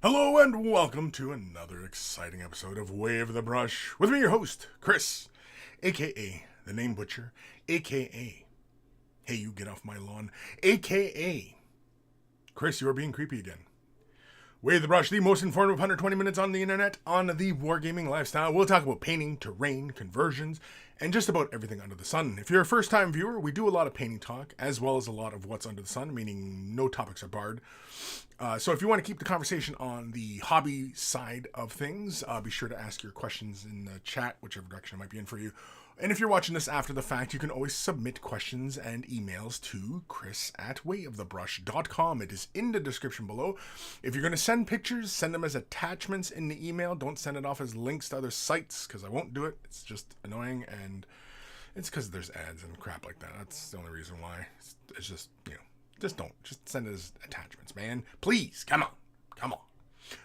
Hello and welcome to another exciting episode of Way of the Brush with me, your host, Kris, aka the Name Butcher, aka Hey You Get Off My Lawn, aka Kris, you're being creepy again. Way of the Brush, the most informative 120 minutes on the internet on the wargaming lifestyle. We'll talk about painting, terrain, conversions, and just about everything under the sun. If you're a first-time viewer, we do a lot of painting talk, as well as a lot of what's under the sun, meaning no topics are barred. So if you want to keep the conversation on the hobby side of things, be sure to ask your questions in the chat, whichever direction it might be in for you. And if you're watching this after the fact, you can always submit questions and emails to Kris@wayofthebrush.com. It is in the description below. If you're going to send pictures, send them as attachments in the email. Don't send it off as links to other sites, because I won't do it. It's just annoying, and it's because there's ads and crap like that. That's the only reason why. It's just, just don't. Just send it as attachments, man. Please, come on.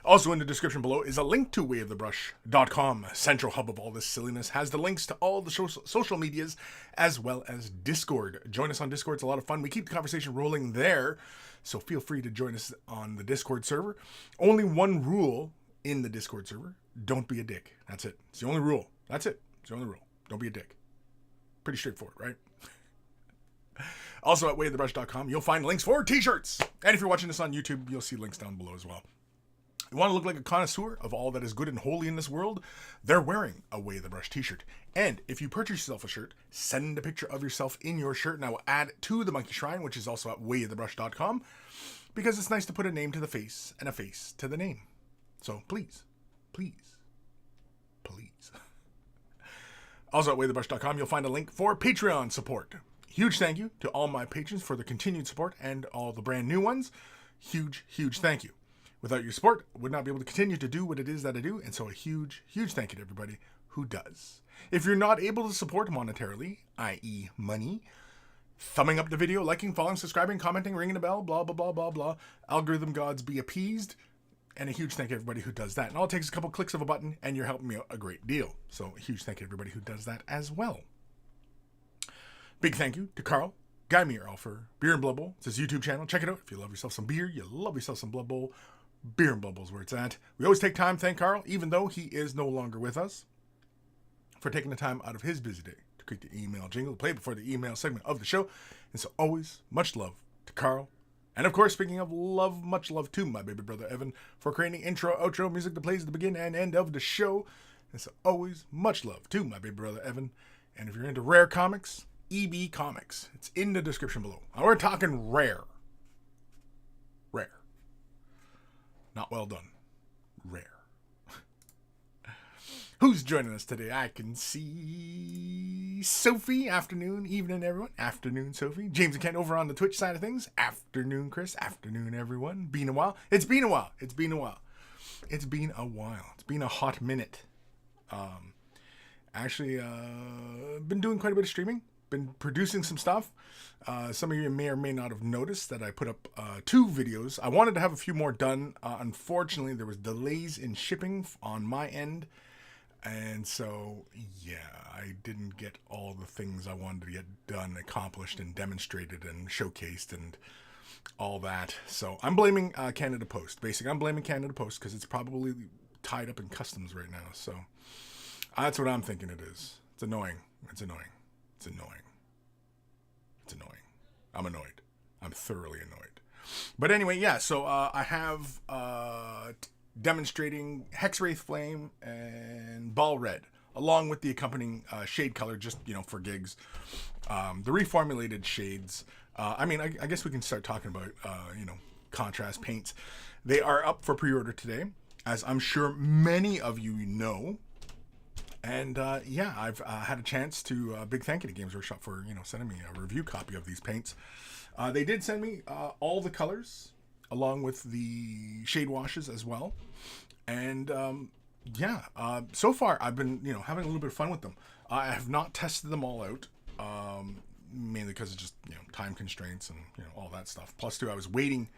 Also in the description below is a link to wayofthebrush.com, central hub of all this silliness. Has the links to all the social medias as well as Discord. Join us on Discord. It's a lot of fun. We keep the conversation rolling there, so feel free to join us on the Discord server. Only one rule in the Discord server: don't be a dick. That's it. It's the only rule. That's it. It's the only rule. Don't be a dick. Pretty straightforward, right? Also at wayofthebrush.com, you'll find links for t-shirts. And if you're watching this on YouTube, you'll see links down below as well. You want to look like a connoisseur of all that is good and holy in this world? They're wearing a Way of the Brush t-shirt. And if you purchase yourself a shirt, send a picture of yourself in your shirt, and I will add it to the Monkey Shrine, which is also at wayofthebrush.com, because it's nice to put a name to the face and a face to the name. So please. Also at wayofthebrush.com, you'll find a link for Patreon support. Huge thank you to all my patrons for the continued support and all the brand new ones. Huge thank you. Without your support, I would not be able to continue to do what it is that I do, and so a huge thank you to everybody who does. If you're not able to support monetarily, i.e. money, thumbing up the video, liking, following, subscribing, commenting, ringing a bell, blah, blah, blah, blah, blah, algorithm gods be appeased, and a huge thank you to everybody who does that. And all it takes is a couple clicks of a button, and you're helping me out a great deal. So a huge thank you to everybody who does that as well. Big thank you to Carl, Guy Alfer, Beer and Blood Bowl. It's his YouTube channel. Check it out. If you love yourself some beer, you love yourself some Blood Bowl. Beer and Blood Bowl is where it's at. We always take time to thank Carl, even though he is no longer with us, for taking the time out of his busy day to create the email jingle, to play before the email segment of the show. And so always much love to Carl. And of course, speaking of love, much love to my baby brother Evan for creating intro, outro music that plays at the beginning and end of the show. And so always much love to my baby brother Evan. And if you're into rare comics, EB Comics. It's in the description below. Now we're talking rare. Not well done. Rare. Who's joining us today? I can see Sophie. Afternoon, evening, everyone. Afternoon, Sophie. James and Ken over on the Twitch side of things. Afternoon, Kris. Afternoon, everyone. Been a while. It's been a while. It's been a hot minute. Actually, been doing quite a bit of streaming. Been producing some stuff. Some of you may or may not have noticed that I put up 2 videos. I wanted to have a few more done. Unfortunately, there was delays in shipping on my end. And so, I didn't get all the things I wanted to get done, accomplished, and demonstrated, and showcased, and all that. So I'm blaming Canada Post. Basically, I'm blaming Canada Post because it's probably tied up in customs right now. So that's what I'm thinking it is. It's annoying. I'm annoyed. I'm thoroughly annoyed. But anyway, so I have demonstrating Hexwraith Flame and Ball Red, along with the accompanying shade color, just, for gigs. The reformulated shades. I guess we can start talking about, contrast paints. They are up for pre-order today, as I'm sure many of you know. And I've had a chance to big thank you to Games Workshop for sending me a review copy of these paints. They did send me all the colors along with the shade washes as well. And so far I've been having a little bit of fun with them. I have not tested them all out, mainly because of just time constraints and all that stuff. Plus too, I was waiting.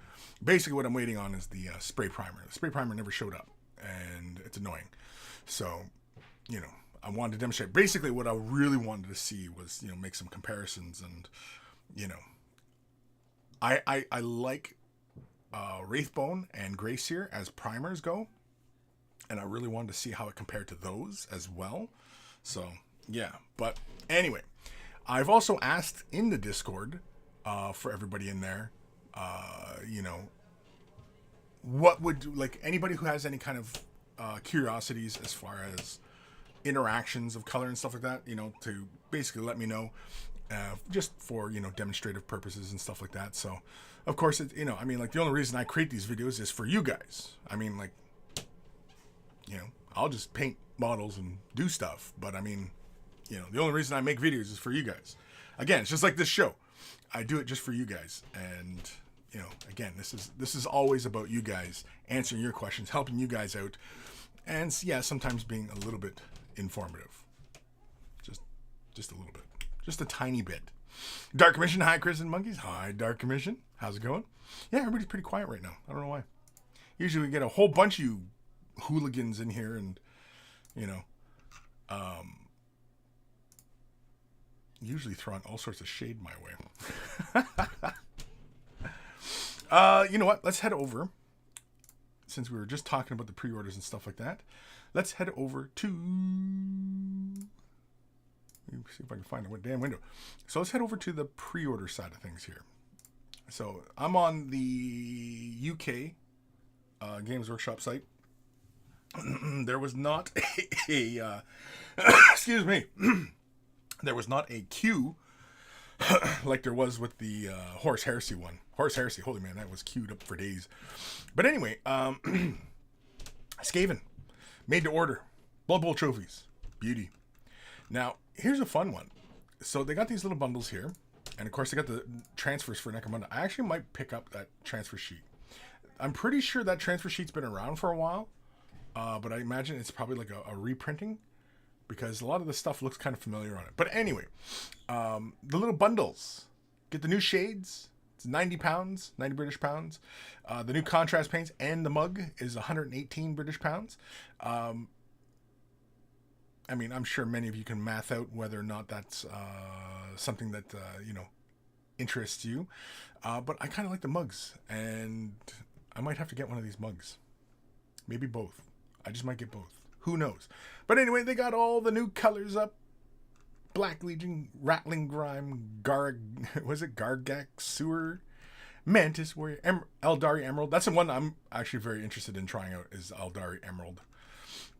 Basically, what I'm waiting on is the spray primer. The spray primer never showed up, and it's annoying. So I wanted to demonstrate. Basically, what I really wanted to see was, make some comparisons. And, I like Wraithbone and Greyseer as primers go. And I really wanted to see how it compared to those as well. So, yeah. But anyway, I've also asked in the Discord for everybody in there, you know, what would, like, anybody who has any kind of curiosities as far as interactions of color and stuff like that, you know, to basically let me know, just for, you know, demonstrative purposes and stuff like that. So, of course, it, you know, I mean, like, the only reason I create these videos is for you guys. I mean, like, you know, I'll just paint models and do stuff. But, I mean, you know, the only reason I make videos is for you guys. Again, it's just like this show. I do it just for you guys. And, you know, again, this is always about you guys, answering your questions, helping you guys out. And, yeah, sometimes being a little bit informative. Just a little bit. Just a tiny bit. Dark Commission, hi, Kris and Monkeys. Hi, Dark Commission. How's it going? Yeah, everybody's pretty quiet right now. I don't know why. Usually we get a whole bunch of you hooligans in here and, you know, usually throwing all sorts of shade my way. You know what? Let's head over. Since we were just talking about the pre-orders and stuff like that, let's head over to... Let me see if I can find the damn window. So let's head over to the pre-order side of things here. So I'm on the UK Games Workshop site. There was not a excuse me. There was not a queue like there was with the Horus Heresy one. Horus Heresy, holy man, that was queued up for days. But anyway, Skaven, made to order, Blood Bowl trophies, beauty. Now, here's a fun one. So they got these little bundles here, and of course they got the transfers for Necromunda. I actually might pick up that transfer sheet. I'm pretty sure that transfer sheet's been around for a while, but I imagine it's probably like a reprinting, because a lot of the stuff looks kind of familiar on it. But anyway, the little bundles. Get the new shades. It's 90 pounds, 90 British pounds. The new contrast paints and the mug is 118 British pounds. I mean, I'm sure many of you can math out whether or not that's something that, you know, interests you. But I kind of like the mugs, and I might have to get one of these mugs. Maybe both. I just might get both. Who knows? But anyway, they got all the new colors up. Black Legion, Rattling Grime, Gargak Sewer, Mantis Warrior, Eldari Emerald. That's the one I'm actually very interested in trying out, is Eldari Emerald.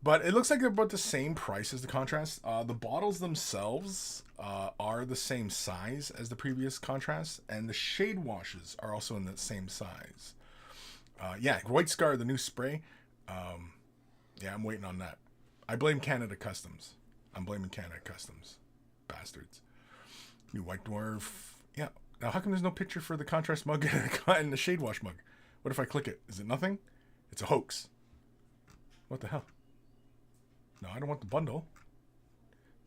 But it looks like they're about the same price as the contrast. The bottles themselves are the same size as the previous contrast, and the shade washes are also in the same size. Yeah, White Scar, the new spray. Yeah, I'm waiting on that. I blame Canada Customs. I'm blaming Canada Customs. Bastards. New White Dwarf. Yeah. Now, how come there's no picture for the contrast mug and the shade wash mug? What if I click it? Is it nothing? It's a hoax. What the hell? No, I don't want the bundle.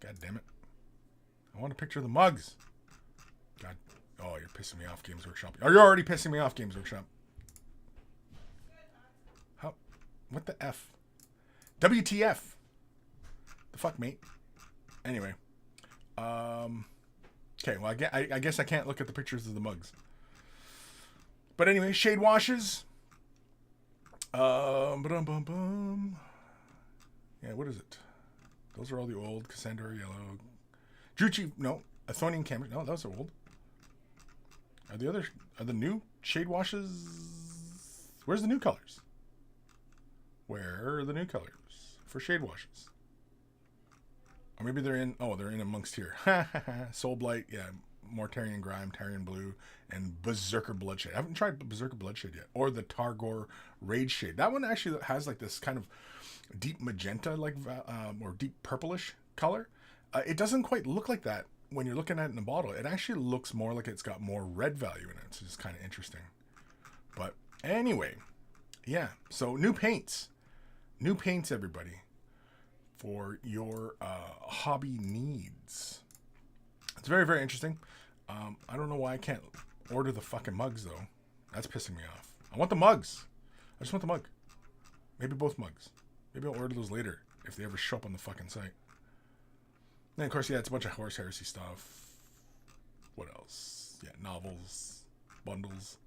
God damn it. I want a picture of the mugs. God. Oh, you're pissing me off, Games Workshop. Are you already pissing me off, Games Workshop? How? What the F? WTF? The fuck, mate? Anyway. Okay, well, I guess I can't look at the pictures of the mugs. But anyway, shade washes. Yeah, what is it? Those are all the old. Cassandra Yellow. Druchii, no. Athonian Camera, no, those are old. Are the new shade washes? Where's the new colors? Where are the new colors for shade washes? Or maybe they're in amongst here. Soul Blight, yeah. Mortarian Grime, Tarian Blue, and Berserker Bloodshed. I haven't tried Berserker Bloodshed yet. Or the Targor Rage Shade. That one actually has like this kind of deep magenta, like or deep purplish color. It doesn't quite look like that when you're looking at it in the bottle. It actually looks more like it's got more red value in it. So it's kind of interesting. But anyway, yeah. So new paints. New paints, everybody, for your hobby needs. It's very, very interesting. I don't know why I can't order the fucking mugs, though. That's pissing me off. I want the mugs. I just want the mug. Maybe both mugs. Maybe I'll order those later if they ever show up on the fucking site. And of course, yeah, it's a bunch of Horus Heresy stuff. What else? Yeah, novels, bundles.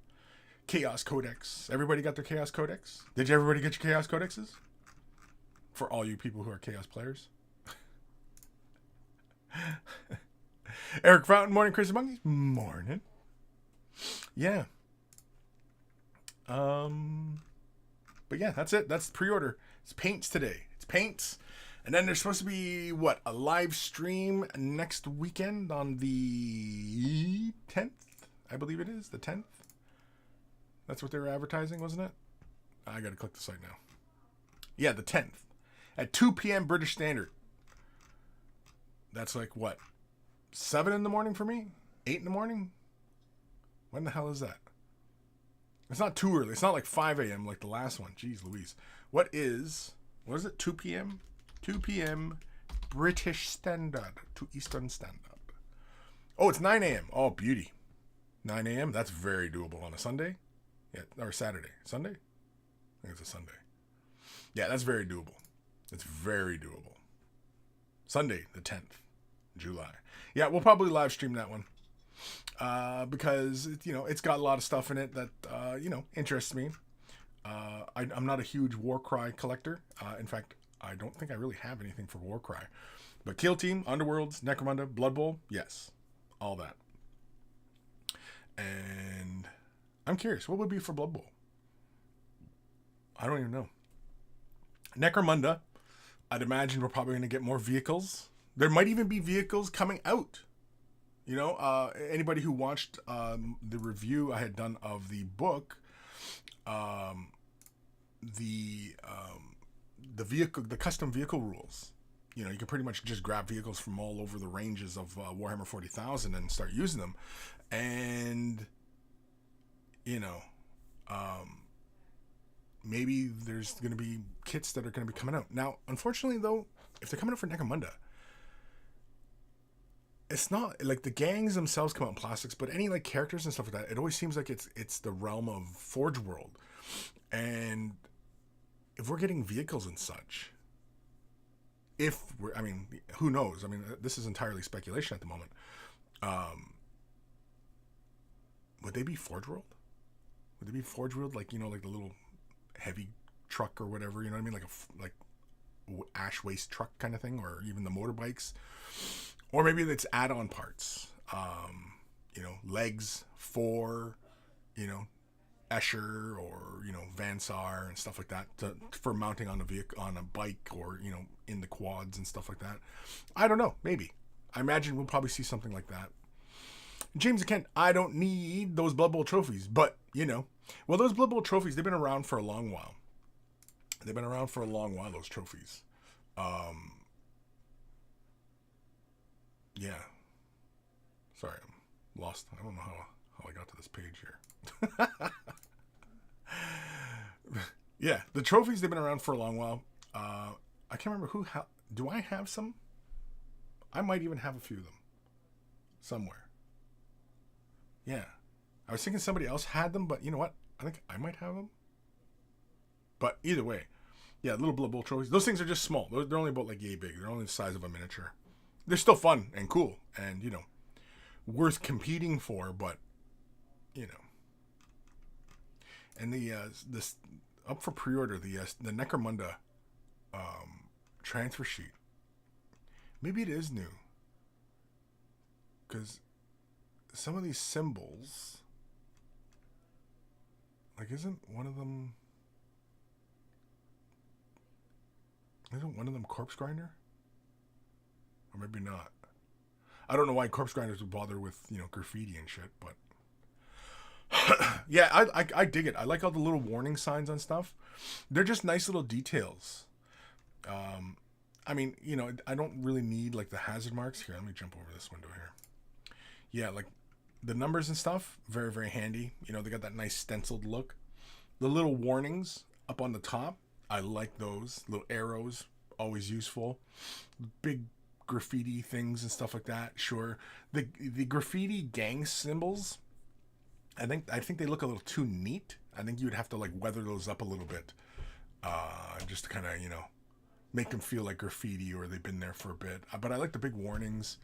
Chaos Codex. Everybody got their Chaos Codex? Did everybody get your Chaos Codexes? For all you people who are Chaos players. Eric Fountain, morning. Kris Monkeys, morning. Yeah. But yeah, that's it. That's pre-order. It's paints today. It's paints. And then there's supposed to be, what, a live stream next weekend on the 10th? I believe it is, the 10th. That's what they were advertising, wasn't it? I got to click the site now. Yeah, the 10th. At 2 p.m. British Standard. That's like, what, 7 in the morning for me? 8 in the morning? When the hell is that? It's not too early. It's not like 5 a.m. like the last one. Jeez Louise. What is it, 2 p.m.? 2 p.m. British Standard to Eastern Standard. Oh, it's 9 a.m. Oh, beauty. 9 a.m. That's very doable on a Sunday. Yeah, or Saturday. Sunday? I think it's a Sunday. Yeah, that's very doable. It's very doable. Sunday, the 10th, July. Yeah, we'll probably live stream that one. Because, it's got a lot of stuff in it that, interests me. I'm not a huge Warcry collector. In fact, I don't think I really have anything for Warcry. But Kill Team, Underworlds, Necromunda, Blood Bowl, yes. All that. And I'm curious, what would be for Blood Bowl? I don't even know. Necromunda, I'd imagine we're probably going to get more vehicles. There might even be vehicles coming out. Anybody who watched the review I had done of the book, the custom vehicle rules. You can pretty much just grab vehicles from all over the ranges of Warhammer 40,000 and start using them. And, maybe there's going to be kits that are going to be coming out. Now, unfortunately, though, if they're coming out for Necromunda, it's not like the gangs themselves come out in plastics, but any like characters and stuff like that, it always seems like it's the realm of Forge World. And if we're getting vehicles and such, who knows? This is entirely speculation at the moment. Would they be Forge World? Would they be Forge World? Like, like the little heavy truck or whatever, you know what I mean? Like ash waste truck kind of thing, or even the motorbikes. Or maybe it's add-on parts. Legs for, Escher or, Vansar and stuff like that for mounting on a vehicle, on a bike, or, in the quads and stuff like that. I don't know. Maybe. I imagine we'll probably see something like that. James Kent, I don't need those Blood Bowl trophies, but, well, those Blood Bowl trophies, they've been around for a long while. Those trophies. Yeah. Sorry, I'm lost. I don't know how I got to this page here. Yeah, the trophies, they've been around for a long while. I can't remember do I have some? I might even have a few of them. Somewhere. Yeah. I was thinking somebody else had them, but you know what? I think I might have them. But either way, yeah, little Blood Bowl trophies. Those things are just small. They're only about like yay big. They're only the size of a miniature. They're still fun and cool and, worth competing for, but, And this up for pre-order, the Necromunda transfer sheet. Maybe it is new. Because some of these symbols, like, isn't one of them Corpse Grinder? Or maybe not. I don't know why Corpse Grinders would bother with, graffiti and shit, but yeah, I dig it. I like all the little warning signs on stuff. They're just nice little details. I don't really need like the hazard marks. Here, let me jump over this window here. Yeah, like the numbers and stuff, very, very handy. They got that nice stenciled look. The little warnings up on the top, I like those. Little arrows, always useful. Big graffiti things and stuff like that, sure. The graffiti gang symbols, I think they look a little too neat. I think you would have to like weather those up a little bit, just to kind of make them feel like graffiti or they've been there for a bit. But I like the big warnings.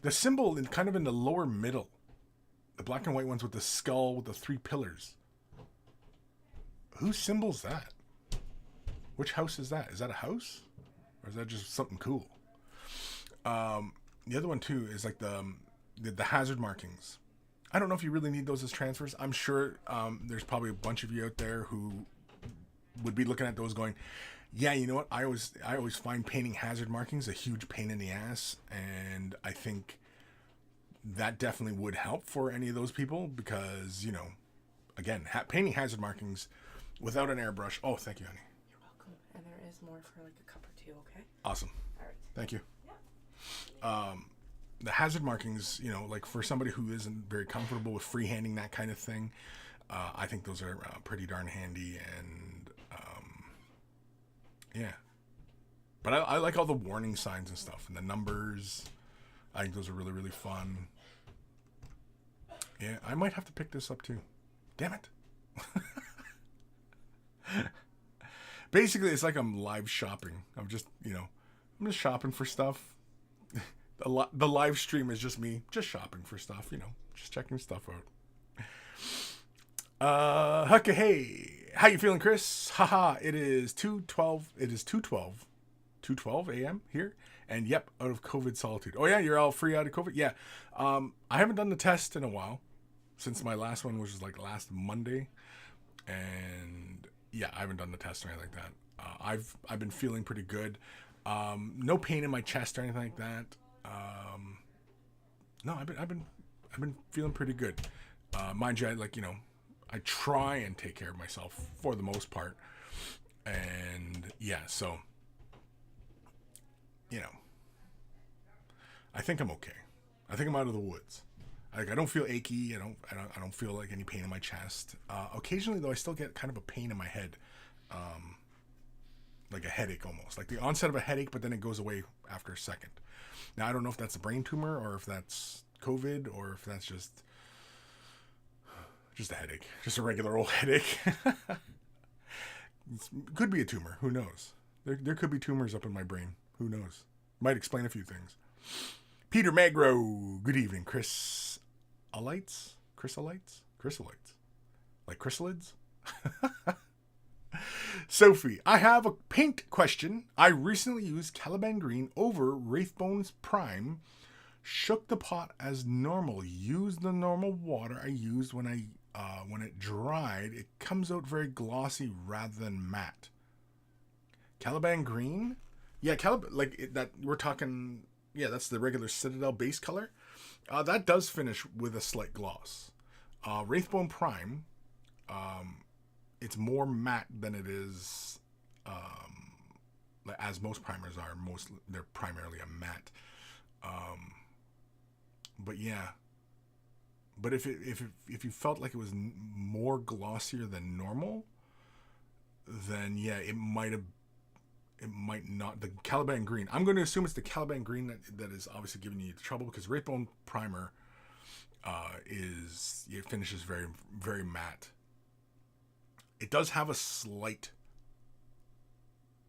The symbol kind of in the lower middle, the black and white ones with the skull with the 3 pillars. Whose symbol's that? Which house is that? Is that a house? Or is that just something cool? The other one too is like the hazard markings. I don't know if you really need those as transfers. I'm sure there's probably a bunch of you out there who would be looking at those going, yeah, you know what? I always find painting hazard markings a huge pain in the ass, and I think that definitely would help for any of those people because, you know, again, painting hazard markings without an airbrush. Oh, thank you, honey. You're welcome. And there is more for like a cup or two, okay? Awesome. All right. Thank you. Yeah. The hazard markings, you know, like for somebody who isn't very comfortable with freehanding that kind of thing, I think those are pretty darn handy. And yeah, but I like all the warning signs and stuff and the numbers. I think those are really, really fun. Yeah, I might have to pick this up too. Damn it. Basically, it's like I'm live shopping. I'm just shopping for stuff. The live stream is just me just shopping for stuff, you know, just checking stuff out. Hucka, hey, how you feeling, Kris? Haha, it is 2:12. It is 2:12 a.m. here, and yep, out of COVID solitude. Oh yeah, you're all free out of COVID. Yeah, I haven't done the test in a while since my last one was like last Monday, and yeah, I haven't done the test or anything like that. I've been feeling pretty good. No pain in my chest or anything like that. No, I've been feeling pretty good. Mind you, I try and take care of myself for the most part. And yeah, so, you know, I think I'm okay. I think I'm out of the woods. I don't feel achy. I don't feel like any pain in my chest. Occasionally though, I still get kind of a pain in my head. Like a headache almost, like the onset of a headache, but then it goes away after a second. Now, I don't know if that's a brain tumor or if that's COVID or if that's just a headache, just a regular old headache. It could be a tumor. Who knows? There could be tumors up in my brain. Who knows? Might explain a few things. Peter Magro. Good evening, Chryssalites? Like chrysalids? Sophie, I have a paint question. I recently used Caliban Green over Wraithbone's Prime. Shook the pot as normal. Used the normal water I used when it dried. It comes out very glossy rather than matte. Caliban Green? Yeah, that we're talking. Yeah, that's the regular Citadel base color. That does finish with a slight gloss. Wraithbone Prime. It's more matte than it is, as most primers are. They're primarily a matte. But yeah. But if you felt like it was more glossier than normal, then yeah, it might not. The Caliban Green. I'm going to assume it's the Caliban Green that is obviously giving you the trouble, because Wraithbone Primer it finishes very, very matte. It does have a slight,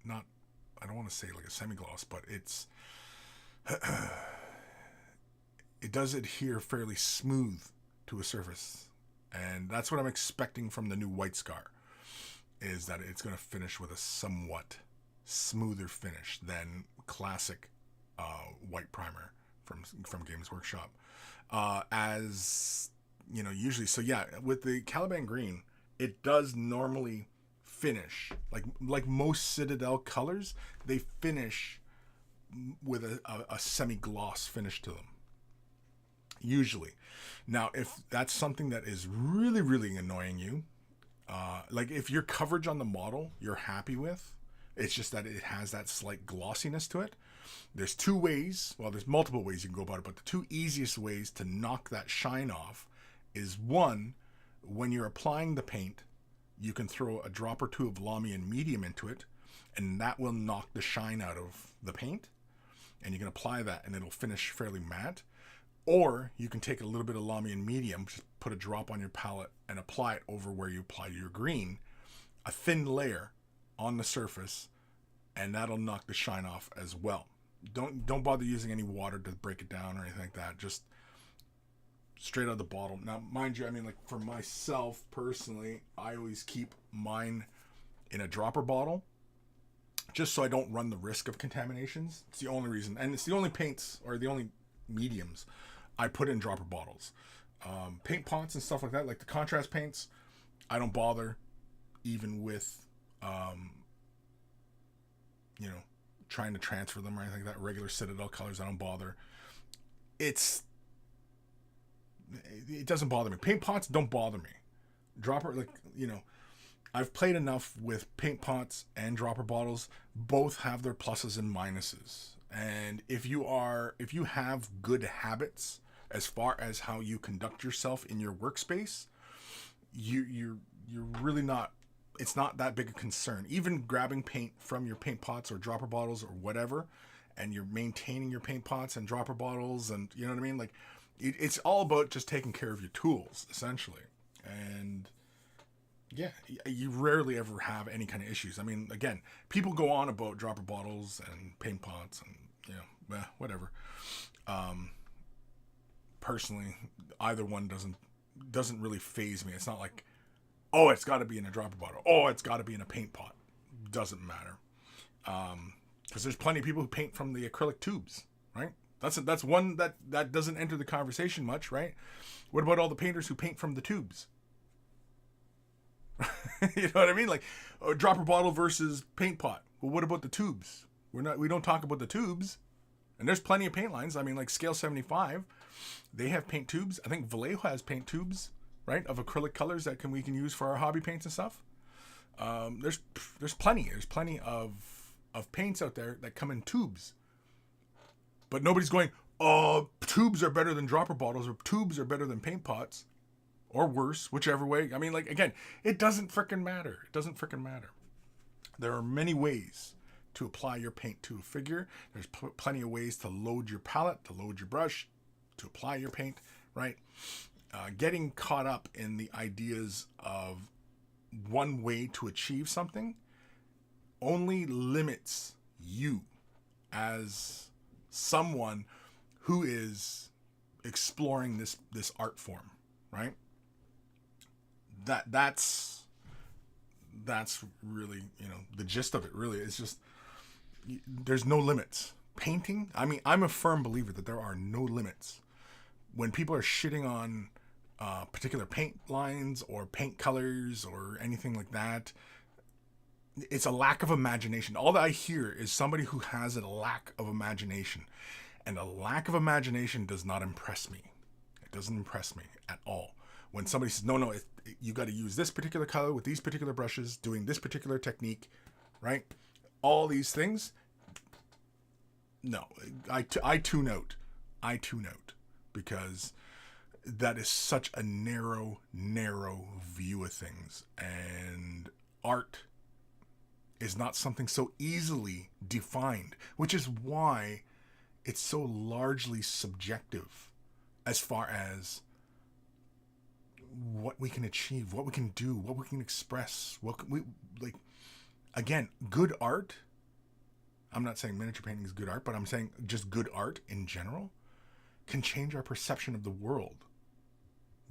I don't want to say like a semi-gloss, but it does adhere fairly smooth to a surface. And that's what I'm expecting from the new White Scar, is that it's going to finish with a somewhat smoother finish than classic white primer from Games Workshop. As, you know, usually. So yeah, with the Caliban Green, it does normally finish like most Citadel colors. They finish with a semi-gloss finish to them. Usually. Now, if that's something that is really, really annoying you, like if your coverage on the model you're happy with, it's just that it has that slight glossiness to it. There's two ways. Well, there's multiple ways you can go about it, but the two easiest ways to knock that shine off is, one, when you're applying the paint, you can throw a drop or two of Lamian Medium into it, and that will knock the shine out of the paint. And you can apply that, and it'll finish fairly matte. Or you can take a little bit of Lamian Medium, just put a drop on your palette, and apply it over where you apply your green, a thin layer on the surface, and that'll knock the shine off as well. Don't bother using any water to break it down or anything like that. Just straight out of the bottle. Now, mind you, I mean, like for myself personally, I always keep mine in a dropper bottle, just so I don't run the risk of contaminations. It's the only reason, and it's the only paints or the only mediums I put in dropper bottles. Paint pots and stuff like that, like the contrast paints, I don't bother even with trying to transfer them or anything like that. Regular Citadel colors, I don't bother. It doesn't bother me. Paint pots don't bother me. Dropper, I've played enough with paint pots and dropper bottles. Both have their pluses and minuses. And if you have good habits as far as how you conduct yourself in your workspace, you're really not, it's not that big a concern. Even grabbing paint from your paint pots or dropper bottles or whatever, and you're maintaining your paint pots and dropper bottles, and you know what I mean? Like, it's all about just taking care of your tools, essentially. And yeah, you rarely ever have any kind of issues. I mean, again, people go on about dropper bottles and paint pots and, whatever. Personally, either one doesn't really faze me. It's not like, oh, it's got to be in a dropper bottle. Oh, it's got to be in a paint pot. Doesn't matter. Because there's plenty of people who paint from the acrylic tubes, right? That's one that doesn't enter the conversation much, right? What about all the painters who paint from the tubes? You know what I mean? Like, a dropper bottle versus paint pot. Well, what about the tubes? We don't talk about the tubes. And there's plenty of paint lines. I mean, like Scale 75, they have paint tubes. I think Vallejo has paint tubes, right, of acrylic colors that we can use for our hobby paints and stuff. There's plenty. There's plenty of paints out there that come in tubes. But nobody's going, oh, tubes are better than dropper bottles, or tubes are better than paint pots, or worse, whichever way. I mean, like, again, it doesn't frickin' matter. It doesn't frickin' matter. There are many ways to apply your paint to a figure. There's plenty of ways to load your palette, to load your brush, to apply your paint, right? Getting caught up in the ideas of one way to achieve something only limits you as someone who is exploring this art form, right? That's really, the gist of it. Really, it's just, there's no limits. Painting, I mean, I'm a firm believer that there are no limits. When people are shitting on particular paint lines or paint colors or anything like that, it's a lack of imagination. All that I hear is somebody who has a lack of imagination. And a lack of imagination does not impress me. It doesn't impress me at all. When somebody says, no, you got to use this particular color with these particular brushes, doing this particular technique, right? All these things. No, I tune out. I tune out, because that is such a narrow view of things. And art is not something so easily defined, which is why it's so largely subjective as far as what we can achieve, what we can do, what we can express, again, good art. I'm not saying miniature painting is good art, but I'm saying just good art in general can change our perception of the world.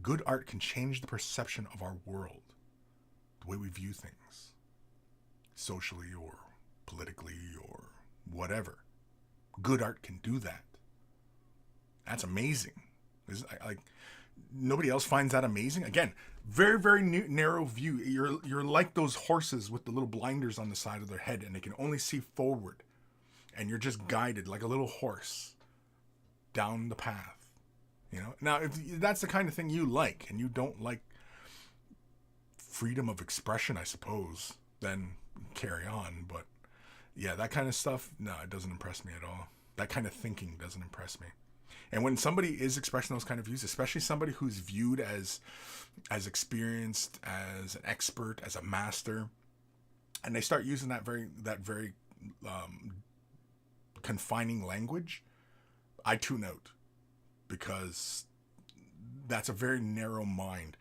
Good art can change the perception of our world, the way we view things, socially or politically or whatever. Good art can do that. That's amazing. Nobody else finds that amazing. Again, very, very narrow view. You're like those horses with the little blinders on the side of their head, and they can only see forward. And you're just guided like a little horse down the path. Now, if that's the kind of thing you like, and you don't like freedom of expression, I suppose, then carry on. But yeah, that kind of stuff, no, it doesn't impress me at all. That kind of thinking doesn't impress me. And when somebody is expressing those kind of views, especially somebody who's viewed as experienced, as an expert, as a master, and they start using that very confining language, I tune out, because that's a very narrow mind.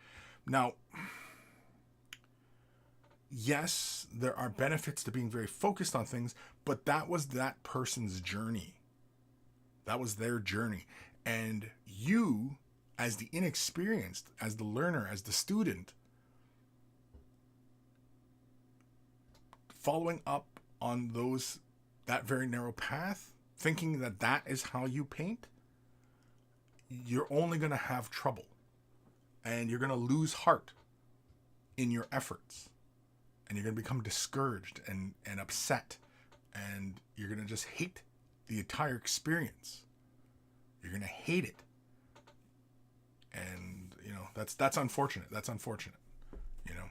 Now, yes, there are benefits to being very focused on things, but that was that person's journey. That was their journey. And you, as the inexperienced, as the learner, as the student, following up on that very narrow path, thinking that that is how you paint, you're only going to have trouble. And you're going to lose heart in your efforts. And you're going to become discouraged and upset. And you're going to just hate the entire experience. You're going to hate it. And, you know, that's unfortunate. That's unfortunate. You know.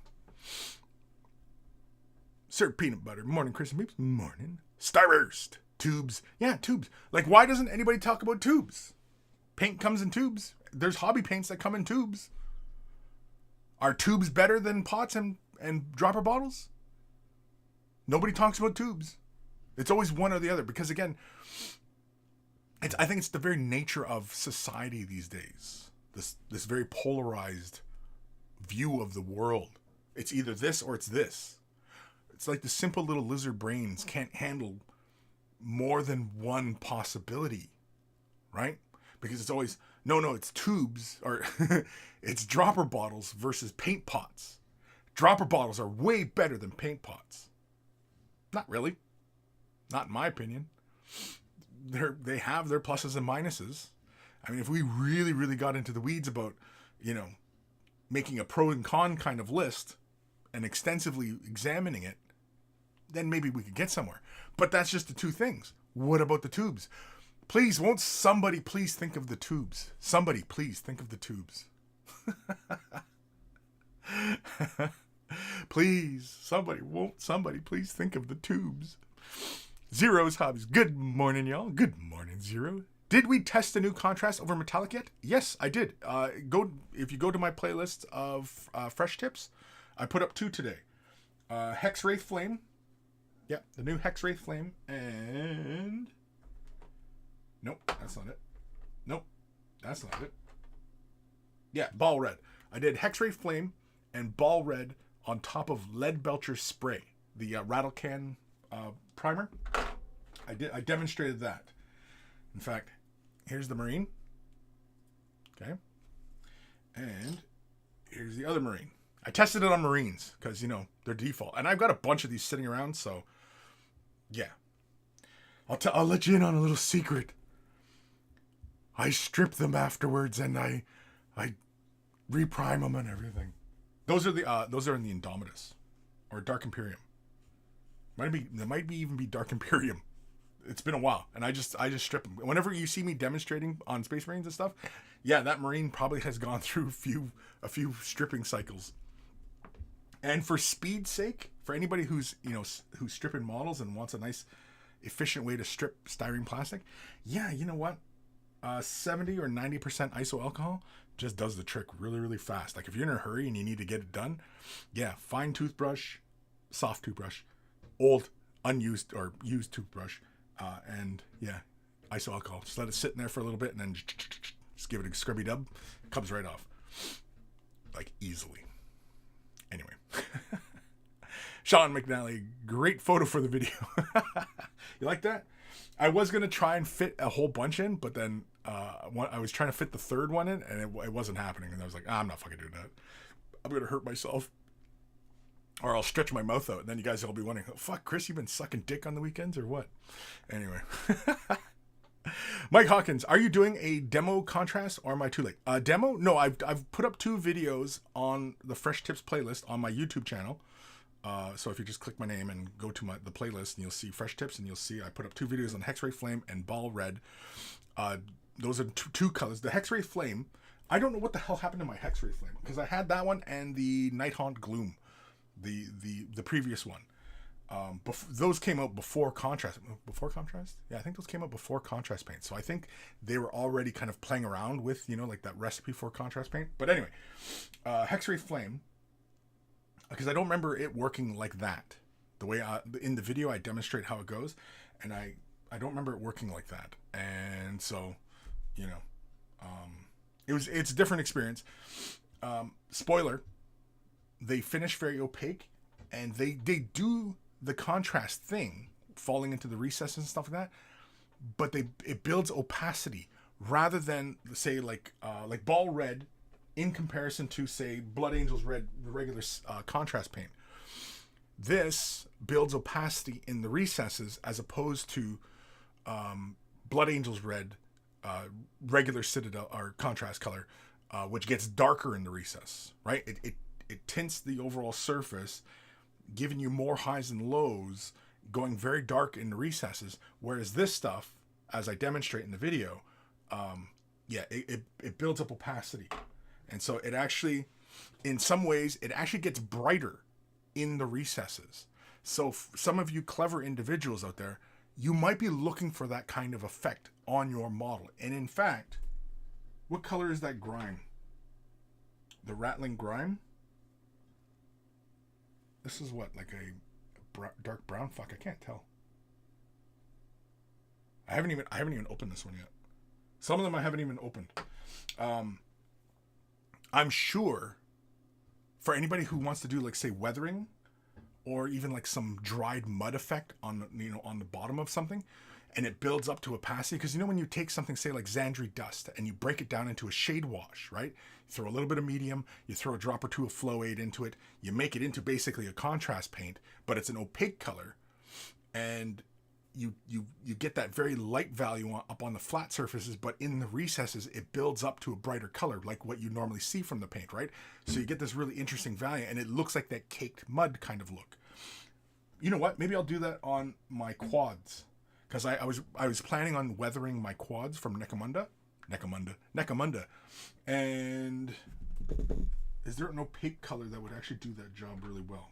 Sir Peanut Butter. Morning, Kris and Beeps. Morning. Starburst. Tubes. Yeah, tubes. Like, why doesn't anybody talk about tubes? Paint comes in tubes. There's hobby paints that come in tubes. Are tubes better than pots and dropper bottles? Nobody talks about tubes. It's always one or the other. Because, again, I think it's the very nature of society these days. This very polarized view of the world. It's either this or it's this. It's like the simple little lizard brains can't handle more than one possibility, right? Because it's always, no, it's tubes, or it's dropper bottles versus paint pots. Dropper bottles are way better than paint pots. Not really. Not in my opinion. They have their pluses and minuses. I mean, if we really, really got into the weeds about, you know, making a pro and con kind of list and extensively examining it, then maybe we could get somewhere. But that's just the two things. What about the tubes? Please, won't somebody please think of the tubes? Somebody please think of the tubes. Please, somebody please think of the tubes. Zero's Hobbies. Good morning, y'all. Good morning, Zero. Did we test the new contrast over metallic yet? Yes, I did. If you go to my playlist of fresh tips, I put up 2 today. Hex Wraith Flame. Yeah, the new Hex Wraith Flame. And nope, that's not it. Nope, that's not it. Yeah, Ball Red. I did Hex Wraith Flame and Ball Red on top of Lead Belcher Spray, the rattle can primer. I demonstrated that. In fact, here's the Marine. Okay. And here's the other Marine. I tested it on Marines because, you know, they're default. And I've got a bunch of these sitting around, so yeah. I'll let you in on a little secret. I strip them afterwards and I reprime them and everything. Those are in the Indomitus or Dark Imperium. There might even be Dark Imperium. It's been a while, and I just strip them. Whenever you see me demonstrating on Space Marines and stuff, yeah, that Marine probably has gone through a few stripping cycles. And for speed's sake, for anybody who's stripping models and wants a nice, efficient way to strip styrene plastic, yeah, you know what? 70 or 90% iso alcohol just does the trick really, really fast. Like if you're in a hurry and you need to get it done, yeah, fine toothbrush, soft toothbrush, old, unused or used toothbrush, and yeah, iso alcohol. Just let it sit in there for a little bit and then just give it a scrubby dub. It comes right off. Like easily. Anyway. Sean McNally, great photo for the video. You like that? I was going to try and fit a whole bunch in, but then I was trying to fit the third one in, and it wasn't happening. And I was like, I'm not fucking doing that. I'm going to hurt myself. Or I'll stretch my mouth out. And then you guys will be wondering, oh, fuck, Kris, you been sucking dick on the weekends or what? Anyway. Mike Hawkins, are you doing a demo contrast or am I too late? Demo? No, I've put up 2 videos on the Fresh Tips playlist on my YouTube channel. So if you just click my name and go to the playlist, and you'll see Fresh Tips, and you'll see I put up 2 videos on Hex Wraith Flame and Ball Red. Those are two colors. The Hex Wraith Flame, I don't know what the hell happened to my Hex Wraith Flame, because I had that one and the Nighthaunt Gloom, the previous one. Those came out before Contrast. Before Contrast? Yeah, I think those came out before Contrast Paint. So I think they were already kind of playing around with, like that recipe for Contrast Paint. But anyway, Hex Wraith Flame, because I don't remember it working like that. The way in the video I demonstrate how it goes, and I don't remember it working like that. And so, it's a different experience. Spoiler, they finish very opaque, and they do the contrast thing, falling into the recesses and stuff like that, but it builds opacity rather than, say, like Ball Red in comparison to, say, Blood Angels Red, the regular contrast paint. This builds opacity in the recesses as opposed to Blood Angel's red, regular Citadel or contrast color, which gets darker in the recess, right? It tints the overall surface, giving you more highs and lows, going very dark in the recesses. Whereas this stuff, as I demonstrate in the video, it builds up opacity. And so it actually, in some ways, it actually gets brighter in the recesses. So some of you clever individuals out there, you might be looking for that kind of effect on your model. And in fact, what color is that grime? The rattling grime? This is what, like a dark brown? Fuck, I can't tell. I haven't even opened this one yet. Some of them I haven't even opened. I'm sure for anybody who wants to do, like, say, weathering, or even like some dried mud effect on the bottom of something, and it builds up to opacity. Because when you take something, say like Xandri dust, and you break it down into a shade wash, right? You throw a little bit of medium, you throw a drop or two of flow aid into it, you make it into basically a contrast paint, but it's an opaque color, and you get that very light value up on the flat surfaces, but in the recesses it builds up to a brighter color, like what you normally see from the paint, right? So you get this really interesting value, and it looks like that caked mud kind of look. You know what? Maybe I'll do that on my quads, because I was planning on weathering my quads from Necomunda, and is there an opaque color that would actually do that job really well?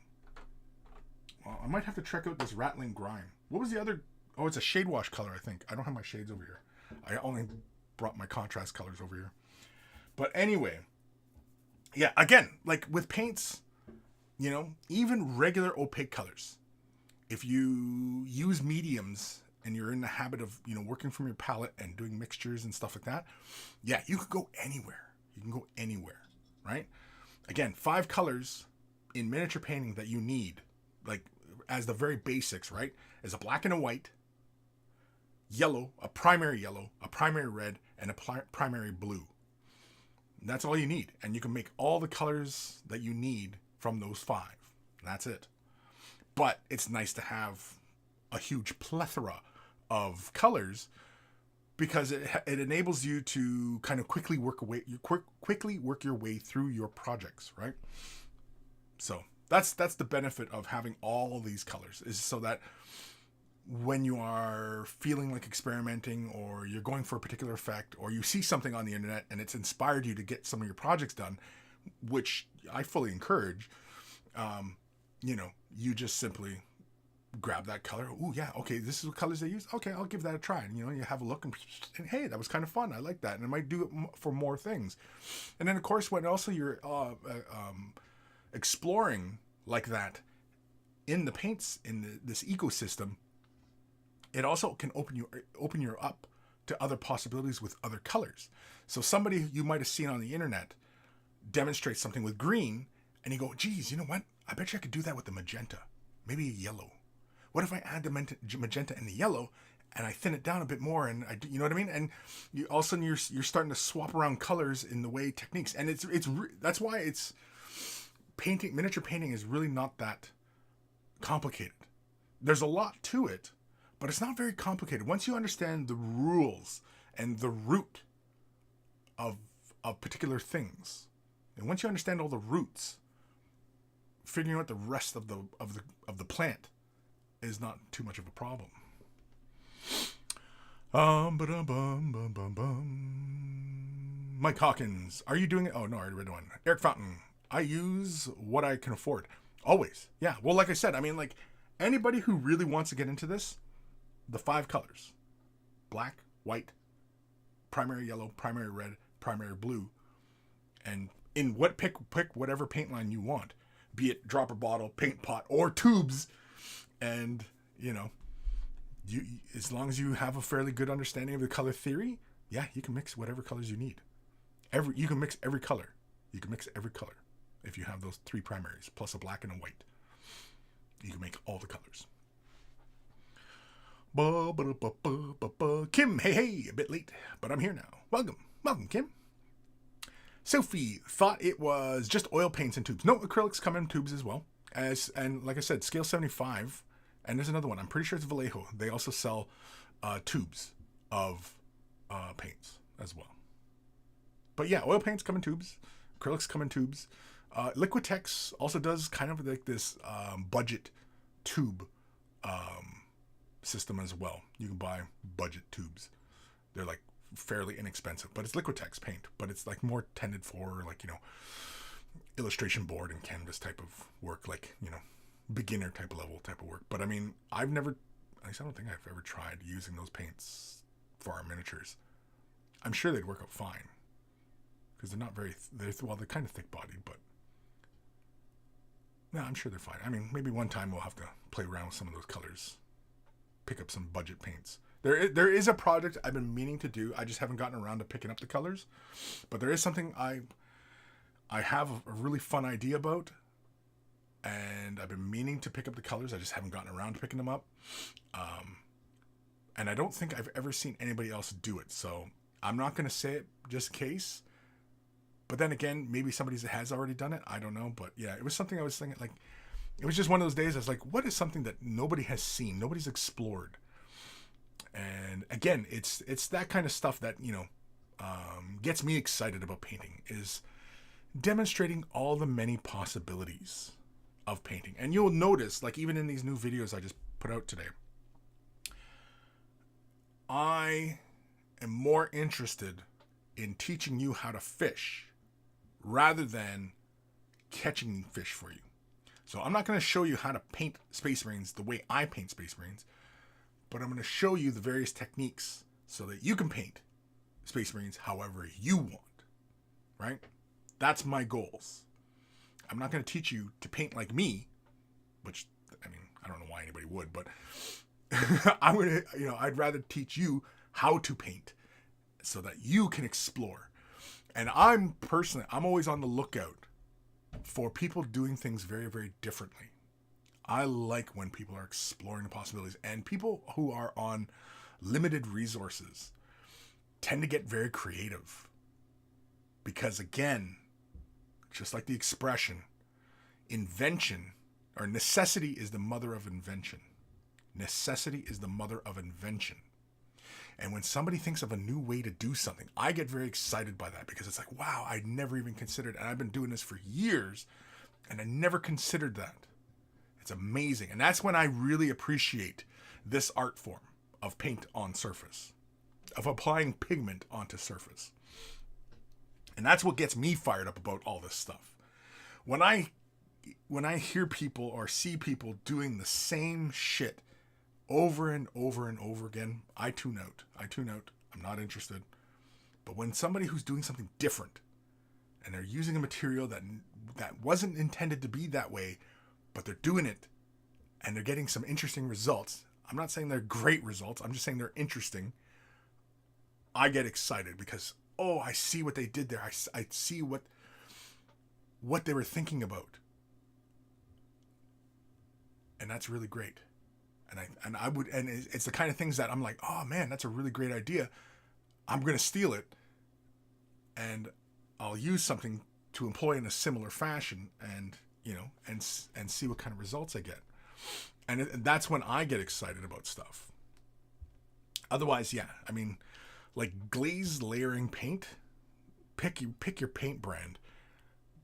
Well, I might have to check out this rattling grime. What was the other? Oh, it's a shade wash color, I think. I don't have my shades over here. I only brought my contrast colors over here. But anyway, yeah, again, like with paints, even regular opaque colors, if you use mediums and you're in the habit of, working from your palette and doing mixtures and stuff like that, yeah, you could go anywhere. You can go anywhere, right? Again, 5 colors in miniature painting that you need, like as the very basics, right? Is a black and a white, yellow, a primary red, and a primary blue. And that's all you need. And you can make all the colors that you need from those 5. That's it. But it's nice to have a huge plethora of colors, because it enables you to kind of quickly work your way through your projects, right? So that's the benefit of having all these colors, is so that when you are feeling like experimenting, or you're going for a particular effect, or you see something on the internet and it's inspired you to get some of your projects done, which I fully encourage, you just simply grab that color. Oh yeah, okay, this is what colors they use. Okay, I'll give that a try. And you have a look, and hey, that was kind of fun. I like that, and I might do it for more things. And then of course, when also you're exploring like that in the paints in this ecosystem, it also can open you up to other possibilities with other colors. So somebody you might have seen on the internet demonstrate something with green, and you go, geez, you know what? I bet you I could do that with the magenta, maybe a yellow. What if I add the magenta and the yellow, and I thin it down a bit more, and you know what I mean? And all of a sudden you're starting to swap around colors in the way techniques, and that's why it's painting. Miniature painting is really not that complicated. There's a lot to it, but it's not very complicated once you understand the rules and the root of particular things. And once you understand all the roots, figuring out the rest of the plant is not too much of a problem. Mike Hawkins, are you doing it? Oh no, I already read one. Eric Fountain, I use what I can afford. Always. Yeah. Well, like I said, I mean, like anybody who really wants to get into this, the 5 colors: black, white, primary yellow, primary red, primary blue, and in pick whatever paint line you want, be it dropper bottle, paint pot, or tubes. And you as long as you have a fairly good understanding of the color theory, yeah, you can mix whatever colors you need. You can mix every color. You can mix every color if you have those 3 primaries plus a black and a white. You can make all the colors. Kim, hey, a bit late, but I'm here now. Welcome, Kim. Sophie thought it was just oil paints and tubes. No, acrylics come in tubes as well. And like I said, scale 75. And there's another one. I'm pretty sure it's Vallejo. They also sell tubes of paints as well. But yeah, oil paints come in tubes. Acrylics come in tubes. Liquitex also does kind of like this budget tube system as well. You can buy budget tubes. They're like fairly inexpensive, but it's Liquitex paint, but it's like more tended for like, illustration board and canvas type of work, like, beginner type level type of work. But I mean, at least I don't think I've ever tried using those paints for our miniatures. I'm sure they'd work out fine because they're not they're kind of thick bodied, but no, I'm sure they're fine. I mean, maybe one time we'll have to play around with some of those colors, pick up some budget paints. There is a project I've been meaning to do. I just haven't gotten around to picking up the colors, but there is something I have a really fun idea about, and I've been meaning to pick up the colors. I just haven't gotten around to picking them up. And I don't think I've ever seen anybody else do it. So I'm not going to say it just in case. But then again, maybe somebody has already done it. I don't know. But yeah, it was something I was thinking, like, it was just one of those days I was like, what is something that nobody has seen? Nobody's explored. And again, it's that kind of stuff that, gets me excited about painting, is demonstrating all the many possibilities of painting. And you'll notice, like, even in these new videos I just put out today, I am more interested in teaching you how to fish rather than catching fish for you. So I'm not going to show you how to paint Space Marines the way I paint Space Marines, but I'm going to show you the various techniques so that you can paint Space Marines however you want, right? That's my goals. I'm not going to teach you to paint like me, which, I mean, I don't know why anybody would, but I'm going to, I'd rather teach you how to paint so that you can explore. And I'm always on the lookout for people doing things very, very differently. I like when people are exploring the possibilities, and people who are on limited resources tend to get very creative because, again, just like the expression, invention or necessity is the mother of invention. Necessity is the mother of invention. And when somebody thinks of a new way to do something, I get very excited by that because it's like, wow, I never even considered, and I've been doing this for years, and I never considered that. It's amazing. And that's when I really appreciate this art form of paint on surface, of applying pigment onto surface. And that's what gets me fired up about all this stuff. When I hear people or see people doing the same shit over and over and over again, I tune out. I'm not interested. But when somebody who's doing something different and they're using a material that wasn't intended to be that way, but they're doing it and they're getting some interesting results. I'm not saying they're great results. I'm just saying they're interesting. I get excited because, oh, I see what they did there. I see what they were thinking about. And that's really great. And it's the kind of things that I'm like, oh man, that's a really great idea. I'm going to steal it and I'll use something to employ in a similar fashion and see what kind of results I get. And that's when I get excited about stuff. Otherwise, yeah, I mean, like glazed layering paint, pick your paint brand.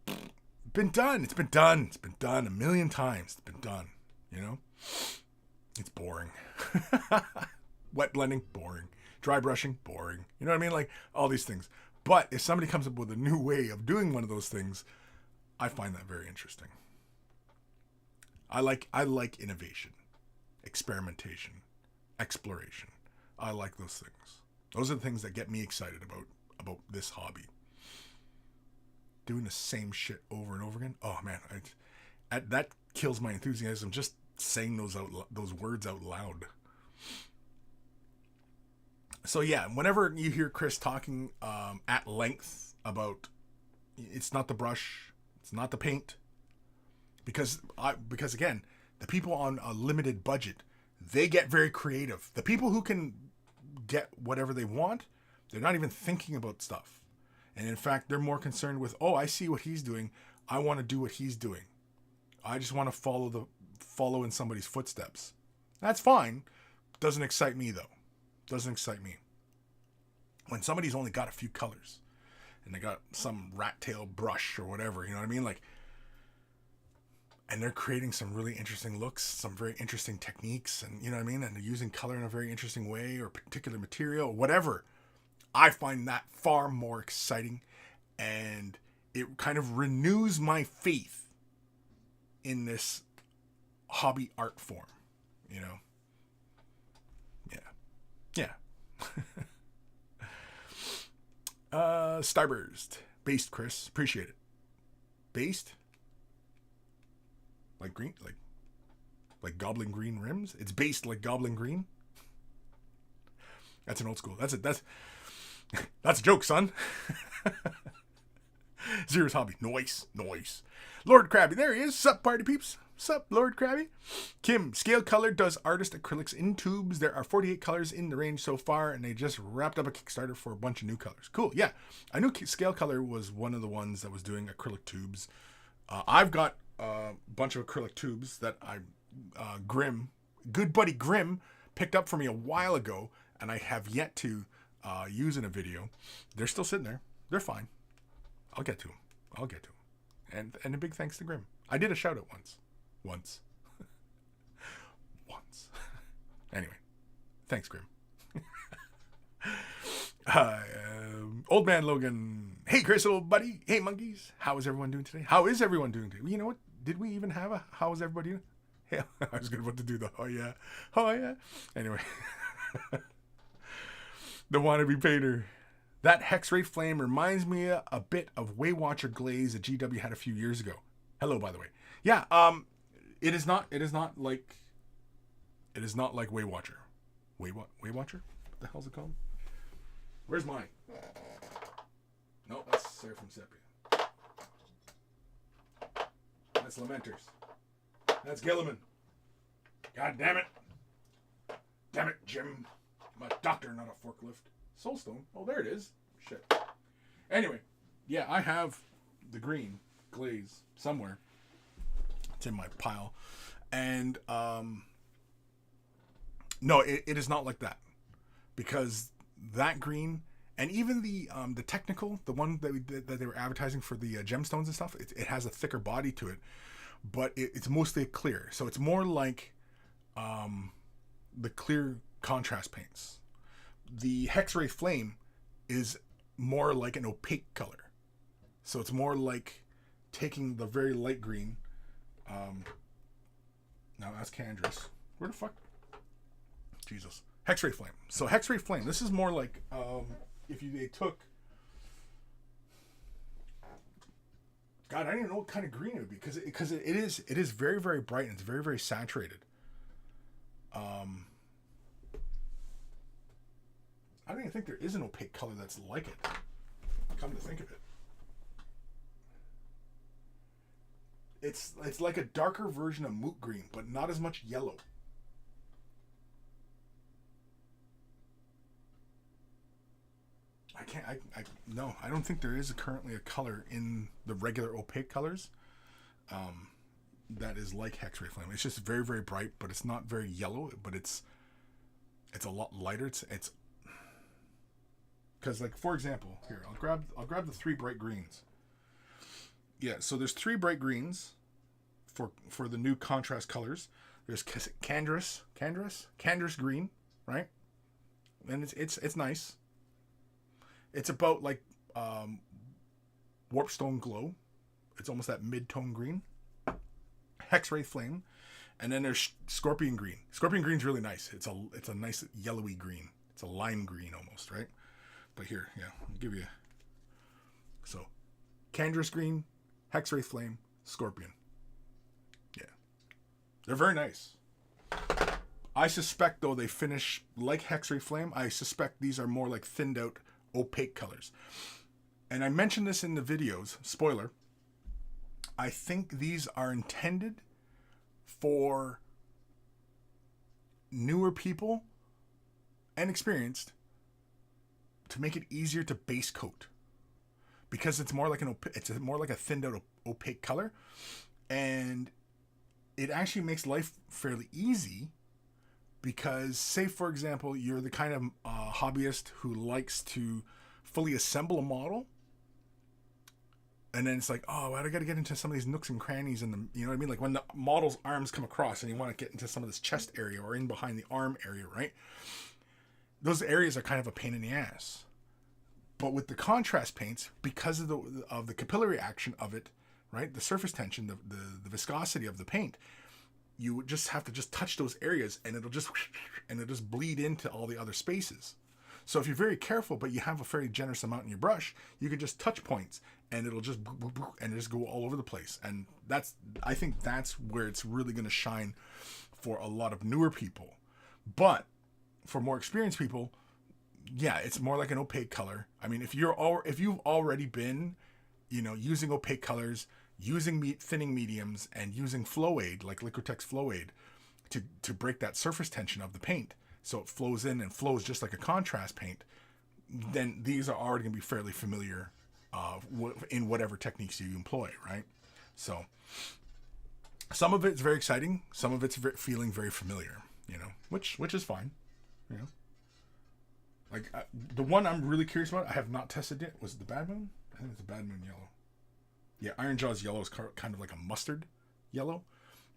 It's been done a million times. It's been done, It's boring. Wet blending, boring. Dry brushing, boring. You know what I mean? Like all these things. But if somebody comes up with a new way of doing one of those things, I find that very interesting. I like innovation, experimentation, exploration. I like those things. Those are the things that get me excited about this hobby. Doing the same shit over and over again. Oh man, that kills my enthusiasm just saying those words out loud. So yeah, whenever you hear Kris talking at length about it's not the brush, it's not the paint, because again, the people on a limited budget, they get very creative. The people who can get whatever they want, they're not even thinking about stuff. And in fact, they're more concerned with, oh, I see what he's doing. I want to do what he's doing. I just want to follow in somebody's footsteps. That's fine. Doesn't excite me though. Doesn't excite me. When somebody's only got a few colors and they got some rat tail brush or whatever, you know what I mean? Like, and they're creating some really interesting looks, some very interesting techniques, and you know what I mean? And they're using color in a very interesting way or particular material, whatever. I find that far more exciting, and it kind of renews my faith in this hobby art form, you know? Yeah. Starburst. Based, Kris. Appreciate it. Based? Like green? Like goblin green rims? It's based like goblin green? That's an old school. That's a joke, son. Zero's hobby. Nice. Lord Krabby. There he is. Sup, party peeps. Sup, Lord Krabby. Kim. Scale Color does artist acrylics in tubes. There are 48 colors in the range so far, and they just wrapped up a Kickstarter for a bunch of new colors. Cool. Yeah. I knew Scale Color was one of the ones that was doing acrylic tubes. I've got a bunch of acrylic tubes that good buddy Grim, picked up for me a while ago, and I have yet to use in a video. They're still sitting there. They're fine. I'll get to them. And a big thanks to Grim. I did a shout out once. Anyway, thanks, Grim. Old man Logan. Hey, Kris, old buddy. Hey, monkeys. How is everyone doing today? How is everyone doing today? You know what? Did we even have a how is everybody doing? Hell, I was going to do the oh yeah. Anyway. The wannabe painter. That Hex-Ray Flame reminds me a bit of Waywatcher glaze that GW had a few years ago. Hello, by the way. Yeah, it is not like Waywatcher. Waywatcher? What the hell's it called? Where's mine? No, that's Seraphim Sepia. That's Lamenters. That's Gilliman. God damn it. Damn it, Jim. I'm a doctor, not a forklift. Soulstone. Oh, there it is. Shit. Anyway, yeah, I have the green glaze somewhere. It's in my pile. And, no, it is not like that. Because that green, and even the technical, the one that they were advertising for the gemstones and stuff, it has a thicker body to it. But it's mostly clear. So it's more like the clear contrast paints. The Hex-Ray Flame is more like an opaque color. So it's more like taking the very light green. Now that's Candrace. Where the fuck? Jesus. Hex-Ray Flame. So Hex-Ray Flame, this is more like if they took... God, I don't even know what kind of green it would be because it is very, very bright and it's very, very saturated. I don't even think there is an opaque color that's like it. Come to think of it. It's like a darker version of moot green, but not as much yellow. No, I don't think there is currently a color in the regular opaque colors that is like Hex-Ray Flame. It's just very, very bright, but it's not very yellow, but it's a lot lighter. It's because, like, for example, here, I'll grab the 3 bright greens. Yeah, so there's 3 bright greens for the new contrast colors. There's Candrace green, right? And it's nice. It's about like Warpstone Glow. It's almost that mid-tone green. Hex-Ray Flame, and then there's Scorpion Green. Scorpion Green's really nice. It's a nice yellowy green. It's a lime green almost, right? But here, yeah, I'll give you. So, Candrace Green, Hex-Ray Flame, Scorpion. Yeah, they're very nice. I suspect though they finish like Hex-Ray Flame. I suspect these are more like thinned out, opaque colors. And I mentioned this in the videos. Spoiler. I think these are intended for newer people and experienced to make it easier to base coat, because it's more like it's more like a thinned out opaque color, and it actually makes life fairly easy because, say, for example, you're the kind of hobbyist who likes to fully assemble a model. And then it's like, oh, I got to get into some of these nooks and crannies and you know what I mean? Like when the model's arms come across and you want to get into some of this chest area or in behind the arm area, right? Those areas are kind of a pain in the ass. But with the contrast paints, because of the capillary action of it, right? The surface tension, the viscosity of the paint, you just have to just touch those areas and it'll just bleed into all the other spaces. So if you're very careful, but you have a fairly generous amount in your brush, you can just touch points and it'll just and just go all over the place. And I think that's where it's really going to shine for a lot of newer people. But for more experienced people, yeah, it's more like an opaque color. I mean, if you've already been, you know, using opaque colors, using thinning mediums, and using flow aid like Liquitex flow aid to break that surface tension of the paint, so it flows in and flows just like a contrast paint, then these are already going to be fairly familiar in whatever techniques you employ, right? So some of it's very exciting, some of it's feeling very familiar, you know, which is fine, you know. Like the one I'm really curious about, I have not tested yet, was it the Bad Moon? I think it's the Bad Moon yellow. Yeah, Iron Jaw's yellow is kind of like a mustard yellow,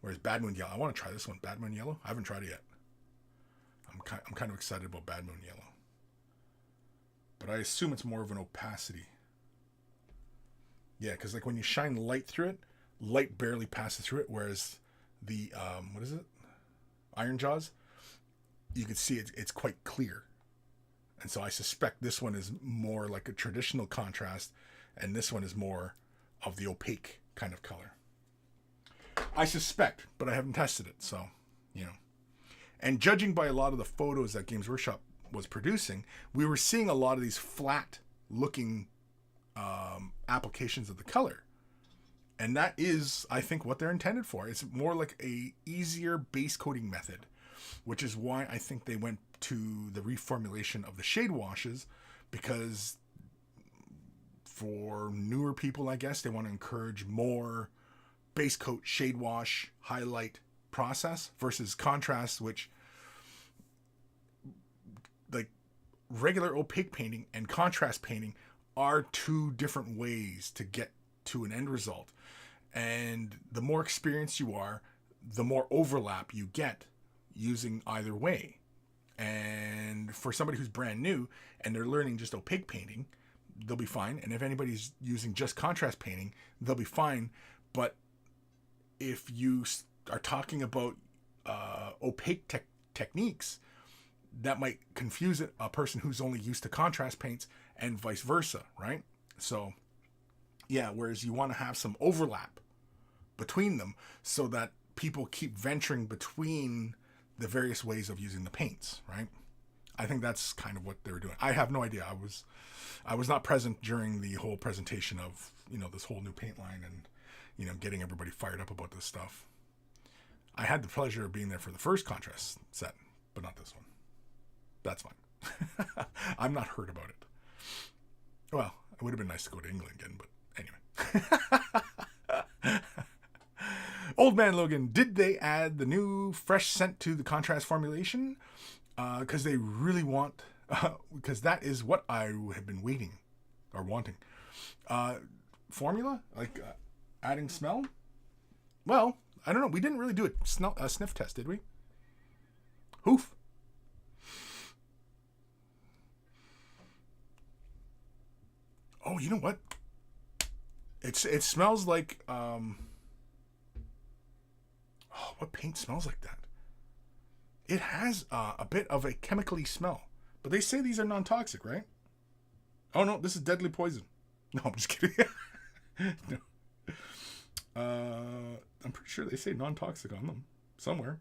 whereas Bad Moon yellow, I want to try this one, Bad Moon yellow. I haven't tried it yet. I'm kind of excited about Bad Moon yellow, but I assume it's more of an opacity. Yeah, because like when you shine light through it, light barely passes through it, whereas the what is it, Iron Jaws, you can see it's quite clear. And so I suspect this one is more like a traditional contrast, and this one is more of the opaque kind of color. I suspect, but I haven't tested it, so, you know. And judging by a lot of the photos that Games Workshop was producing, we were seeing a lot of these flat-looking applications of the color. And that is, I think, what they're intended for. It's more like a easier base coating method, which is why I think they went to the reformulation of the shade washes, because for newer people, I guess, they want to encourage more base coat, shade wash, highlight process versus contrast, which like regular opaque painting and contrast painting are two different ways to get to an end result. And the more experienced you are, the more overlap you get using either way. And for somebody who's brand new and they're learning just opaque painting, they'll be fine. And if anybody's using just contrast painting, they'll be fine. But if you are talking about opaque techniques, that might confuse a person who's only used to contrast paints and vice versa, right? So, yeah, whereas you want to have some overlap between them so that people keep venturing between the various ways of using the paints, right? I think that's kind of what they were doing. I have no idea. I was not present during the whole presentation of, you know, this whole new paint line and, you know, getting everybody fired up about this stuff. I had the pleasure of being there for the first contrast set, but not this one. That's fine. I'm not hurt about it. Well, it would have been nice to go to England again, but anyway. Old Man Logan, did they add the new fresh scent to the contrast formulation? Because they really want, because that is what I have been waiting or wanting. Formula? Like adding smell? Well, I don't know. We didn't really do a sniff test, did we? Hoof. Oh, you know what? It smells like what paint smells like that? It has a bit of a chemically smell, but they say these are non-toxic, right? Oh no, this is deadly poison. No, I'm just kidding. No. I'm pretty sure they say non-toxic on them somewhere.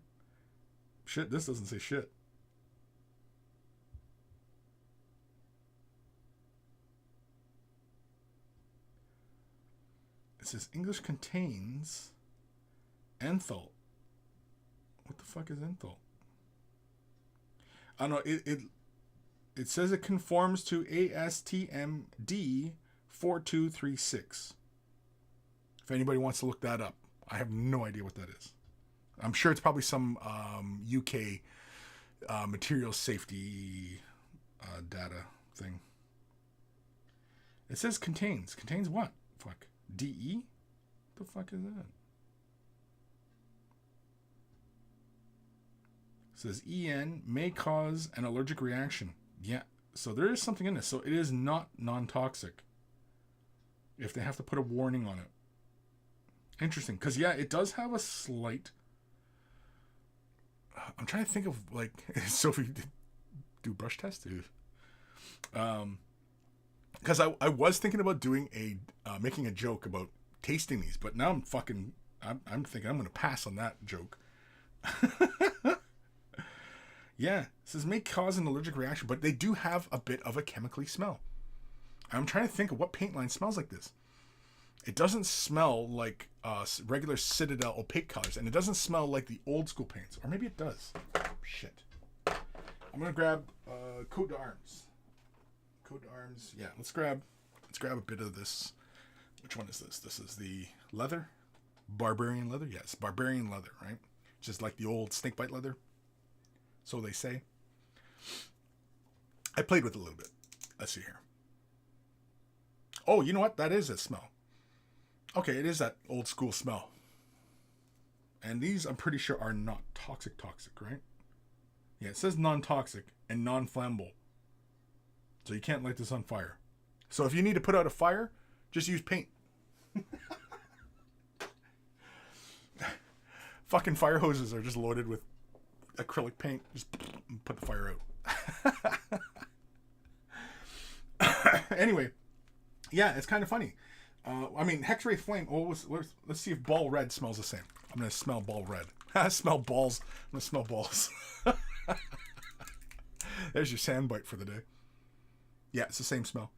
Shit, this doesn't say shit. It says English contains enthol. What the fuck is enthol? I don't know. It says it conforms to ASTM D4236. If anybody wants to look that up, I have no idea what that is. I'm sure it's probably some UK material safety data thing. It says contains. Contains what? Fuck. DE? The fuck is that? It says EN may cause an allergic reaction. Yeah. So there is something in this. So it is not non-toxic. If they have to put a warning on it. Interesting. Because, yeah, it does have a slight... I'm trying to think of, like... Sophie, do brush test? Because I was thinking about doing making a joke about tasting these, but now I'm thinking I'm going to pass on that joke. Yeah, it says may cause an allergic reaction, but they do have a bit of a chemically smell. I'm trying to think of what paint line smells like this. It doesn't smell like regular Citadel opaque colors, and it doesn't smell like the old school paints, or maybe it does. Shit. I'm gonna grab coat d'arms. Coat d'arms. Yeah, let's grab a bit of this. Which one is this? This is the leather, barbarian leather. Yes, barbarian leather, right? Just like the old snakebite leather. So they say. I played with it a little bit. Let's see here. Oh, you know what? That is a smell. Okay, it is that old school smell. And these, I'm pretty sure, are not toxic, right? Yeah, it says non-toxic and non-flammable. So you can't light this on fire. So if you need to put out a fire, just use paint. Fucking fire hoses are just loaded with acrylic paint. Just put the fire out. Anyway, yeah, it's kind of funny. I mean, Hex-Ray Flame. Oh, let's see if Ball Red smells the same. I'm gonna smell Ball Red. I smell balls. I'm gonna smell balls. There's your sandbite for the day. Yeah, it's the same smell.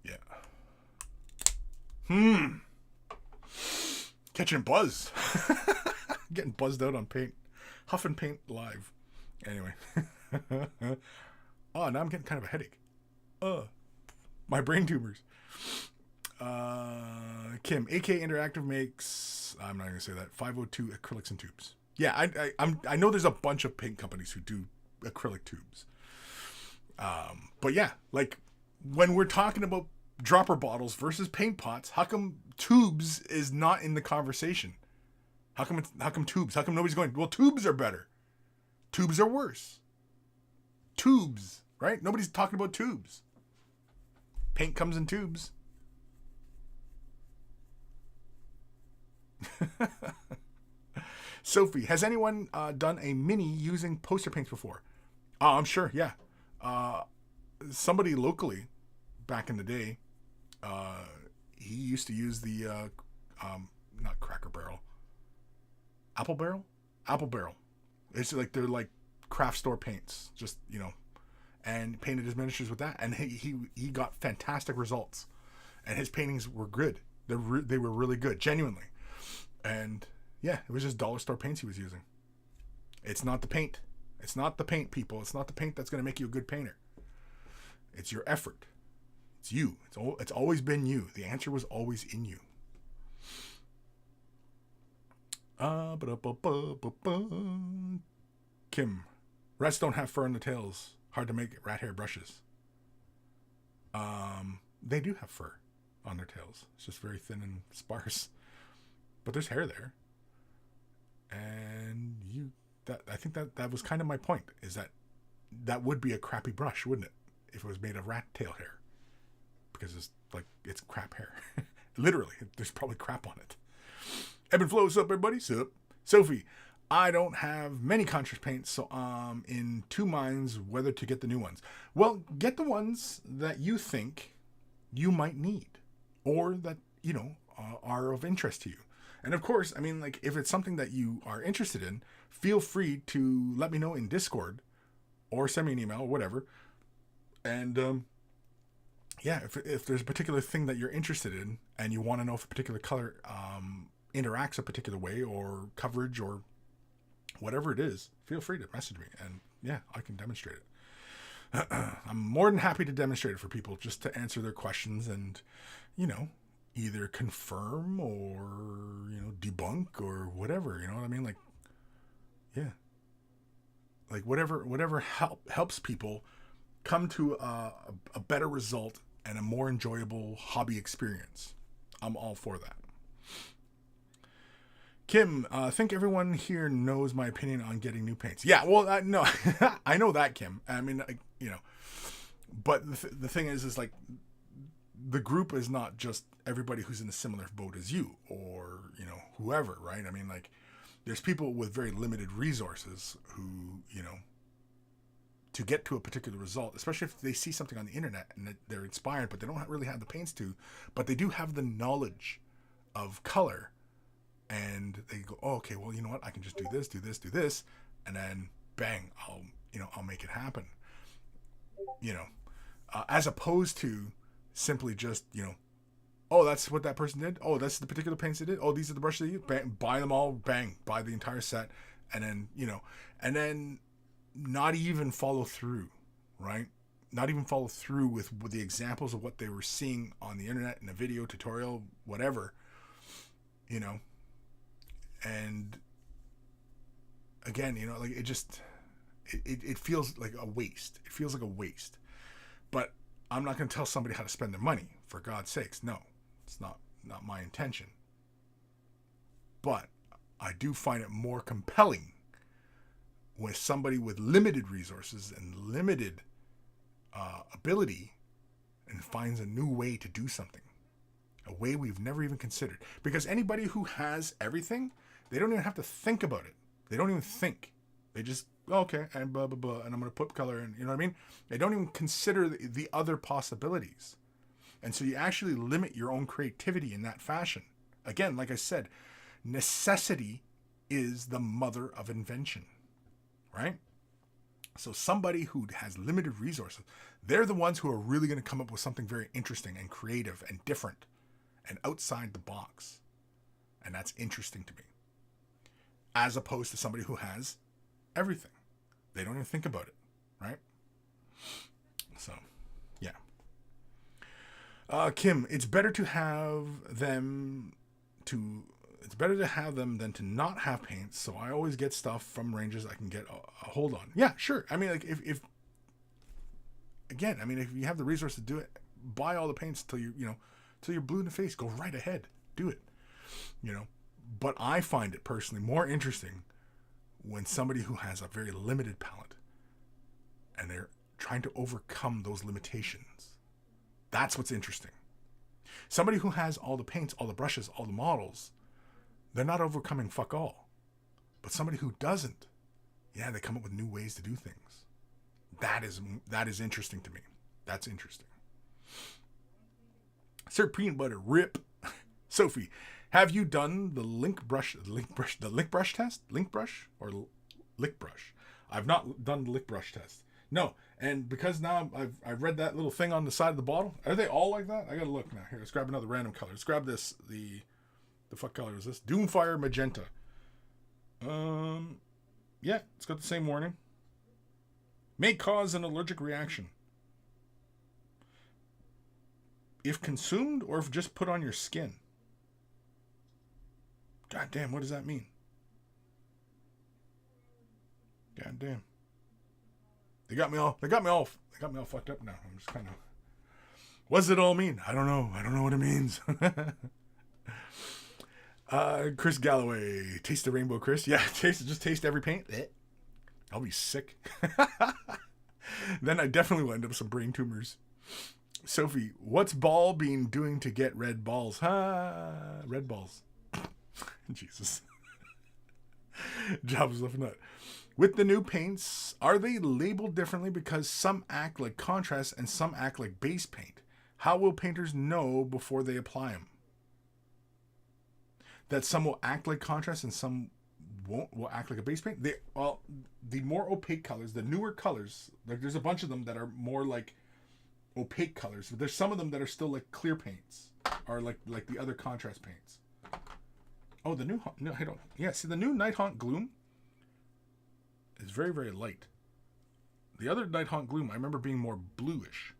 Yeah. Catching buzz. Getting buzzed out on paint. Huffing paint live. Anyway. Oh, now I'm getting kind of a headache. My brain tumors. Kim, AK Interactive makes, I'm not going to say that, 502 acrylics and tubes. Yeah, I know there's a bunch of paint companies who do acrylic tubes. But yeah, like when we're talking about dropper bottles versus paint pots, how come tubes is not in the conversation? How come tubes? How come nobody's going, well, tubes are better. Tubes are worse. Tubes, right? Nobody's talking about tubes. Paint comes in tubes. Sophie, has anyone done a mini using poster paints before? I'm sure, yeah. Somebody locally back in the day, he used to use the not Cracker Barrel, Apple Barrel. It's like they're like craft store paints, just and painted his miniatures with that, and he got fantastic results, and his paintings were good. They were really good, genuinely. And yeah, it was just dollar store paints he was using. It's not the paint. It's not the paint, people. It's not the paint that's going to make you a good painter. It's your effort. It's you. It's always been you. The answer was always in you. Kim, rats don't have fur on the tails. Hard to make rat hair brushes. They do have fur on their tails. It's just very thin and sparse. But there's hair there. And I think that was kind of my point, is that would be a crappy brush, wouldn't it? If it was made of rat tail hair. Because it's crap hair. Literally, there's probably crap on it. Evan Belleau, what's up, everybody? Sup? Sophie, I don't have many contrast paints, so I'm in two minds whether to get the new ones. Well, get the ones that you think you might need, or that, are of interest to you. And of course, I mean, like, if it's something that you are interested in, feel free to let me know in Discord or send me an email or whatever. And, yeah, if there's a particular thing that you're interested in and you want to know if a particular color interacts a particular way, or coverage, or whatever it is, feel free to message me. And, yeah, I can demonstrate it. I'm more than happy to demonstrate it for people, just to answer their questions and, either confirm or, debunk or whatever, you know what I mean? Like, yeah. Like whatever helps people come to a better result and a more enjoyable hobby experience. I'm all for that. Kim, I think everyone here knows my opinion on getting new paints. Yeah, well, no, I know that, Kim. I mean, but the thing is like, the group is not just everybody who's in a similar boat as you or, whoever, right? I mean, like, there's people with very limited resources who, to get to a particular result, especially if they see something on the internet and they're inspired, but they don't really have the paints but they do have the knowledge of color. And they go, oh, okay, well, you know what? I can just do this, and then bang, I'll make it happen. As opposed to simply just, oh, that's what that person did. Oh, that's the particular paints they did. Oh, these are the brushes they used. Bang, buy them all. Bang, buy the entire set, and then not even follow through, right? Not even follow through with the examples of what they were seeing on the internet in a video tutorial, whatever, And again, like it feels like a waste. It feels like a waste. But I'm not going to tell somebody how to spend their money, for God's sakes. No, it's not my intention. But I do find it more compelling when somebody with limited resources and limited ability and finds a new way to do something, a way we've never even considered. Because anybody who has everything, they don't even have to think about it. They don't even think. They just, okay, and blah, blah, blah, and I'm going to put color in, you know what I mean? They don't even consider the other possibilities. And so you actually limit your own creativity in that fashion. Again, like I said, necessity is the mother of invention, right? So somebody who has limited resources, they're the ones who are really going to come up with something very interesting and creative and different and outside the box. And that's interesting to me. As opposed to somebody who has everything. They don't even think about it, right? So, yeah. Kim, it's better to have them than to not have paints, so I always get stuff from ranges I can get a hold on. Yeah, sure. I mean, like, if you have the resource to do it, buy all the paints till you're blue in the face. Go right ahead. Do it. But I find it personally more interesting when somebody who has a very limited palette and they're trying to overcome those limitations. That's what's interesting. Somebody who has all the paints, all the brushes, all the models, they're not overcoming fuck all. But somebody who doesn't, they come up with new ways to do things. That is interesting to me. That's interesting. Sir Peanut Butter, rip. Sophie, have you done the link brush test? Link brush or lick brush? I've not done the lick brush test. No, and because now I've read that little thing on the side of the bottle. Are they all like that? I gotta look now. Here, let's grab another random color. Let's grab this. The fuck color is this? Doomfire Magenta. Yeah, it's got the same warning. May cause an allergic reaction. If consumed or if just put on your skin. God damn, what does that mean? God damn. They got me all fucked up now. I'm just kind of, what does it all mean? I don't know what it means. Chris Galloway, taste the rainbow, Chris. Yeah, just taste every paint. I'll be sick. Then I definitely will end up with some brain tumors. Sophie, what's Ball Bean doing to get red balls? Red balls. Jesus. Jobs left nut. With the new paints, are they labeled differently because some act like contrast and some act like base paint? How will painters know before they apply them? That some will act like contrast and some will act like a base paint? The more opaque colors, the newer colors, like there's a bunch of them that are more like opaque colors, but there's some of them that are still like clear paints or like the other contrast paints. Oh, the new the new Night Haunt Gloom is very, very light. The other Night Haunt Gloom I remember being more bluish.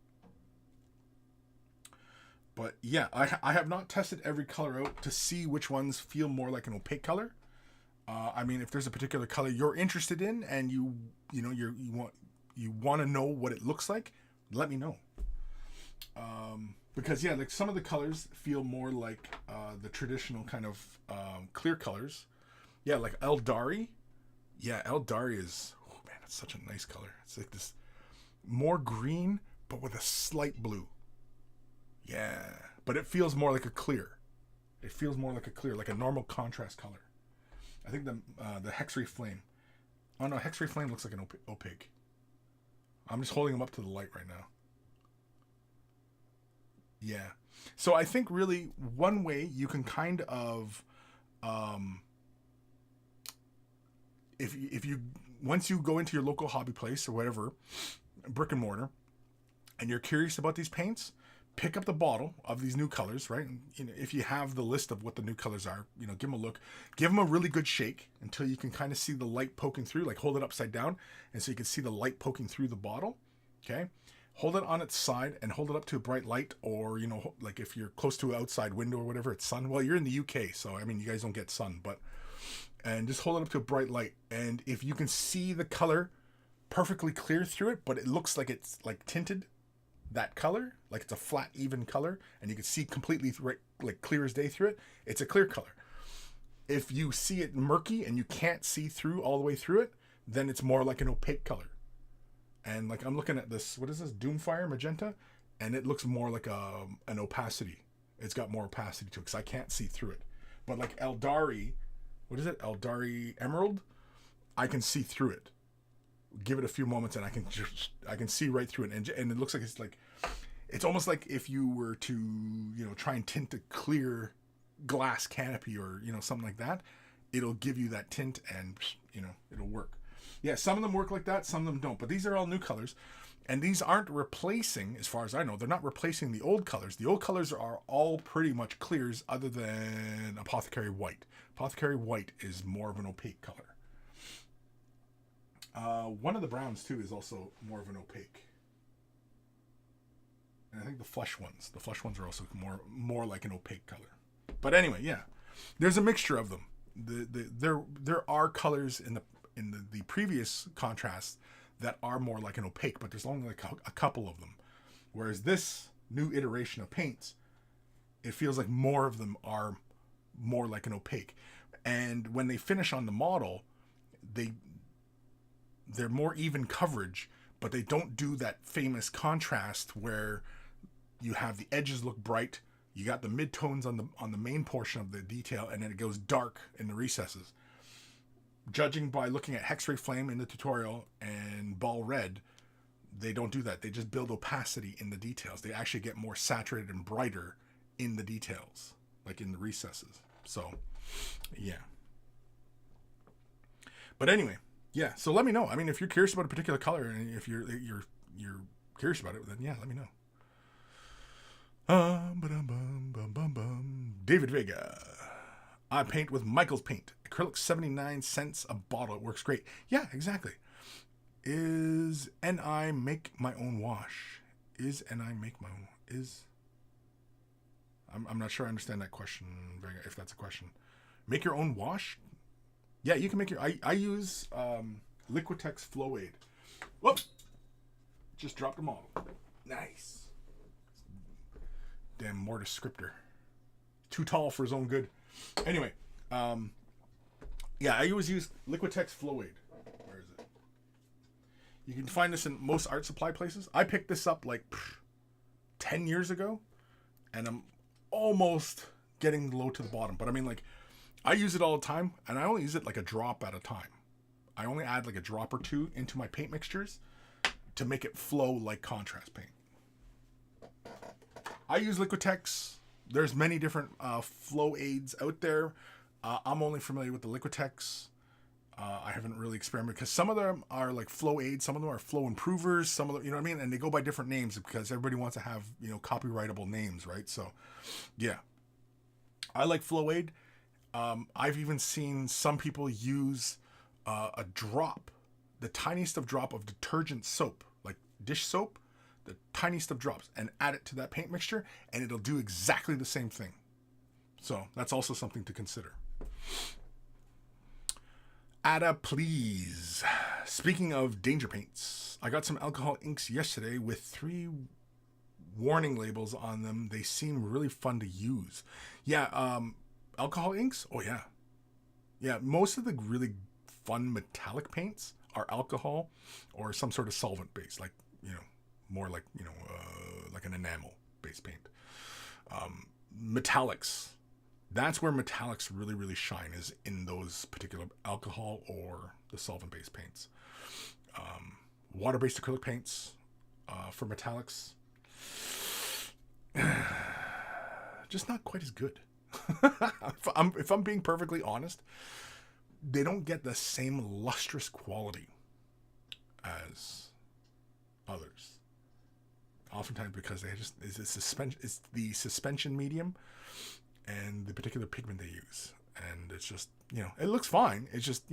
But yeah, I have not tested every color out to see which ones feel more like an opaque color. I mean, if there's a particular color you're interested in and you want to know what it looks like, let me know. Because yeah, like some of the colors feel more like the traditional kind of clear colors. Yeah, like Eldari. Yeah, Eldari is, oh man, it's such a nice color. It's like this more green, but with a slight blue. Yeah, but it feels more like a clear. It feels more like a clear, like a normal contrast color. I think the Hexray Flame. Oh no, Hexray Flame looks like an opaque. I'm just holding them up to the light right now. Yeah. So I think really one way you can kind of, if you once you go into your local hobby place or whatever, brick and mortar, and you're curious about these paints, pick up the bottle of these new colors, right? And, you know, if you have the list of what the new colors are, you know, give them a look, give them a really good shake until you can kind of see the light poking through. Like hold it upside down, and so you can see the light poking through the bottle. Okay, hold it on its side and hold it up to a bright light, or you know, like if you're close to an outside window or whatever, it's sun. Well, you're in the UK, so I mean, you guys don't get sun, but and just hold it up to a bright light, and if you can see the color perfectly clear through it, but it looks like it's like tinted that color, like it's a flat even color, and you can see completely like clear as day through it, it's a clear color. If you see it murky and you can't see through all the way through it, then it's more like an opaque color. And like I'm looking at this, what is this, Doomfire Magenta, and it looks more like an opacity. It's got more opacity to it because I can't see through it. But like Eldari, what is it, Eldari Emerald, I can see through it. Give it a few moments and I can see right through it, and it looks like it's almost like if you were to, you know, try and tint a clear glass canopy or, you know, something like that, it'll give you that tint, and you know, it'll work. Yeah, some of them work like that, some of them don't, but these are all new colors, and these aren't replacing, as far as I know, they're not replacing the old colors. The old colors are all pretty much clears, other than Apothecary White. Apothecary White is more of an opaque color. One of the browns too is also more of an opaque, and I think the flesh ones are also more like an opaque color. But anyway, yeah, there's a mixture of them. There are colors in the previous contrast that are more like an opaque, but there's only like a couple of them. Whereas this new iteration of paints, it feels like more of them are more like an opaque, and when they finish on the model, they're more even coverage, but they don't do that famous contrast where you have the edges look bright, you got the mid-tones on the main portion of the detail, and then it goes dark in the recesses. Judging by looking at Hexray Flame in the tutorial and Ball Red, they don't do that. They just build opacity in the details. They actually get more saturated and brighter in the details, like in the recesses. So, yeah. But anyway, yeah, so let me know. I mean, if you're curious about a particular color, and if you're curious about it, then yeah, let me know. David Vega. I paint with Michael's paint. Acrylic 79 cents a bottle. It works great. Yeah, exactly. I make my own wash? I'm not sure I understand that question, Vega, if that's a question. Make your own wash? Yeah, you can make your... I use Liquitex Flow Aid. Whoop! Just dropped a model. Nice. Damn Mortis scripter. Too tall for his own good. Anyway, yeah, I always use Liquitex Flow Aid. Where is it? You can find this in most art supply places. I picked this up like 10 years ago, and I'm almost getting low to the bottom. But I mean, like, I use it all the time, and I only use it like a drop at a time. I only add like a drop or two into my paint mixtures to make it flow like contrast paint. I use Liquitex. There's many different flow aids out there. I'm only familiar with the Liquitex. I haven't really experimented because some of them are like flow aids, some of them are flow improvers, some of them, you know what I mean? And they go by different names because everybody wants to have, you know, copyrightable names, right? So, yeah. I like flow aid. I've even seen some people use a drop, the tiniest of drop of detergent soap, like dish soap, the tiniest of drops, and add it to that paint mixture, and it'll do exactly the same thing. So that's also something to consider. Ada, please. Speaking of danger paints, I got some alcohol inks yesterday with 3 warning labels on them. They seem really fun to use. Yeah, alcohol inks? Oh, yeah. Yeah, most of the really fun metallic paints are alcohol or some sort of solvent base, like, more like, like an enamel based paint. Metallics. That's where metallics really, really shine, is in those particular alcohol or the solvent-based paints. Water-based acrylic paints for metallics, just not quite as good. if I'm being perfectly honest, they don't get the same lustrous quality as others. Oftentimes because it's the suspension medium and the particular pigment they use. And it's just, it looks fine. It's just,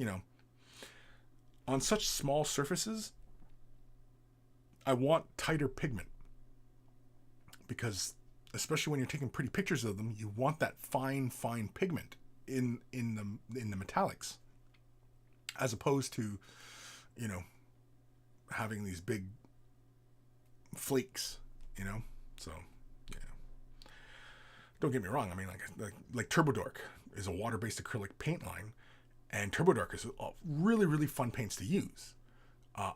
on such small surfaces, I want tighter pigment. Because, especially when you're taking pretty pictures of them, you want that fine pigment in the metallics. As opposed to, having these big flakes, So, don't get me wrong. I mean, like TurboDark is a water-based acrylic paint line, and TurboDark is really, really fun paints to use.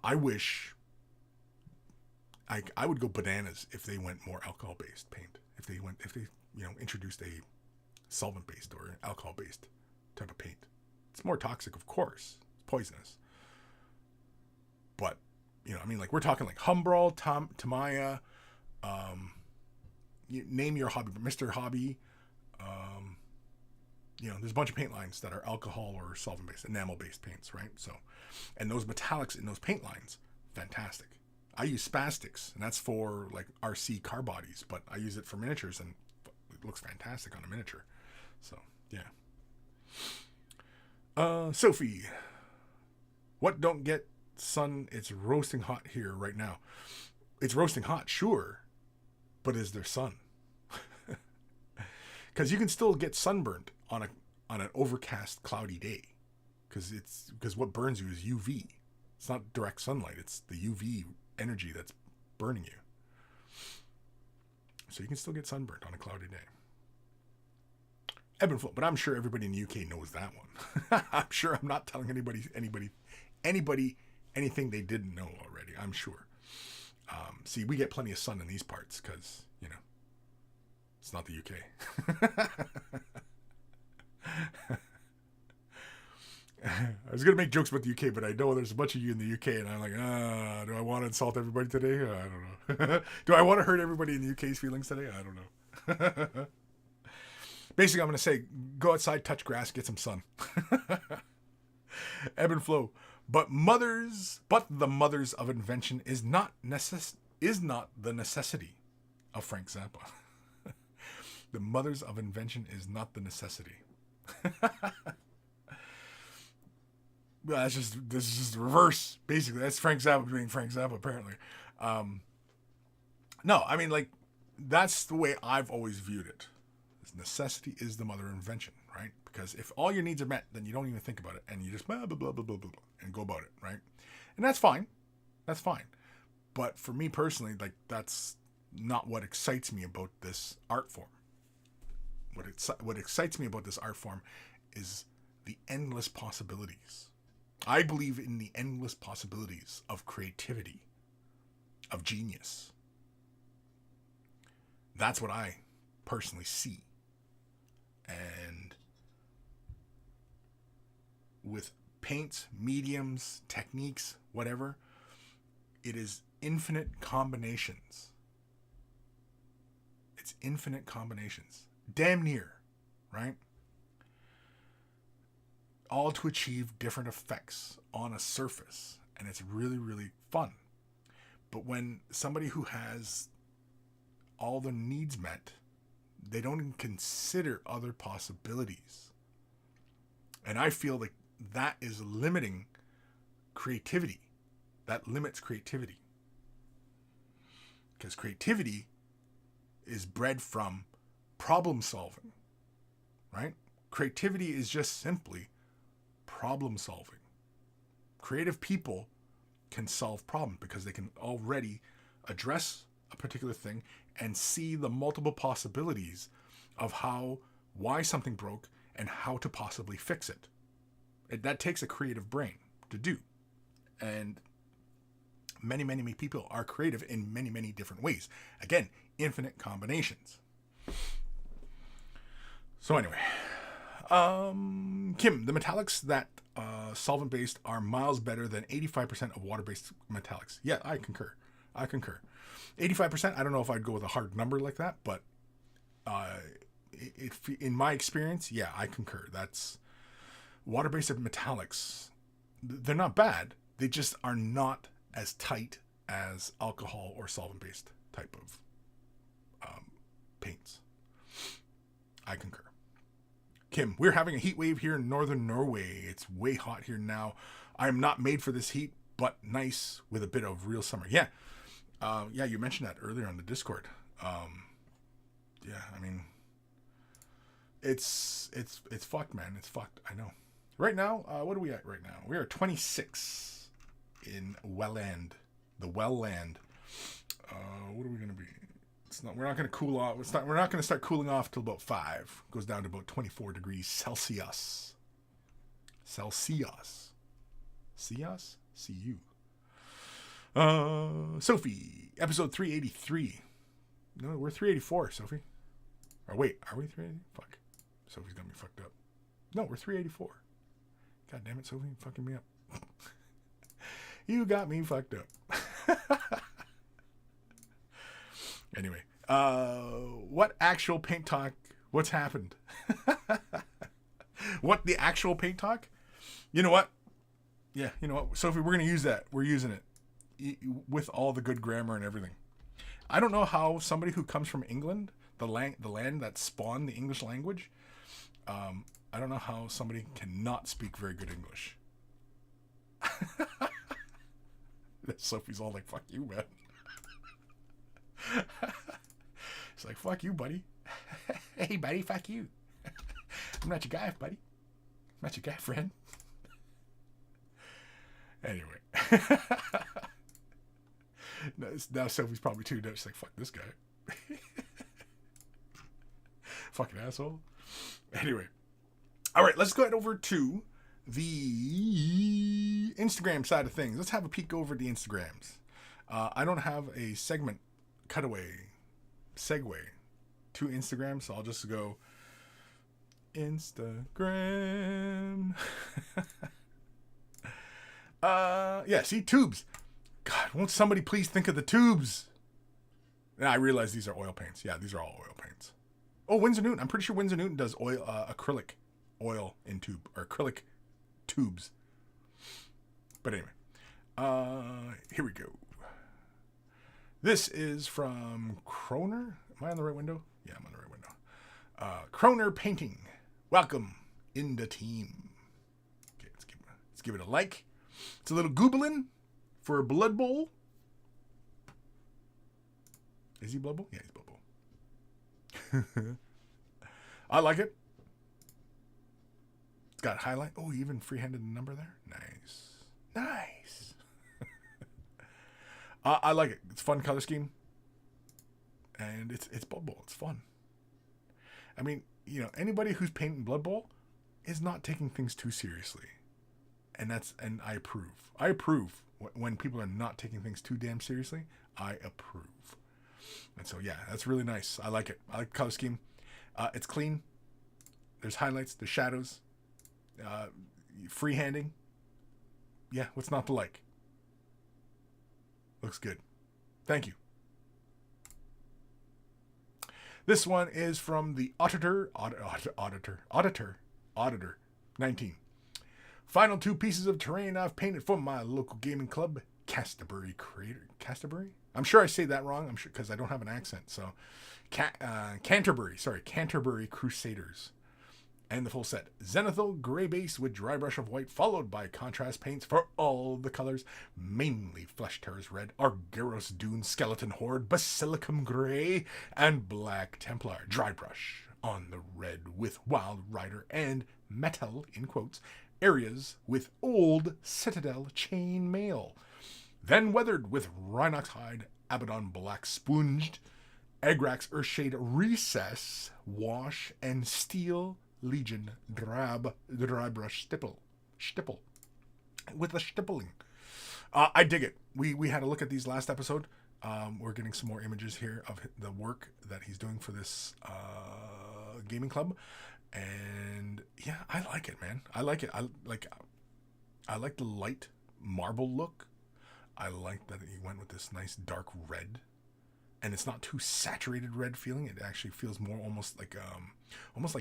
I wish I would go bananas if they went more alcohol-based paint. If they introduced a solvent-based or alcohol-based type of paint. It's more toxic, of course. It's poisonous. But, we're talking like Humbrol, Tamiya, you name your hobby, Mr. Hobby. There's a bunch of paint lines that are alcohol or solvent-based, enamel-based paints, right? So, and those metallics in those paint lines, fantastic. I use Spastics, and that's for like RC car bodies, but I use it for miniatures, and it looks fantastic on a miniature. So, yeah. Sophie, what don't get sun? It's roasting hot here right now. It's roasting hot, sure, but is there sun? Because you can still get sunburned on an overcast, cloudy day. Because what burns you is UV. It's not direct sunlight. It's the UV energy that's burning you. So you can still get sunburned on a cloudy day. Ebb and flow, but I'm sure everybody in the UK knows that one. I'm sure I'm not telling anybody anything they didn't know already. I'm sure. See, we get plenty of sun in these parts because it's not the UK. I was going to make jokes about the UK, but I know there's a bunch of you in the UK, and I'm like, do I want to insult everybody today? I don't know. Do I want to hurt everybody in the UK's feelings today? I don't know. Basically, I'm going to say, go outside, touch grass, get some sun. Ebb and flow. But the mothers of invention is not the necessity of Frank Zappa. The mothers of invention is not the necessity. This is just the reverse. Basically, that's Frank Zappa being Frank Zappa, apparently. No, I mean, that's the way I've always viewed it. Necessity is the mother of invention, right? Because if all your needs are met, then you don't even think about it, and you just blah, blah, blah, blah, blah, blah, and go about it, right? And that's fine. That's fine. But for me personally, that's not what excites me about this art form. What excites me about this art form is the endless possibilities. I believe in the endless possibilities of creativity, of genius. That's what I personally see. And with paints, mediums, techniques, whatever, it is infinite combinations. It's infinite combinations. Damn near, right? All to achieve different effects on a surface. And it's really, really fun. But when somebody who has all their needs met, they don't even consider other possibilities. And I feel like that is limiting creativity. That limits creativity. Because creativity is bred from problem solving, right? Creativity is just simply problem solving. Creative people can solve problems because they can already address a particular thing and see the multiple possibilities of why something broke and how to possibly fix it. That takes a creative brain to do. And many, many, many people are creative in many, many different ways. Again, infinite combinations. So anyway, Kim, the metallics that solvent-based are miles better than 85% of water-based metallics. Yeah, I concur. 85%, I don't know if I'd go with a hard number like that, but in my experience, yeah, I concur. That's water-based metallics. They're not bad. They just are not as tight as alcohol or solvent-based type of paints. I concur. Kim, we're having a heat wave here in northern Norway. It's way hot here now. I am not made for this heat, but nice with a bit of real summer. Yeah. Yeah, you mentioned that earlier on the Discord. Yeah, I mean, it's fucked, man. It's fucked. I know. Right now, what are we at right now? We are 26 in Welland. The Welland. What are we going to be? We're not going to cool off. We're not going to start cooling off till about 5. Goes down to about 24 degrees Celsius. Celsius. C-U. Sophie, episode 383. No, we're 384, Sophie. Or wait, are we 380? Fuck. Sophie's got me fucked up. No, we're 384. God damn it, Sophie, you're fucking me up. You got me fucked up. Anyway, what actual paint talk? What's happened? What the actual paint talk? You know what? Yeah, you know what, Sophie, we're gonna use that. We're using it with all the good grammar and everything. I don't know how somebody who comes from England, the land that spawned the English language, I don't know how somebody cannot speak very good English. Sophie's all like, fuck you, man. It's like, fuck you, buddy. Hey, buddy, fuck you. I'm not your guy, buddy. I'm not your guy, friend. Anyway. Now Sophie's probably too Dutch. She's like, fuck this guy. Fucking asshole. Anyway. All right, let's go over to the Instagram side of things. Let's have a peek over the Instagrams. I don't have a segue to Instagram, so I'll just go Instagram. Yeah, see, tubes. God, won't somebody please think of the tubes? Yeah, I realize these are oil paints. Yeah, these are all oil paints. Oh, Winsor Newton. I'm pretty sure Winsor Newton does oil, acrylic oil in tube, or acrylic tubes. But anyway, here we go. This is from Kroner. Am I on the right window? Yeah, I'm on the right window. Kroner Painting. Welcome in the team. Okay, let's give it a like. It's a little goobling for Blood Bowl. Is he Blood Bowl? Yeah, he's Blood Bowl. I like it. It's got highlight. Oh, even free-handed number there. Nice. I like it. It's a fun color scheme. And it's Blood Bowl. It's fun. I mean, you know, anybody who's painting Blood Bowl is not taking things too seriously. And I approve. I approve when people are not taking things too damn seriously. I approve. And so, yeah, that's really nice. I like it. I like the color scheme. It's clean. There's highlights. There's shadows. Freehanding. Yeah, what's not to like? Looks good. Thank you. This one is from the Auditor 19. Final 2 pieces of terrain I've painted for my local gaming club, Canterbury Creator. Canterbury? I'm sure I say that wrong. I'm sure because I don't have an accent. So, Canterbury Crusaders. And the full set, zenithal gray base with dry brush of white, followed by contrast paints for all the colors, mainly Flesh Terrors red, Argyros Dune skeleton horde, basilicum gray, and black Templar dry brush on the red with Wild Rider and metal, in quotes, areas with old Citadel chain mail. Then weathered with Rhinox hide, Abaddon black sponged, Agrax Earthshade recess, wash, and steel Legion dry brush stipple with a stippling. I dig it. We had a look at these last episode. We're getting some more images here of the work that he's doing for this gaming club, and yeah, I like it, man. I like it. I like the light marble look. I like that he went with this nice dark red. And it's not too saturated red feeling. It actually feels more almost like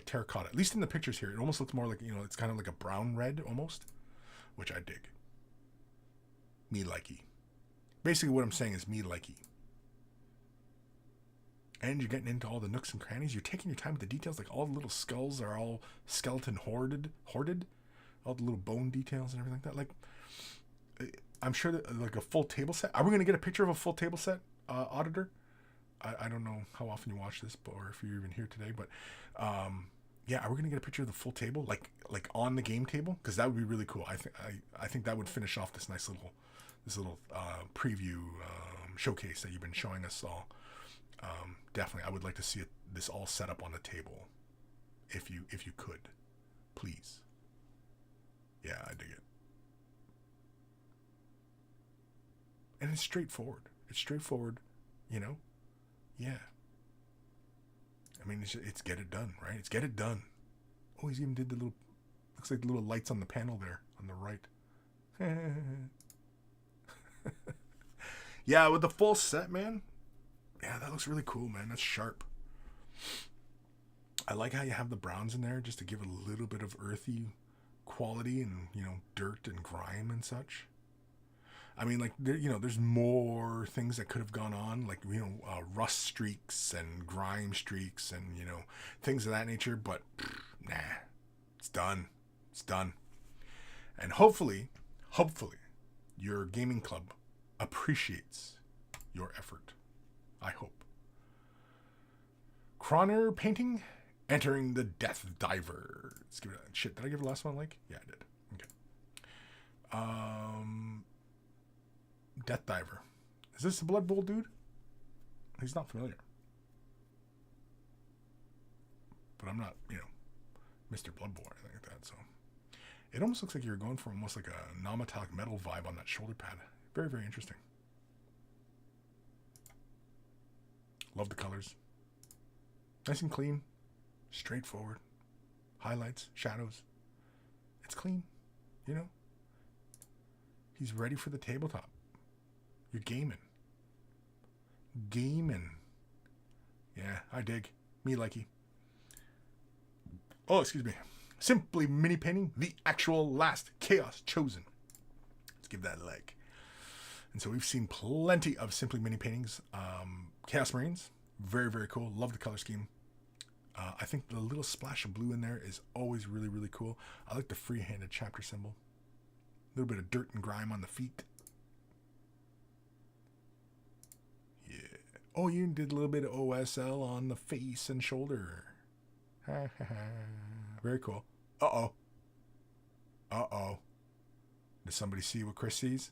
terracotta. At least in the pictures here, it almost looks more like, it's kind of like a brown red almost, which I dig. Me likey. Basically what I'm saying is me likey. And you're getting into all the nooks and crannies. You're taking your time with the details. Like all the little skulls are all skeleton hoarded. All the little bone details and everything like that. Like, I'm sure that like a full table set. Are we going to get a picture of a full table set, Auditor? I don't know how often you watch this, or if you're even here today, but yeah, are we gonna get a picture of the full table, like on the game table? Because that would be really cool. I think that would finish off this nice little preview showcase that you've been showing us all. Definitely, I would like to see this all set up on the table, if you could, please. Yeah, I dig it, and it's straightforward. Yeah. I mean, it's get it done, right? It's get it done. Oh, he's even did the little, looks like the little lights on the panel there on the right. Yeah, with the full set, man. Yeah, that looks really cool, man. That's sharp. I like how you have the browns in there just to give it a little bit of earthy quality and, dirt and grime and such. I mean, like, there's more things that could have gone on, like, rust streaks and grime streaks and, things of that nature. But, nah, it's done. It's done. And hopefully, your gaming club appreciates your effort. I hope. Croner painting, entering the Death Diver. Let's give it a shit. Did I give the last one a like? Yeah, I did. Okay. Death Diver. Is this the Blood Bowl dude? He's not familiar. But I'm not, Mr. Blood Bowl or anything like that, so. It almost looks like you're going for almost like a non-metallic metal vibe on that shoulder pad. Very, very interesting. Love the colors. Nice and clean. Straightforward. Highlights, shadows. It's clean, He's ready for the tabletop. You're gaming. Yeah, I dig. Me likey. Oh, excuse me. Simply mini painting the actual last chaos chosen. Let's give that a like. And so we've seen plenty of simply mini paintings. Chaos Marines, very, very cool. Love the color scheme. I think the little splash of blue in there is always really, really cool. I like the free-handed chapter symbol. A little bit of dirt and grime on the feet. Oh, you did a little bit of OSL on the face and shoulder. Very cool. Uh-oh. Did somebody see what Kris sees?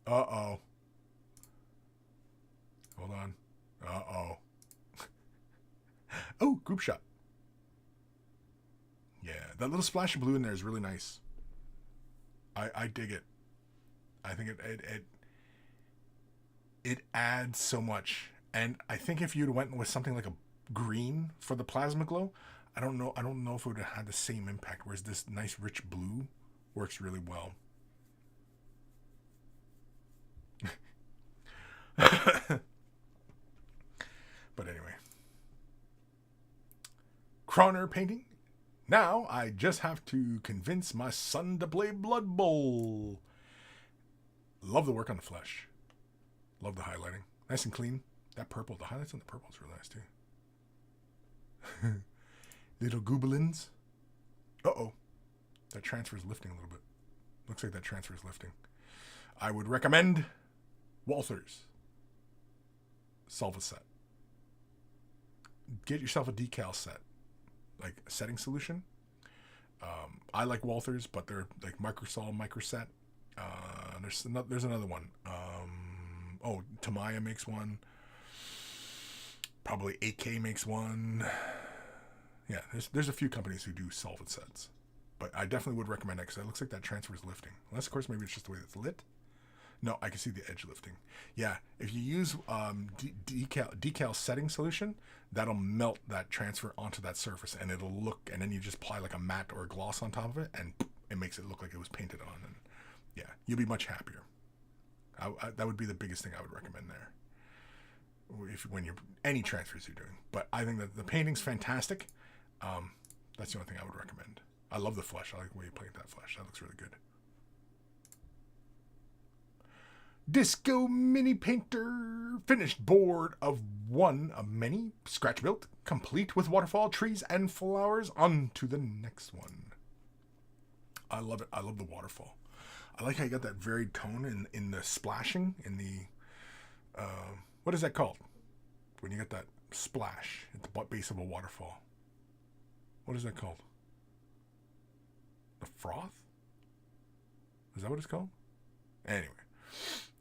Uh-oh. Hold on. Uh-oh. Oh, group shot. Yeah, that little splash of blue in there is really nice. I dig it. I think it adds so much. And I think if you'd went with something like a green for the plasma glow, I don't know if it would have had the same impact, whereas this nice rich blue works really well. But anyway. Croner painting. Now I just have to convince my son to play Blood Bowl. Love the work on the flesh. Love the highlighting. Nice and clean. That purple, the highlights on the purple is really nice too. Little goobelins. Uh-oh. That transfer is lifting a little bit. Looks like that transfer is lifting. I would recommend Walther's solve set. Get yourself a decal set, like a setting solution. I like Walther's, but they're like Microsol Microset. There's another one. Tamiya makes one. Probably 8K makes one. Yeah, there's a few companies who do solvent sets, but I definitely would recommend it because it looks like that transfer is lifting. Unless, of course, maybe it's just the way it's lit. No, I can see the edge lifting. Yeah, if you use decal setting solution, that'll melt that transfer onto that surface, and it'll look. And then you just apply like a matte or a gloss on top of it, and it makes it look like it was painted on. And yeah, you'll be much happier. That would be the biggest thing I would recommend there. When you're any transfers you're doing, but I think that the painting's fantastic. That's the only thing I would recommend. I love the flesh. I like the way you paint that flesh. That looks really good. Disco Mini Painter finished board of one of many, scratch built, complete with waterfall, trees, and flowers. On to the next one. I love it. I love the waterfall. I like how you got that varied tone in the splashing, in the what is that called? When you get that splash at the base of a waterfall. What is that called? The froth? Is that what it's called? Anyway.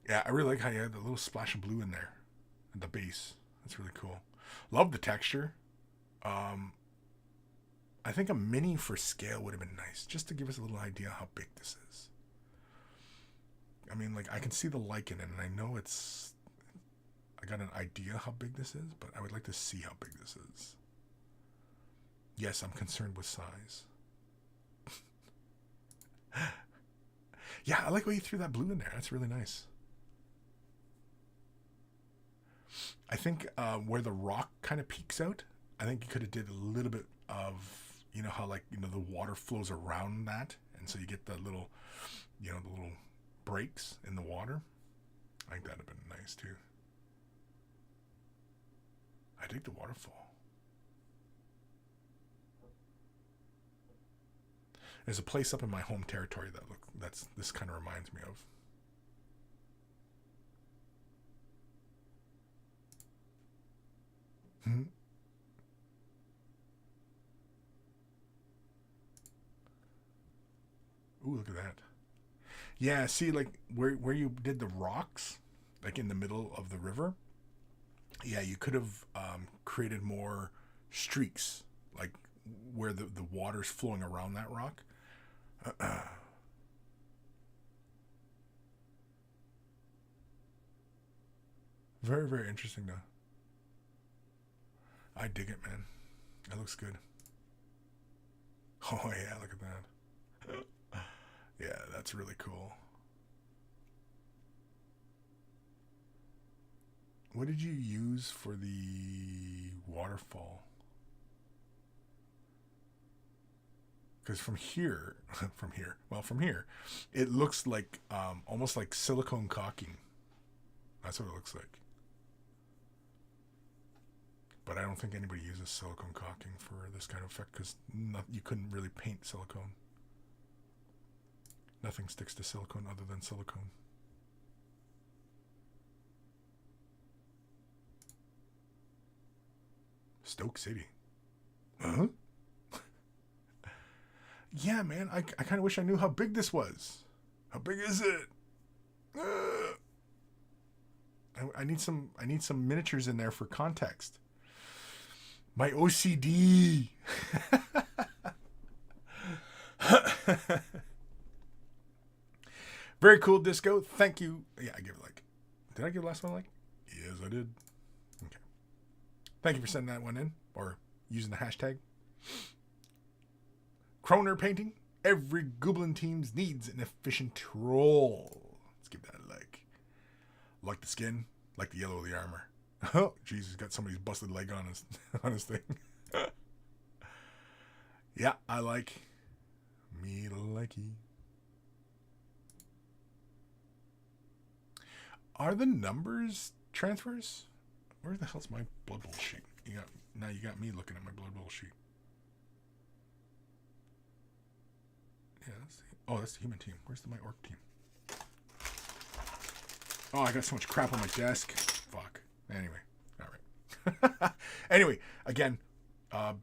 Yeah, I really like how you had the little splash of blue in there at the base. That's really cool. Love the texture. I think a mini for scale would have been nice, just to give us a little idea how big this is. I mean, like, I can see the lichen, and I know I got an idea how big this is, but I would like to see how big this is. Yes, I'm concerned with size. Yeah, I like the way you threw that blue in there. That's really nice. I think where the rock kind of peeks out, I think you could have did a little bit of, you know how like, you know, the water flows around that, and so you get the little, you know, the little breaks in the water. I think that'd have been nice too. I dig the waterfall. There's a place up in my home territory that's this kind of reminds me of. Ooh, look at that. Yeah, see, like where you did the rocks, like in the middle of the river. Yeah, you could have created more streaks, like where the water's flowing around that rock. Very, very interesting, though. I dig it, man. That looks good. Oh, yeah, look at that. Yeah, that's really cool. What did you use for the waterfall? Because from here, it looks like almost like silicone caulking. That's what it looks like. But I don't think anybody uses silicone caulking for this kind of effect because you couldn't really paint silicone. Nothing sticks to silicone other than silicone. Stoke City. Huh? Yeah, man. I kind of wish I knew how big this was. How big is it? I need some miniatures in there for context. My OCD. Very cool, Disco. Thank you. Yeah, I give it like. Did I give the last one a like? Yes, I did. Okay. Thank you for sending that one in or using the hashtag. Kroner painting. Every Goblin team needs an efficient troll. Let's give that a like. Like the skin, like the yellow of the armor. Oh, Jesus, got somebody's busted leg on his thing. Yeah, I like me likey. Are the numbers transfers? Where the hell's my Blood Bowl sheet? You got me looking at my Blood Bowl sheet. Yeah, that's the human team. Where's my orc team? Oh, I got so much crap on my desk. Fuck. Anyway, all right. Anyway, again,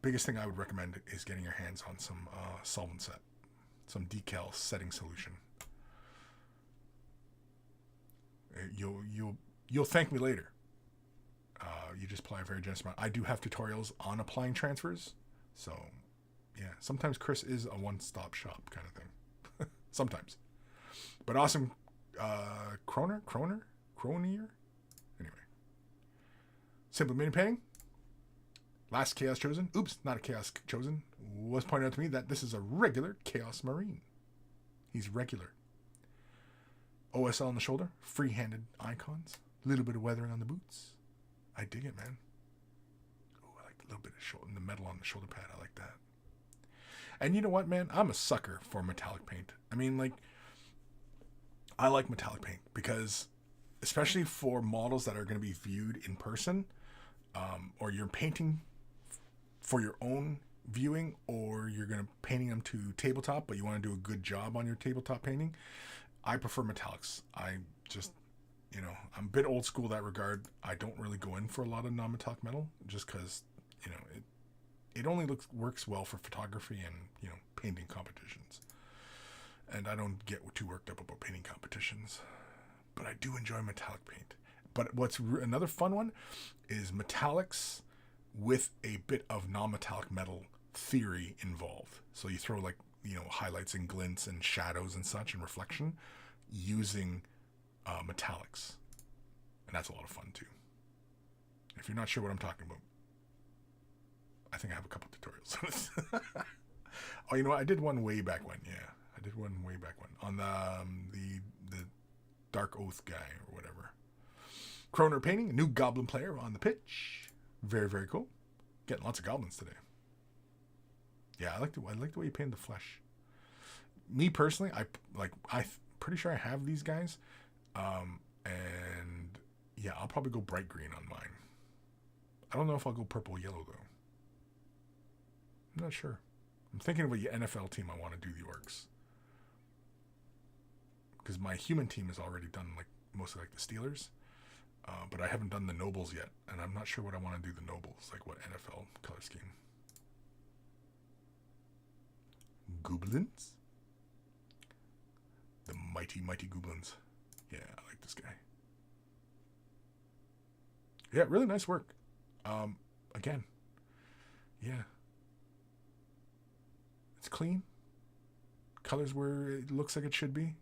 biggest thing I would recommend is getting your hands on some solvent set, some decal setting solution. You'll thank me later. You just apply a very generous amount. I do have tutorials on applying transfers, so yeah. Sometimes Kris is a one-stop shop kind of thing. Sometimes, but awesome. Cronier. Anyway, simple mini painting. Last chaos chosen. Oops, not a chaos chosen. Was pointed out to me that this is a regular chaos marine. He's regular. OSL on the shoulder. Free-handed icons. A little bit of weathering on the boots. I dig it, man. Oh, I like the little bit of shoulder, the metal on the shoulder pad. I like that. And you know what, man? I'm a sucker for metallic paint. I mean, like, I like metallic paint because, especially for models that are going to be viewed in person, or you're painting for your own viewing, or you're going to painting them to tabletop, but you want to do a good job on your tabletop painting, I prefer metallics. I just, I'm a bit old school in that regard. I don't really go in for a lot of non-metallic metal just because, it only works well for photography and, painting competitions. And I don't get too worked up about painting competitions. But I do enjoy metallic paint. But what's another fun one is metallics with a bit of non-metallic metal theory involved. So you throw highlights and glints and shadows and such and reflection using metallics. And that's a lot of fun too. If you're not sure what I'm talking about, I think I have a couple tutorials. Oh, you know what? I did one way back when. Yeah, I did one way back when on the Dark Oath guy or whatever. Croner painting, a new goblin player on the pitch. Very, very cool. Getting lots of goblins today. Yeah, I like the way you painted the flesh. Me personally, I'm pretty sure I have these guys, and yeah, I'll probably go bright green on mine. I don't know if I'll go purple yellow though. I'm not sure. I'm thinking of an NFL team I want to do the orcs, because my human team is already done mostly the Steelers, but I haven't done the nobles yet, and I'm not sure what I want to do the nobles, what NFL color scheme. Goblins. The mighty, mighty goblins. Yeah, I like this guy. Yeah, really nice work. Again. Yeah. It's clean. Colors where it looks like it should be,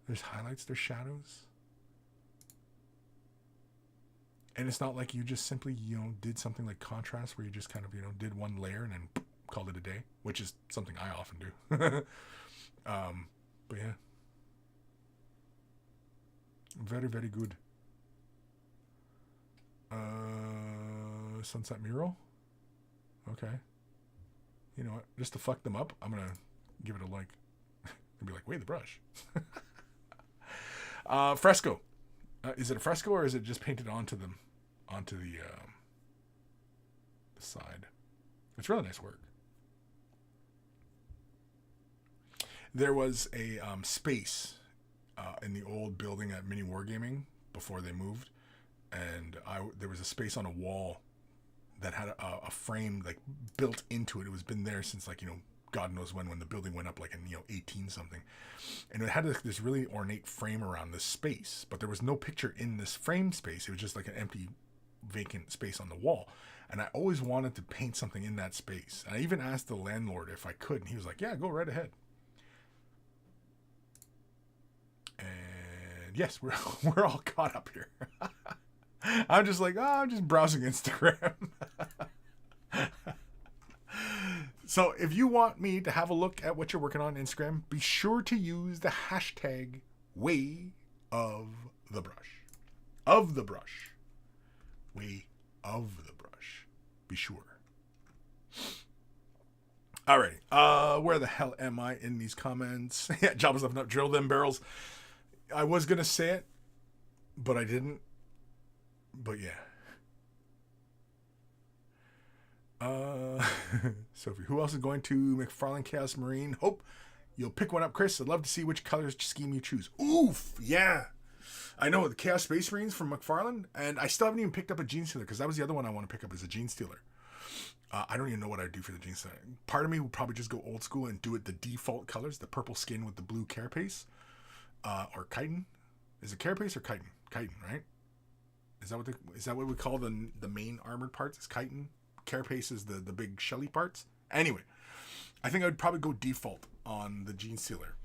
There's highlights, there's shadows. And it's not like you just simply, did something like contrast where you just kind of, did one layer and then called it a day, which is something I often do. But yeah. Very, very good. Sunset mural. Okay. You know what? Just to fuck them up, I'm gonna give it a like. And be like, wait, the brush. Fresco. Is it a fresco or is it just painted onto the side? It's really nice work. There was a space in the old building at Mini Wargaming before they moved, and there was a space on a wall that had a frame built into it. It was been there since God knows when the building went up in 18 something, and it had this really ornate frame around this space, but there was no picture in this frame space. It was just an empty vacant space on the wall, and I always wanted to paint something in that space. And I even asked the landlord if I could, and he was like, yeah, go right ahead. And yes, we're all caught up here. I'm just I'm just browsing Instagram. So if you want me to have a look at what you're working on Instagram, be sure to use the hashtag way of the brush. Of the brush. Way of the brush. Be sure. Alrighty. Where the hell am I in these comments? Yeah, Jabba's left up. Drill them barrels. I was going to say it, but I didn't. But yeah. Sophie, who else is going to McFarlane Chaos Marine? Hope you'll pick one up, Chris. I'd love to see which color scheme you choose. Oof, yeah. I know, the Chaos Space Marines from McFarlane, and I still haven't even picked up a Gene Stealer, because that was the other one I want to pick up, is a Gene Stealer. I don't even know what I'd do for the Gene Stealer. Part of me would probably just go old school and do it the default colors, the purple skin with the blue carapace. Or chitin. Is it carapace or chitin? Chitin, right? Is that what we call the main armored parts? Is chitin? Carapace is the big shelly parts. Anyway, I think I would probably go default on the Gene Stealer.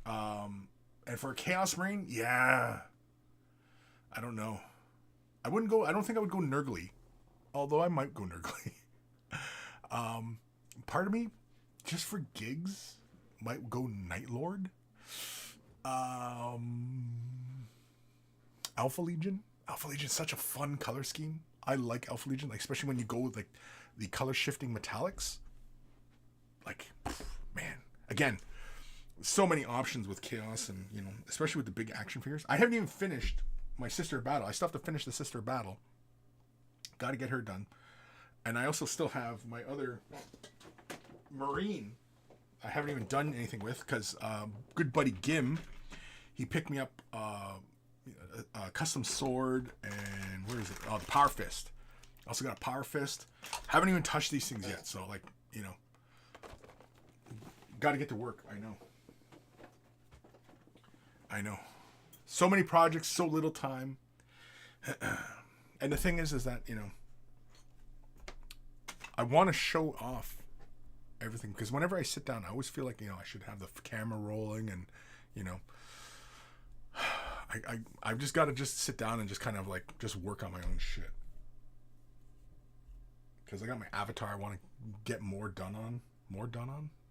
And for a Chaos Marine, yeah. I don't know. I don't think I would go Nurgly. Although I might go Nurgly. Part of me, just for gigs, might go Night Lord. Alpha Legion. Alpha Legion's such a fun color scheme. I like Alpha Legion, like especially when you go with like the color shifting metallics. Like, man, again, so many options with Chaos, and especially with the big action figures. I haven't even finished my Sister Battle. I still have to finish the Sister Battle. Got to get her done, and I also still have my other Marine. I haven't even done anything with, because good buddy Gim, he picked me up a custom sword, and where is it? Oh, the Power Fist. Also got a Power Fist. Haven't even touched these things yet, so like, got to get to work. I know. So many projects, so little time. And the thing is that, I want to show off everything, because whenever I sit down, I always feel like, I should have the camera rolling, and, I've just got to just sit down and just kind of like just work on my own shit. Because I got my avatar I want to get more done on.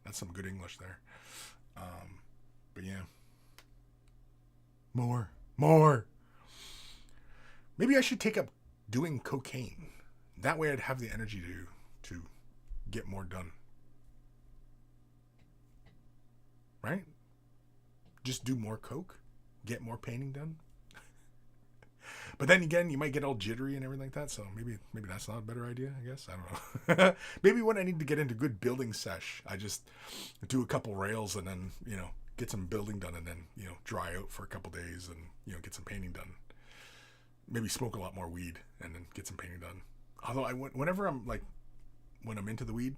That's some good English there. But yeah. More. Maybe I should take up doing cocaine. That way I'd have the energy to get more done. Right? Just do more coke. Get more painting done. But then again, you might get all jittery and everything like that, so maybe that's not a better idea, I guess. I don't know. Maybe when I need to get into good building sesh, I just do a couple rails and then, get some building done, and then, dry out for a couple days and, get some painting done. Maybe smoke a lot more weed and then get some painting done. Although whenever I'm like, when I'm into the weed,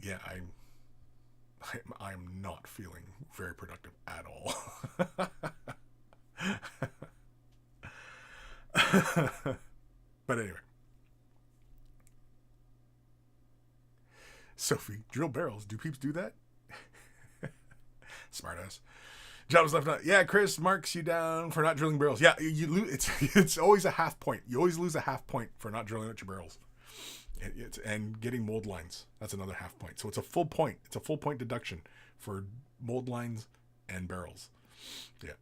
yeah, I'm not feeling very productive at all. But anyway. Sophie, drill barrels. Do peeps do that? Smartass. Job was left out. Yeah, Chris marks you down for not drilling barrels. Yeah, you lose. It's always a half point. You always lose a half point for not drilling out your barrels. And getting mold lines. That's another half point. So it's a full point. It's a full point deduction for mold lines and barrels. Yeah.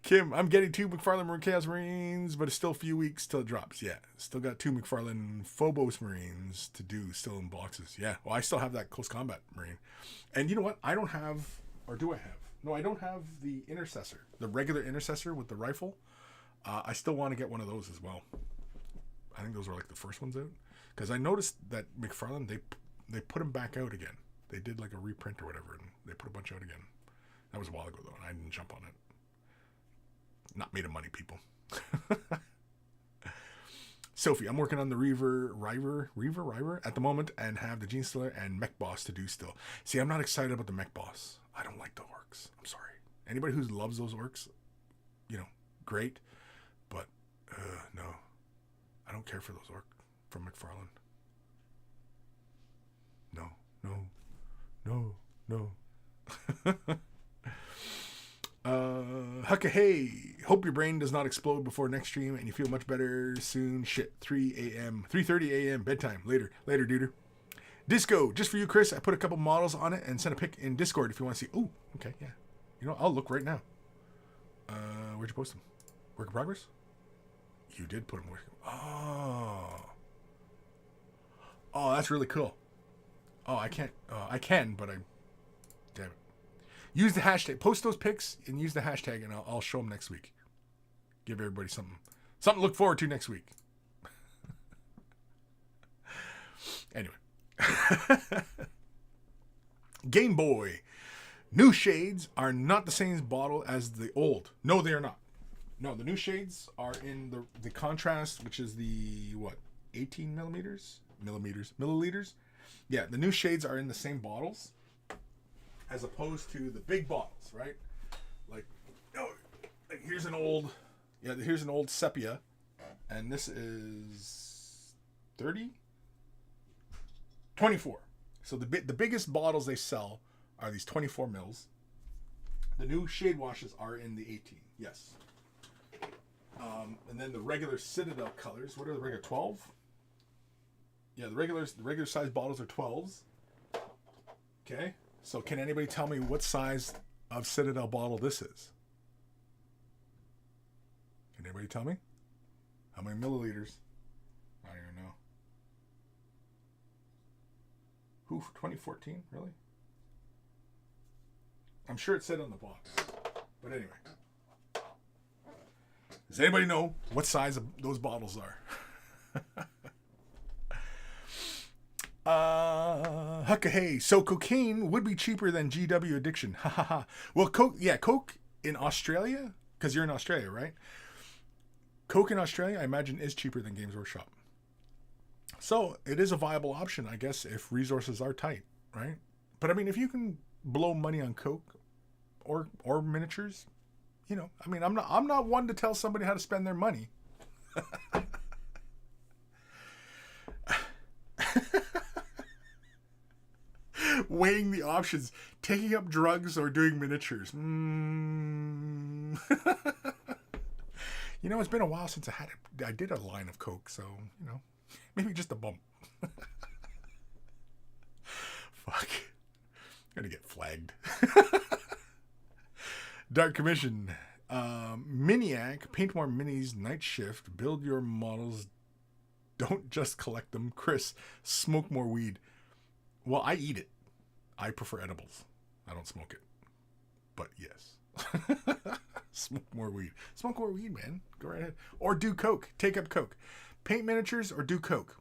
Kim, I'm getting 2 McFarlane Chaos Marines, but it's still a few weeks till it drops. Yeah, still got 2 McFarlane Phobos Marines to do, still in boxes. Yeah, well, I still have that Close Combat Marine. And you know what? I don't have, or do I have? No, I don't have the Intercessor, the regular Intercessor with the rifle. I still want to get one of those as well. I think those were like the first ones out. Because I noticed that McFarlane, they put them back out again. They did like a reprint or whatever, and they put a bunch out again. That was a while ago, though, and I didn't jump on it. Not made of money, people. Sophie, I'm working on the Reaver at the moment, and have the Gene Stealer and Mech Boss to do still. See, I'm not excited about the Mech Boss. I don't like the orcs. I'm sorry. Anybody who loves those orcs, great. But, no. I don't care for those orcs from McFarlane. No. Hucka hey, hope your brain does not explode before next stream and you feel much better soon. Shit, 3:30 a.m. bedtime. Later, duder. Disco, just for you, Chris. I put a couple models on it and sent a pic in Discord if you want to see. Oh, okay, yeah. I'll look right now. Where'd you post them? Work in progress? You did put them work. Oh, that's really cool. Oh, I can't. I can, but damn it. Use the hashtag. Post those pics and use the hashtag, and I'll show them next week. Give everybody something to look forward to next week. Anyway. Game Boy. New shades are not the same bottle as the old. No, they are not. No, the new shades are in the contrast, which is the, 18 milliliters? Yeah, the new shades are in the same bottles as opposed to the big bottles, right? Like here's an old sepia, and this is 30? 24. So the biggest bottles they sell are these 24 mils. The new shade washes are in the 18. Yes. And then the regular Citadel colors. What are the regular 12? Yeah, the regular size bottles are 12s. Okay. So can anybody tell me what size of Citadel bottle this is? Can anybody tell me? How many milliliters? I don't even know. Who? 2014? Really? I'm sure it said on the box. But anyway. Does anybody know what size of those bottles are? Huckahey. So cocaine would be cheaper than GW addiction. Ha ha ha. Well, Coke in Australia, because you're in Australia, right? Coke in Australia, I imagine, is cheaper than Games Workshop. So it is a viable option, I guess, if resources are tight, right? But I mean, if you can blow money on Coke or miniatures, you know, I mean, I'm not one to tell somebody how to spend their money. Weighing the options, taking up drugs or doing miniatures. You know, it's been a while since I did a line of Coke, so, you know, maybe just a bump. Fuck. I'm gonna get flagged. Dark Commission. Miniac. Paint more minis. Night Shift. Build your models. Don't just collect them. Kris. Smoke more weed. Well, I eat it. I prefer edibles. I don't smoke it. But yes. Smoke more weed. Smoke more weed, man. Go right ahead. Or do Coke. Take up Coke. Paint miniatures or do Coke.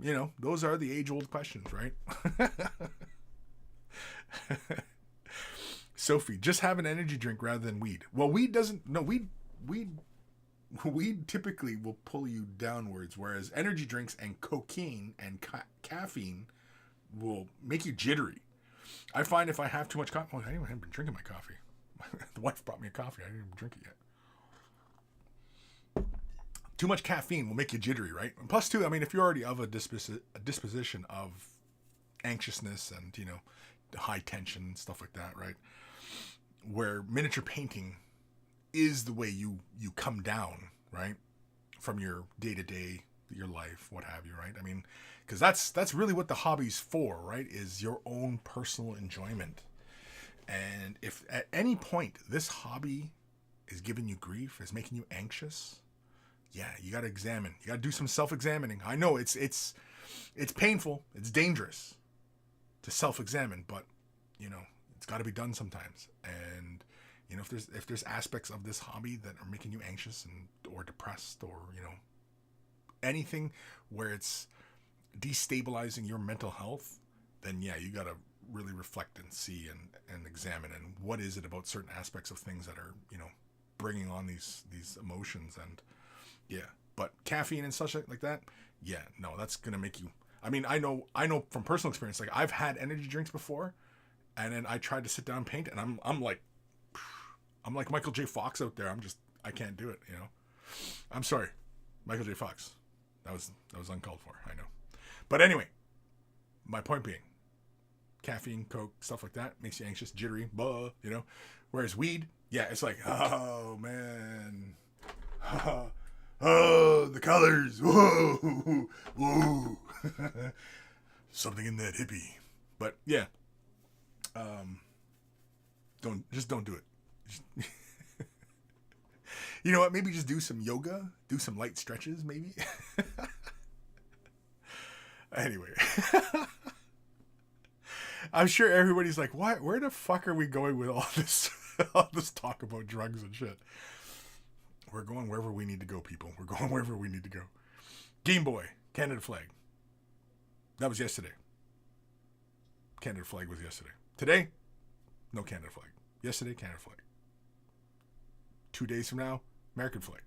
You know, those are the age-old questions, right? Sophie, just have an energy drink rather than weed. Well, weed typically will pull you downwards, whereas energy drinks and cocaine and caffeine will make you jittery. I find if I have too much coffee, I haven't been drinking my coffee. The wife brought me a coffee. I didn't even drink it yet. Too much caffeine will make you jittery, right? And plus, too, I mean, if you're already of a disposition of anxiousness and, you know, high tension, stuff like that, right? Where miniature painting is the way you come down, right? From your day-to-day, your life, what have you, right? I mean, because that's really what the hobby's for, right? Is your own personal enjoyment. And if at any point this hobby is giving you grief, is making you anxious, yeah, you got to examine. You got to do some self-examining. I know it's painful, it's dangerous to self-examine, but you know, it's got to be done sometimes. And you know, if there's aspects of this hobby that are making you anxious or depressed, or you know, anything where it's destabilizing your mental health, then yeah, you got to really reflect and see and examine, and what is it about certain aspects of things that are, you know, bringing on these emotions. And yeah, but caffeine and such like that, yeah, no, that's gonna make you. I mean, I know from personal experience, like I've had energy drinks before, and then I tried to sit down and paint, and I'm like Michael J. Fox out there. I can't do it, you know. I'm sorry, Michael J. Fox. That was uncalled for, I know. But anyway, my point being, caffeine, Coke, stuff like that makes you anxious, jittery, you know. Whereas weed, yeah, it's like, oh man, oh, the colors, whoa, whoa, something in that hippie. But yeah, don't do it. You know what? Maybe just do some yoga, do some light stretches, maybe. Anyway, I'm sure everybody's like, "What? Where the fuck are we going with all this talk about drugs and shit?" We're going wherever we need to go, people. We're going wherever we need to go. Game Boy, Canada flag. That was yesterday. Canada flag was yesterday. Today, no Canada flag. Yesterday, Canada flag. 2 days from now, American flag.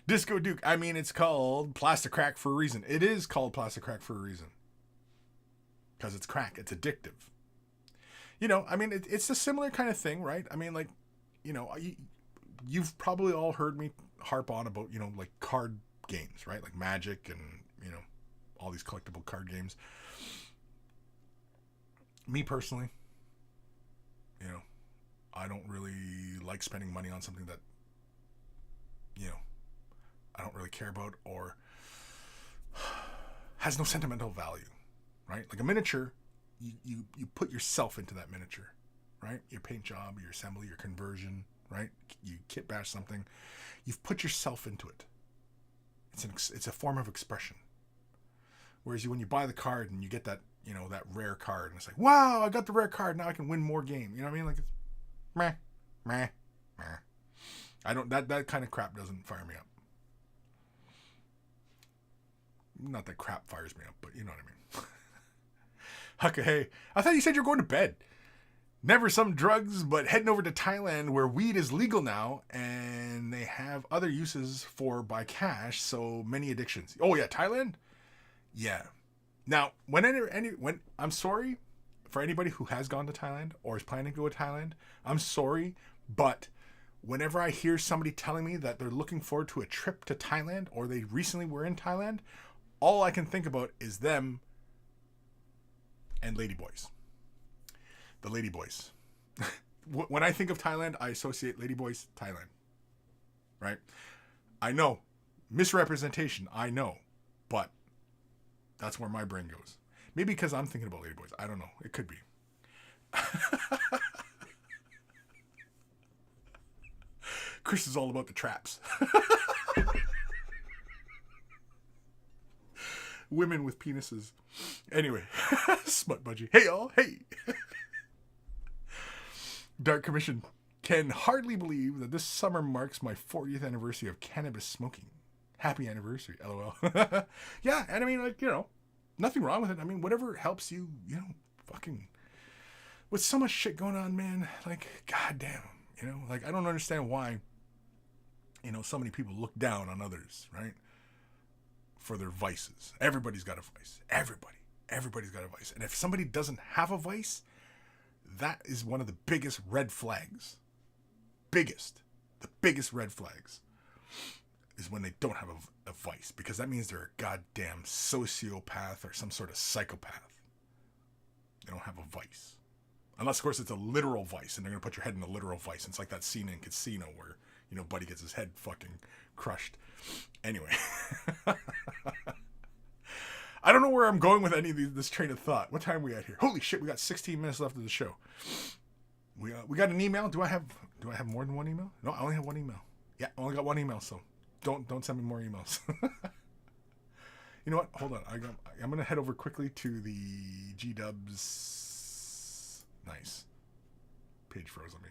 Disco Duke. I mean, it's called plastic crack for a reason. It is called plastic crack for a reason. Because it's crack. It's addictive. You know, I mean, it's a similar kind of thing, right? I mean, like, you know, you've probably all heard me harp on about, you know, like card games, right? Like Magic and, you know, all these collectible card games. Me personally, you know, I don't really like spending money on something that, you know, I don't really care about or has no sentimental value, right? Like a miniature, you put yourself into that miniature, right? Your paint job, your assembly, your conversion, right? You kit bash something. You've put yourself into it. It's a form of expression. Whereas when you buy the card and you get that, you know, that rare card, and it's like, wow, I got the rare card, now I can win more game. You know what I mean? Like, it's meh, meh, meh. I don't, that kind of crap doesn't fire me up. Not that crap fires me up, but you know what I mean. Hucka, hey, I thought you said you were going to bed. Never some drugs, but heading over to Thailand where weed is legal now and they have other uses for by cash, so many addictions. Oh yeah, Thailand? Yeah. Now, when I'm sorry for anybody who has gone to Thailand or is planning to go to Thailand, I'm sorry, but whenever I hear somebody telling me that they're looking forward to a trip to Thailand or they recently were in Thailand, all I can think about is them and ladyboys. The ladyboys. When I think of Thailand, I associate ladyboys, Thailand. Right? I know. Misrepresentation, I know. But that's where my brain goes. Maybe because I'm thinking about ladyboys. I don't know. It could be. Kris is all about the traps. Women with penises. Anyway. Smut budgie. Hey, y'all. Hey. Dark Commission can hardly believe that this summer marks my 40th anniversary of cannabis smoking. Happy anniversary, LOL. Yeah, and I mean, like, you know, nothing wrong with it. I mean, whatever helps you, you know, fucking... With so much shit going on, man, like, goddamn, you know? Like, I don't understand why, you know, so many people look down on others, right? For their vices. Everybody's got a vice. Everybody's got a vice. And if somebody doesn't have a vice... That is one of the biggest red flags. The biggest red flags is when they don't have a vice. Because that means they're a goddamn sociopath or some sort of psychopath. They don't have a vice. Unless, of course, it's a literal vice. And they're going to put your head in a literal vice. And it's like that scene in Casino where, you know, Buddy gets his head fucking crushed. Anyway. I don't know where I'm going with any of this train of thought. What time are we at here? Holy shit, we got 16 minutes left of the show. We got an email. Do I have more than one email? No, I only have one email. Yeah, I only got one email, so don't send me more emails. You know what? Hold on. I'm gonna head over quickly to the G-Dubs. Nice. Page froze on me.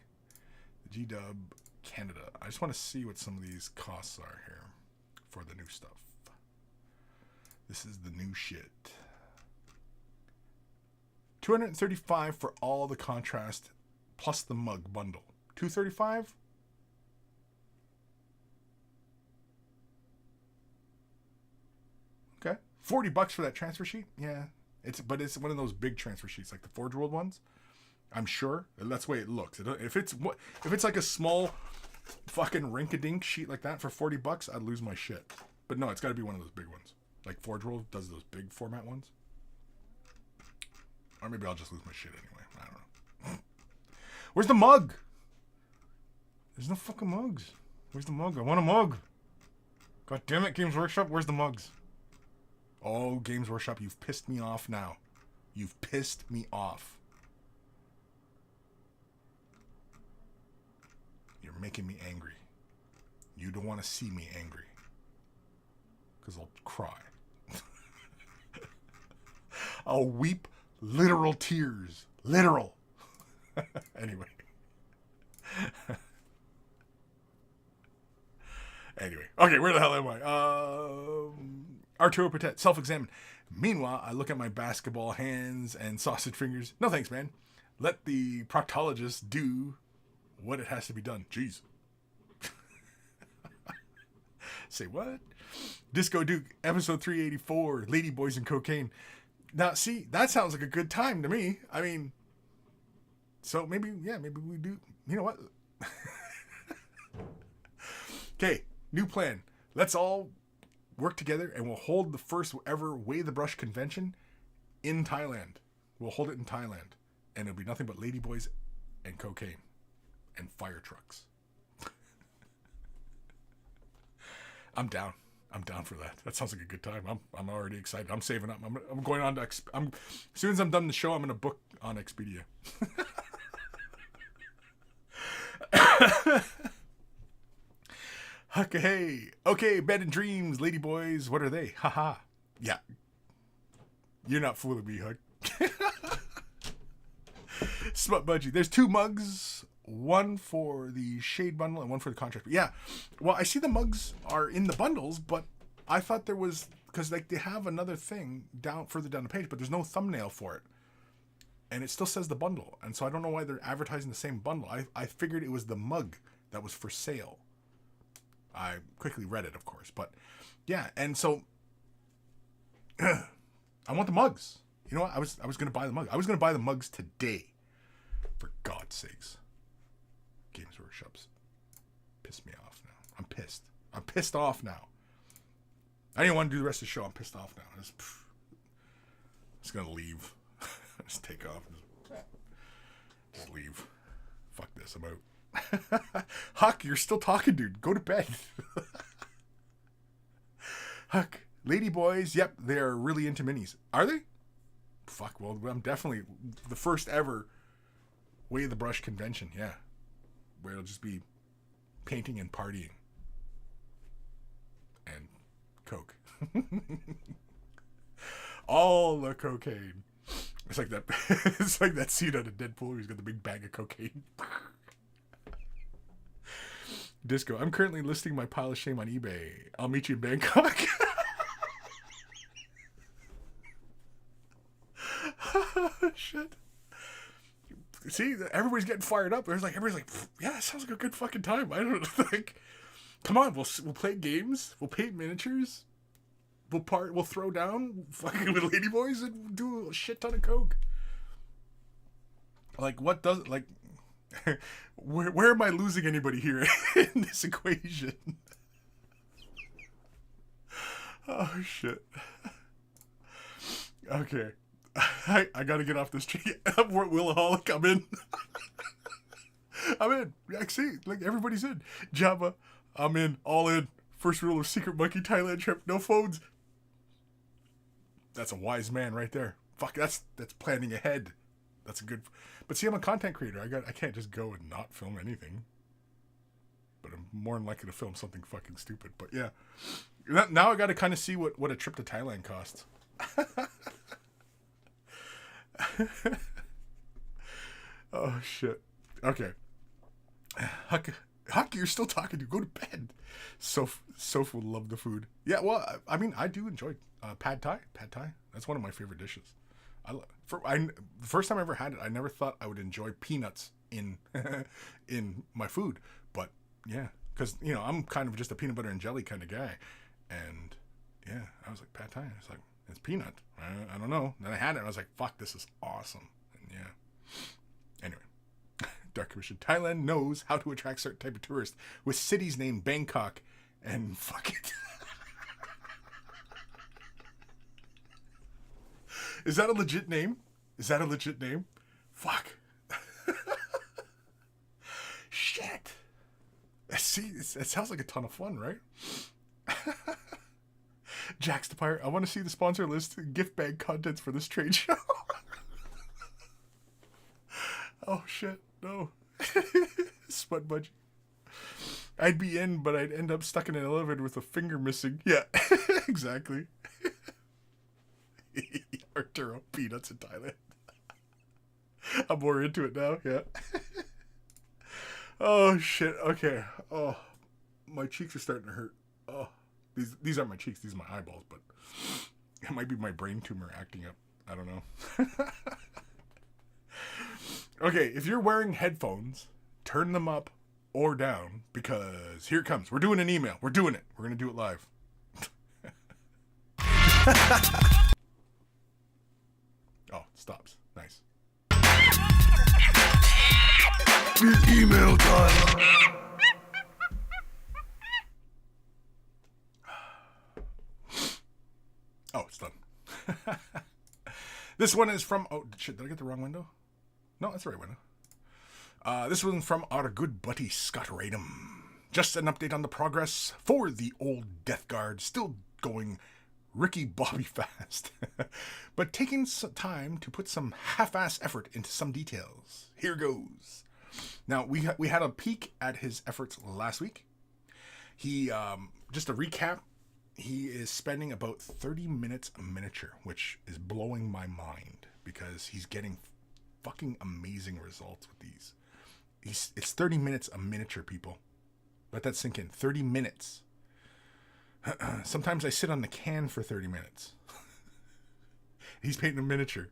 The G-Dub Canada. I just want to see what some of these costs are here for the new stuff. This is the new shit. $235 for all the contrast plus the mug bundle. $235? Okay. $40 for that transfer sheet? Yeah. It's one of those big transfer sheets, like the Forge World ones. I'm sure. That's the way it looks. If it's like a small fucking rink-a-dink sheet like that for $40, I'd lose my shit. But no, it's got to be one of those big ones. Like Forge World does those big format ones. Or maybe I'll just lose my shit anyway. I don't know. Where's the mug? There's no fucking mugs. Where's the mug? I want a mug. God damn it, Games Workshop. Where's the mugs? Oh, Games Workshop, you've pissed me off now. You've pissed me off. You're making me angry. You don't want to see me angry. Because I'll cry. I'll weep literal tears. Literal. Anyway. Anyway. Okay, where the hell am I? Arturo Patet, self-examine. Meanwhile, I look at my basketball hands and sausage fingers. No thanks, man. Let the proctologist do what it has to be done. Jeez. Say what? Disco Duke, episode 384, Ladyboys and Cocaine. Now, see, that sounds like a good time to me. I mean, so maybe we do. You know what? Okay, new plan. Let's all work together and we'll hold the first ever Weigh the Brush convention in Thailand. We'll hold it in Thailand. And it'll be nothing but ladyboys and cocaine and fire trucks. I'm down. I'm down for that. That sounds like a good time. I'm already excited. I'm saving up. I'm going on to as soon as I'm done the show, I'm going to book on Expedia. Okay, bed and dreams, ladyboys. What are they? Haha. Yeah. You're not fooling me, Huck. Smut Budgie. There's 2 mugs. One for the shade bundle and one for the contrast. But yeah. Well, I see the mugs are in the bundles, but I thought there was, because like they have another thing further down the page, but there's no thumbnail for it. And it still says the bundle. And so I don't know why they're advertising the same bundle. I figured it was the mug that was for sale. I quickly read it, of course. But yeah, and so I want the mugs. You know what? I was going to buy the mug. I was going to buy the mugs today. For God's sakes. Games Workshop's pissed me off now. I'm pissed. I'm pissed off now. I didn't want to do the rest of the show. I'm pissed off now. I'm just going to leave. Just take off. Just leave. Fuck this. I'm out. Huck, you're still talking, dude. Go to bed. Huck, ladyboys, yep, they're really into minis. Are they? Fuck, well, I'm definitely the first ever Weigh the Brush convention, yeah. Where it'll just be painting and partying. And coke. All the cocaine. It's like that it's like that scene out of Deadpool where he's got the big bag of cocaine. Disco, I'm currently listing my pile of shame on eBay. I'll meet you in Bangkok. Shit. See, everybody's getting fired up. Everybody's like, yeah, that sounds like a good fucking time. I don't think. Come on, we'll play games. We'll paint miniatures. We'll throw down fucking with ladyboys and do a shit ton of coke. Like, what does like? Where am I losing anybody here in this equation? Oh shit. Okay. I gotta get off this tree. I'm Willaholic. I'm in. I'm in. I see. Like, everybody's in. Java. I'm in. All in. First rule of Secret Monkey Thailand trip. No phones. That's a wise man right there. Fuck, that's planning ahead. That's a good... But see, I'm a content creator. I can't just go and not film anything. But I'm more than likely to film something fucking stupid. But yeah. Now I gotta kind of see what a trip to Thailand costs. Oh shit. Okay. Huck, you're still talking to. Go to bed. Soph will love the food. Yeah, well, I mean, I do enjoy pad thai. Pad thai. That's one of my favorite dishes. The first time I ever had it, I never thought I would enjoy peanuts in in my food. But yeah, because I'm kind of just a peanut butter and jelly kind of guy, and yeah, I was like pad thai. It's like it's peanut. I don't know. Then I had it, and I was like, fuck, this is awesome. And yeah. Anyway. Dark Commission. Thailand knows how to attract certain type of tourists with cities named Bangkok and fuck it. Is that a legit name? Fuck. Shit. See, it sounds like a ton of fun, right? Jax the Pirate, I want to see the sponsor list and gift bag contents for this trade show. Oh shit, no. Spud Budgie. I'd be in, but I'd end up stuck in an elevator with a finger missing. Yeah, exactly. Arturo, peanuts in Thailand. I'm more into it now, yeah. Oh shit, okay. Oh, my cheeks are starting to hurt. Oh, these aren't my cheeks, these are my eyeballs, but It might be my brain tumor acting up. I don't know. Okay, if you're wearing headphones, turn them up or down, because here it comes. We're doing an email. We're doing it. We're going to do it live. Oh, it stops. Nice. It's email time. Oh, it's done. This one is from... Oh, shit, did I get the wrong window? No, that's the right window. This one's from our good buddy Scott Radom. Just an update on the progress for the old Death Guard. Still going Ricky Bobby fast. But taking some time to put some half-ass effort into some details. Here goes. Now, we had a peek at his efforts last week. He, just a recap, he is spending about 30 minutes a miniature, which is blowing my mind because he's getting fucking amazing results with these. It's 30 minutes a miniature, people. Let that sink in. 30 minutes. Sometimes I sit on the can for 30 minutes. He's painting a miniature.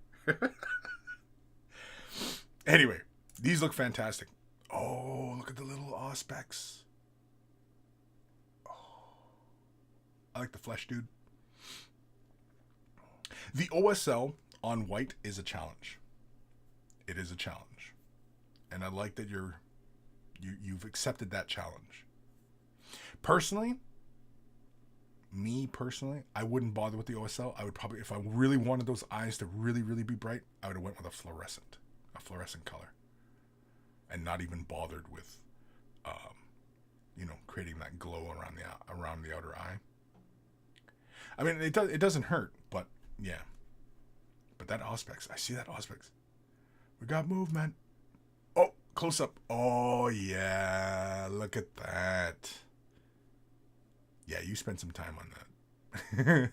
Anyway, these look fantastic. Oh, look at the little auspex. Oh, I like the flesh, dude. The OSL on white is a challenge. It is a challenge. And I like that you've accepted that challenge. Personally, I wouldn't bother with the OSL. I would probably, if I really wanted those eyes to really, really be bright, I would have went with a fluorescent color. And not even bothered with, creating that glow around the outer eye. I mean, it doesn't hurt, but yeah. But that auspex, I see that auspex. We got movement. Oh, close up. Oh yeah, look at that. Yeah, you spent some time on that.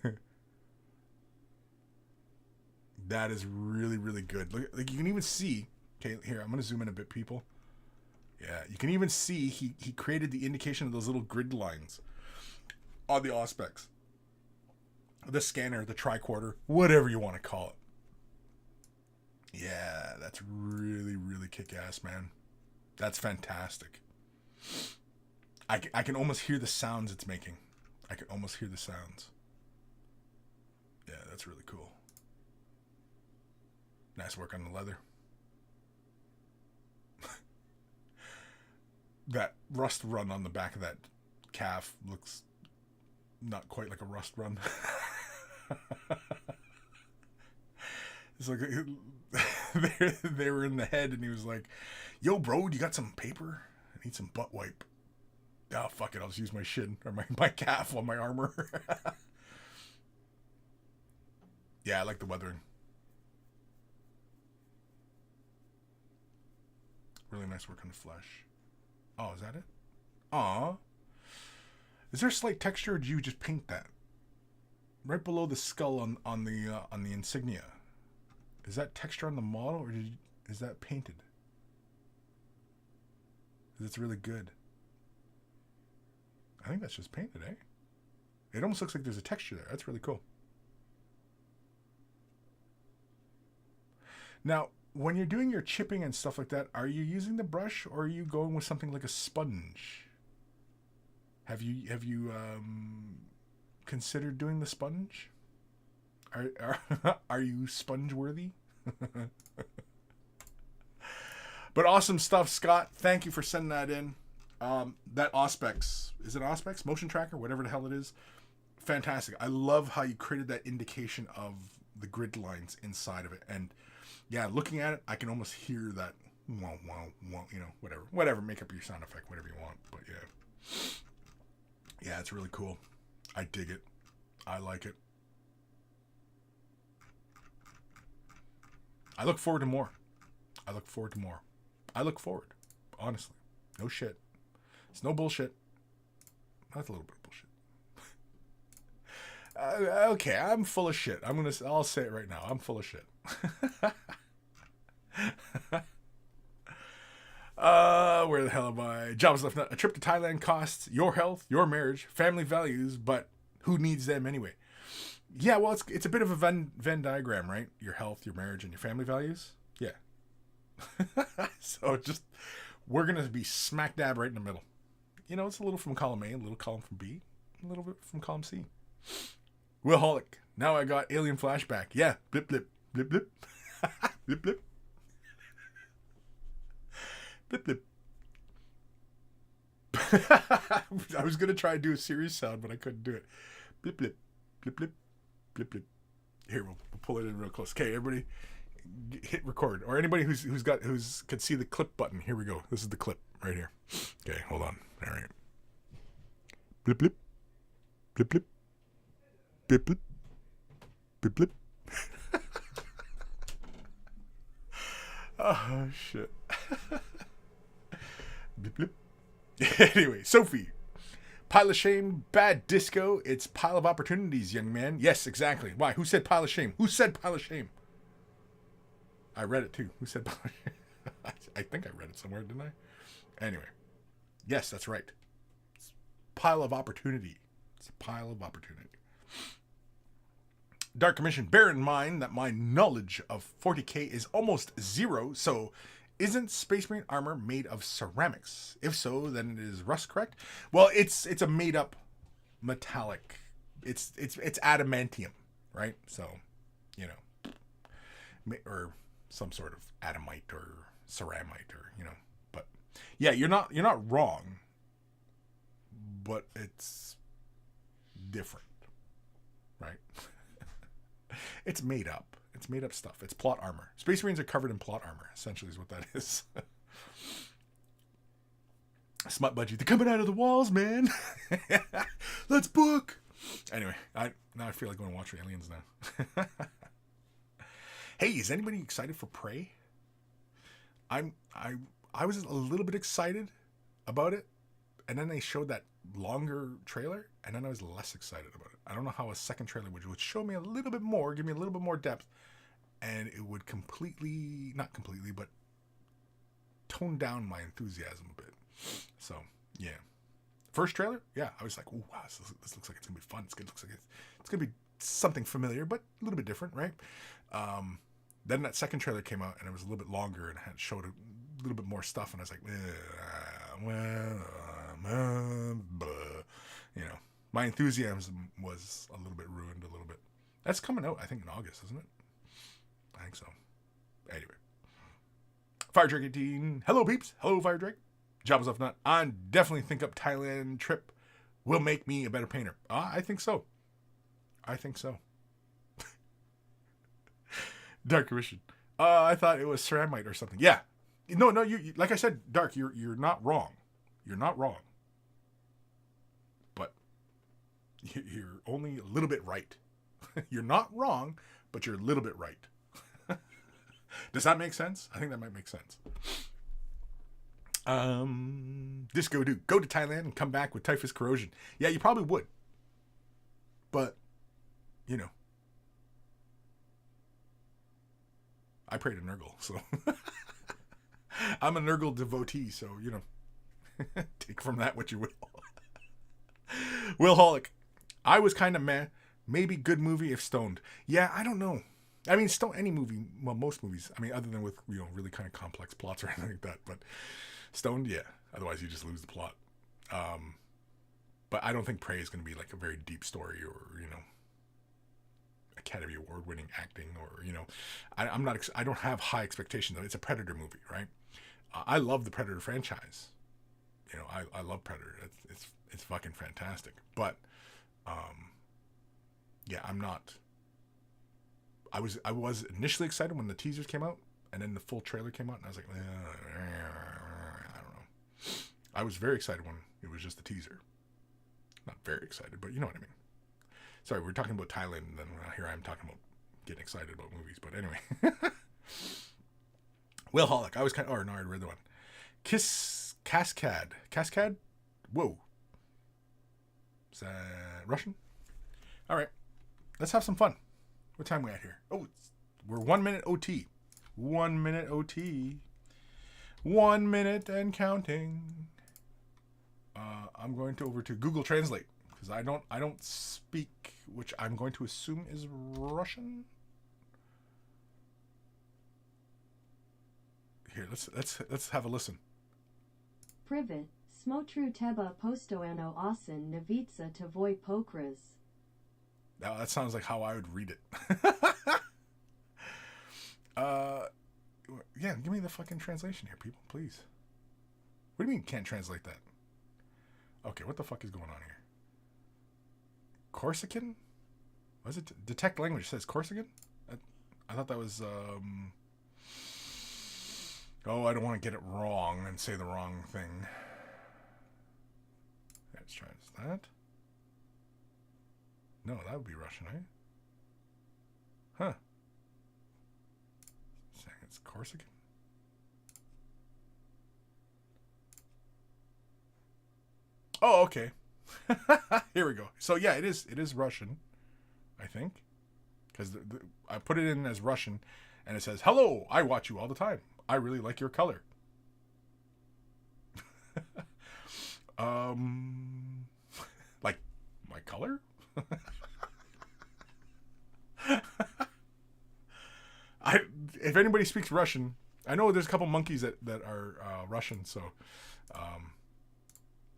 That is really, really good. Look, like you can even see. Okay, here, I'm going to zoom in a bit, people. Yeah, you can even see he created the indication of those little grid lines on the auspex. The scanner, the tricorder, whatever you want to call it. Yeah, that's really, really kick-ass, man. That's fantastic. I can almost hear the sounds it's making. I can almost hear the sounds. Yeah, that's really cool. Nice work on the leather. That rust run on the back of that calf looks not quite like a rust run. It's like they were in the head and he was like, yo, bro, you got some paper? I need some butt wipe. Oh, fuck it. I'll just use my shin or my calf on my armor. Yeah, I like the weathering. Really nice work on the flesh. Oh, is that it? Aw. Is there slight texture or did you just paint that? Right below the skull on the insignia. Is that texture on the model or is that painted? It's really good. I think that's just painted, eh? It almost looks like there's a texture there. That's really cool. Now, when you're doing your chipping and stuff like that, are you using the brush or are you going with something like a sponge? Have you considered doing the sponge? Are you sponge worthy? But awesome stuff, Scott. Thank you for sending that in. That auspex, is it auspex? Motion tracker, whatever the hell it is. Fantastic. I love how you created that indication of the grid lines inside of it. And yeah, looking at it, I can almost hear that, wow, whatever. Make up your sound effect, whatever you want. But yeah, it's really cool. I dig it. I like it. I look forward to more. Honestly. No shit. It's no bullshit. That's a little bit of bullshit. Okay, I'm full of shit. I'll say it right now. I'm full of shit. Where the hell am I? Jobs left. A trip to Thailand costs your health, your marriage, family values, but who needs them anyway? Yeah, well, it's a bit of a Venn diagram, right? Your health, your marriage, and your family values. Yeah. So just we're gonna be smack dab right in the middle. You know, it's a little from column A, a little column from B, a little bit from column C. Willholic. Now I got alien flashback. Yeah. Blip blip blip blip. Blip blip. Blip blip. I was gonna try to do a serious sound, but I couldn't do it. Blip blip. Blip blip. Blip blip. Here, we'll pull it in real close. Okay, everybody, hit record, or anybody who's could see the clip button. Here we go. This is the clip right here. Okay, hold on. All right. Blip blip. Blip blip. Blip blip. Blip blip. Oh shit. Blip blip. Anyway, Sophie. Pile of shame, bad disco. It's pile of opportunities, young man. Yes, exactly. Why? Who said pile of shame? Who said pile of shame? I read it too. Who said pile of shame? I think I read it somewhere, didn't I? Anyway. Yes, that's right. It's pile of opportunity. It's a pile of opportunity. Dark Commission, bear in mind that my knowledge of 40k is almost zero, so isn't Space Marine armor made of ceramics? If so, then it is rust, correct? Well, it's a made up metallic. It's adamantium, right? So, you know, or some sort of adamite or ceramite, or you know. But yeah, you're not wrong, but it's different, right? It's made up. It's made up stuff. It's plot armor. Space Marines are covered in plot armor, essentially, is what that is. Smut budgie. They're coming out of the walls, man. Let's book. Anyway, now I feel like going to watch Aliens now. Hey, is anybody excited for Prey? I was a little bit excited about it, and then they showed that longer trailer, and then I was less excited about it. I don't know how a second trailer would show me a little bit more, give me a little bit more depth, and it would not completely, but tone down my enthusiasm a bit. So, yeah. First trailer, yeah, I was like, "Ooh, wow, this looks like it's gonna be fun. It looks like it's gonna be something familiar, but a little bit different, right?" Then that second trailer came out, and it was a little bit longer, and it showed a little bit more stuff, and I was like, you know, my enthusiasm was a little bit ruined a little bit. That's coming out, I think, in August, isn't it? I think so. Anyway. Fire Drake 18. Hello, peeps. Hello, Fire Drake. Job is off nut. I definitely think up Thailand trip will make me a better painter. I think so. I think so. Dark Commission. I thought it was ceramite or something. Yeah. No, you like I said, Dark, you're not wrong. You're not wrong. But you're only a little bit right. You're not wrong, but you're a little bit right. Does that make sense? I think that might make sense. Disco Dude. Go to Thailand and come back with typhus corrosion. Yeah, you probably would. But, you know. I pray to Nurgle, so. I'm a Nurgle devotee, so, you know. Take from that what you will. Willholic. I was kind of meh. Maybe good movie if stoned. Yeah, I don't know. I mean, any movie, well, most movies, I mean, other than with, you know, really kind of complex plots or anything like that, but stoned, yeah. Otherwise, you just lose the plot. But I don't think Prey is going to be like a very deep story or, you know, Academy Award winning acting or, you know, I don't have high expectations though. It's a Predator movie, right? I love the Predator franchise. You know, I love Predator. It's fucking fantastic. But, yeah, I'm not. I was initially excited when the teasers came out, and then the full trailer came out, and I was like, I don't know. I was very excited when it was just the teaser. Not very excited, but you know what I mean. Sorry, we're talking about Thailand, and then here I am talking about getting excited about movies. But anyway. Willholic. I was kind of... Oh, no, I read the one. Cascade. Cascade? Whoa. Is that Russian? All right. Let's have some fun. What time are we at here? Oh, we're 1 minute OT. 1 minute OT. 1 minute and counting. I'm going over to Google Translate because I don't speak, which I'm going to assume is Russian. Here, let's have a listen. Privet, smotru teba postoano osin navitsa tvoy pokras. Now that sounds like how I would read it. Yeah, give me the fucking translation here, people, please. What do you mean can't translate that? Okay, what the fuck is going on here? Corsican? Was it detect language says Corsican? I thought that was oh, I don't want to get it wrong and say the wrong thing. Let's try that. No, that would be Russian, eh? Huh. Saying it's Corsican. Oh, okay. Here we go. So yeah, it is Russian, I think, because I put it in as Russian, and it says, "Hello, I watch you all the time. I really like your color." Like my color? If anybody speaks Russian, I know there's a couple monkeys that are Russian, so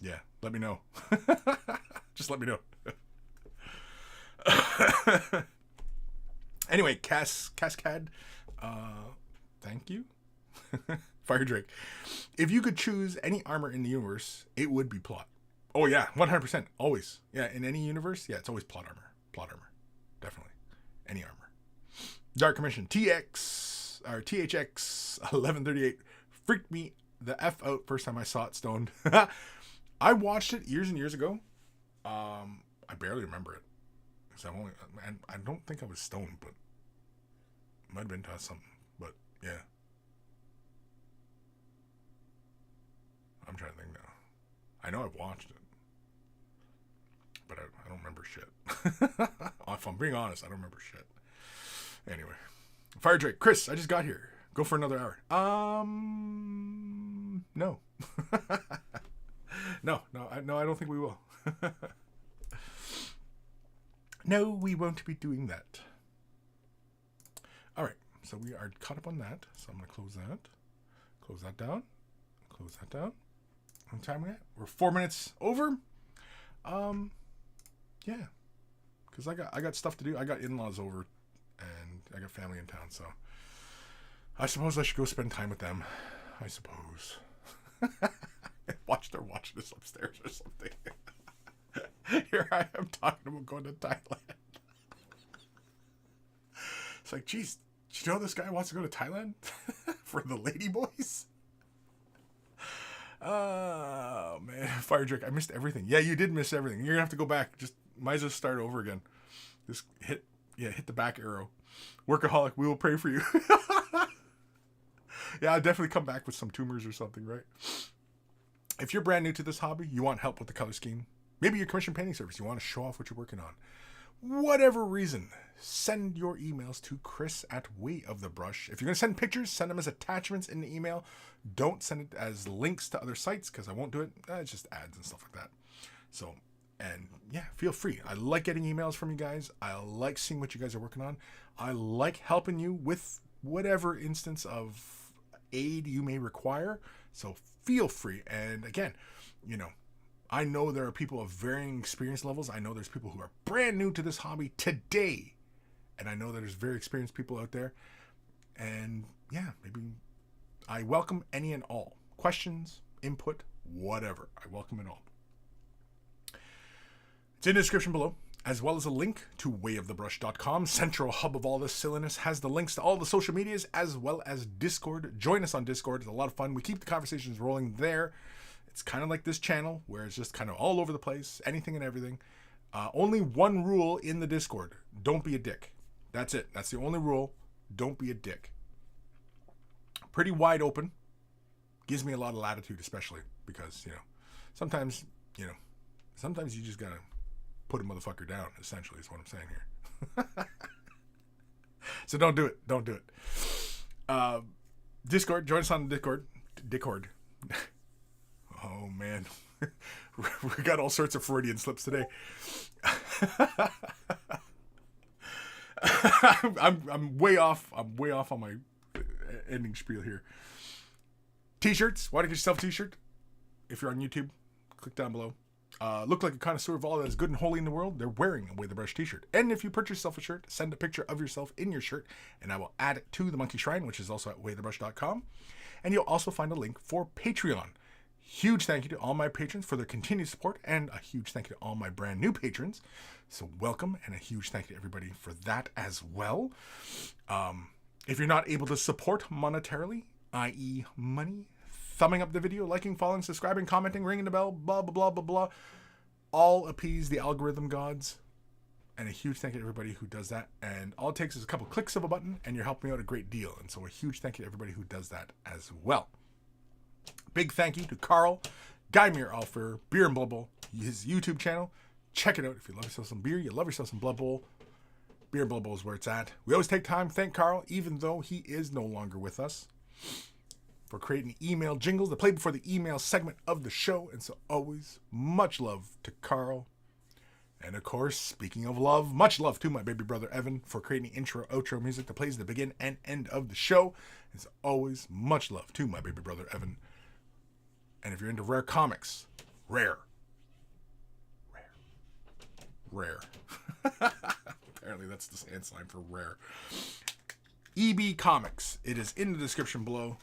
yeah, let me know. Just let me know. Anyway, Cascade, thank you. Fire Drake. If you could choose any armor in the universe, it would be plot. Oh yeah, 100%, always. Yeah, in any universe, yeah, it's always plot armor. Plot armor, definitely. Any armor. Dark Commission THX 1138 freaked me the F out first time I saw it stoned. I watched it years and years ago. I barely remember it. And I don't think I was stoned, but might have been to something. But yeah. I'm trying to think now. I know I've watched it, but I don't remember shit. If I'm being honest, I don't remember shit. Anyway. Fire Drake. Kris, I just got here. Go for another hour. No. No, I don't think we will. No, we won't be doing that. All right, so we are caught up on that. So I'm going to close that. Close that down. Close that down. What time are we at? We're 4 minutes over. Yeah, because I got stuff to do. I got in-laws over, and I got family in town. So I suppose I should go spend time with them. I suppose. They're watching this upstairs or something. Here I am talking about going to Thailand. It's like, geez, did you know this guy wants to go to Thailand for the lady boys? Oh man, Fire Drake, I missed everything. Yeah, you did miss everything. You're gonna have to go back. Just might as well start over again. Just hit the back arrow. Workaholic, we will pray for you. Yeah, I'll definitely come back with some tumors or something, right? If you're brand new to this hobby, you want help with the color scheme, maybe your commission painting service, you want to show off what you're working on, whatever reason, send your emails to Kris at Way of the Brush. If you're going to send pictures, send them as attachments in the email. Don't send it as links to other sites because I won't do it. It's just ads and stuff like that. So, and yeah, feel free. I like getting emails from you guys. I like seeing what you guys are working on. I like helping you with whatever instance of aid you may require. So feel free. And again, I know there are people of varying experience levels. I know there's people who are brand new to this hobby today. And I know that there's very experienced people out there. And yeah, maybe I welcome any and all questions, input, whatever. I welcome it all. It's in the description below, as well as a link to wayofthebrush.com. Central hub of all this silliness has the links to all the social medias as well as Discord. Join us on Discord. It's a lot of fun. We keep the conversations rolling there. It's kind of like this channel where it's just kind of all over the place, anything and everything. Only one rule in the Discord. Don't be a dick. That's it. That's the only rule. Don't be a dick. Pretty wide open. Gives me a lot of latitude, especially because, sometimes you just got to put a motherfucker down, essentially, is what I'm saying here. So don't do it. Don't do it. Discord. Join us on Discord. Oh, Oh, man. We got all sorts of Freudian slips today. I'm way off. I'm way off on my ending spiel here. T-shirts. Why don't you get yourself a t-shirt? If you're on YouTube, click down below. Look like a connoisseur of all that is good and holy in the world. They're wearing a Way the Brush t-shirt. And if you purchase yourself a shirt, send a picture of yourself in your shirt, and I will add it to the Monkey Shrine, which is also at waythebrush.com. And you'll also find a link for Patreon. Huge thank you to all my patrons for their continued support, and a huge thank you to all my brand new patrons. So welcome, and a huge thank you to everybody for that as well. If you're not able to support monetarily, i.e. money, thumbing up the video, liking, following, subscribing, commenting, ringing the bell, blah, blah, blah, blah, blah, all appease the algorithm gods. And a huge thank you to everybody who does that. And all it takes is a couple clicks of a button, and you're helping me out a great deal. And so a huge thank you to everybody who does that as well. Big thank you to Carl, Guymere Alfer, Beer and Blood Bowl, his YouTube channel. Check it out if you love yourself some beer, you love yourself some Blood Bowl. Beer and Blood Bowl is where it's at. We always take time to thank Carl, even though he is no longer with us, for creating email jingles that play before the email segment of the show. And so always much love to Carl. And of course, speaking of love, much love to my baby brother Evan for creating intro, outro music that plays the begin and end of the show. As always, much love to my baby brother Evan. And if you're into rare comics, rare. Apparently that's the hand sign for rare. EB Comics. It is in the description below.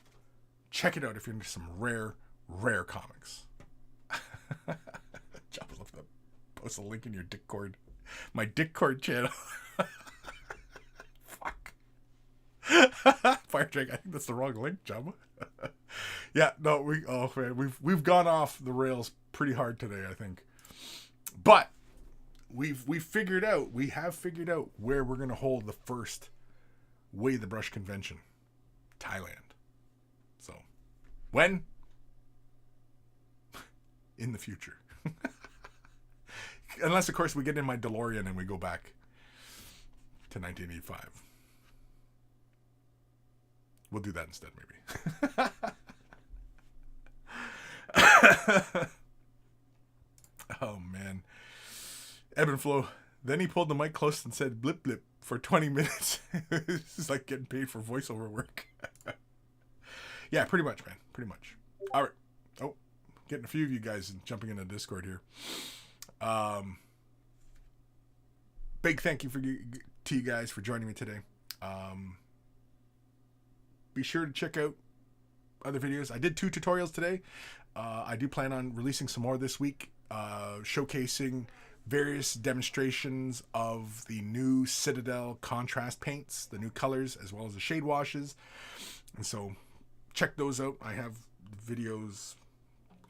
Check it out if you're into some rare comics. Job love to post a link in your Discord. My Discord channel. Fuck. Fire Drake, I think that's the wrong link, Jabba. Yeah, no, we've gone off the rails pretty hard today, I think. But we have figured out where we're gonna hold the first Way the Brush convention. Thailand. So when? In the future. Unless of course we get in my DeLorean and we go back to 1985. We'll do that instead, maybe. Oh, man. Ebb and flow. Then he pulled the mic close and said blip blip for 20 minutes. This is like getting paid for voiceover work. Yeah, pretty much, man. Pretty much. All right. Oh, getting a few of you guys jumping into Discord here. Big thank you to you guys for joining me today. Be sure to check out other videos. I did 2 tutorials today. I do plan on releasing some more this week, showcasing various demonstrations of the new Citadel Contrast paints, the new colors, as well as the shade washes. And so check those out. I have videos.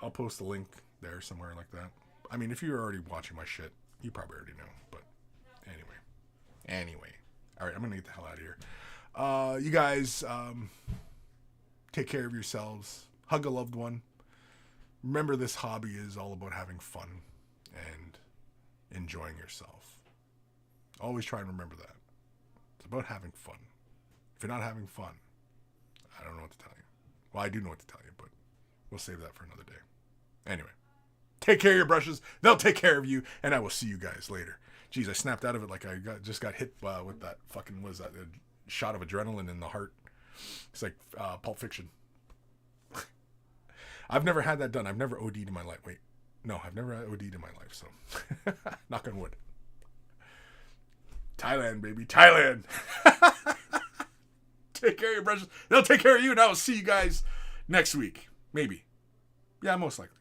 I'll post a link there somewhere like that. I mean, if you're already watching my shit, you probably already know. But anyway. All right, I'm going to get the hell out of here. You guys, take care of yourselves. Hug a loved one. Remember, this hobby is all about having fun and enjoying yourself. Always try and remember that. It's about having fun. If you're not having fun, I don't know what to tell you. Well, I do know what to tell you, but we'll save that for another day. Anyway, take care of your brushes. They'll take care of you, and I will see you guys later. Jeez, I snapped out of it like I just got hit with that fucking, what is that, a shot of adrenaline in the heart. It's like Pulp Fiction. I've never had that done. I've never OD'd in my life. Wait, no, I've never OD'd in my life, so knock on wood. Thailand, baby. Thailand. Take care of your brushes. They'll take care of you, and I will see you guys next week. Maybe. Yeah, most likely.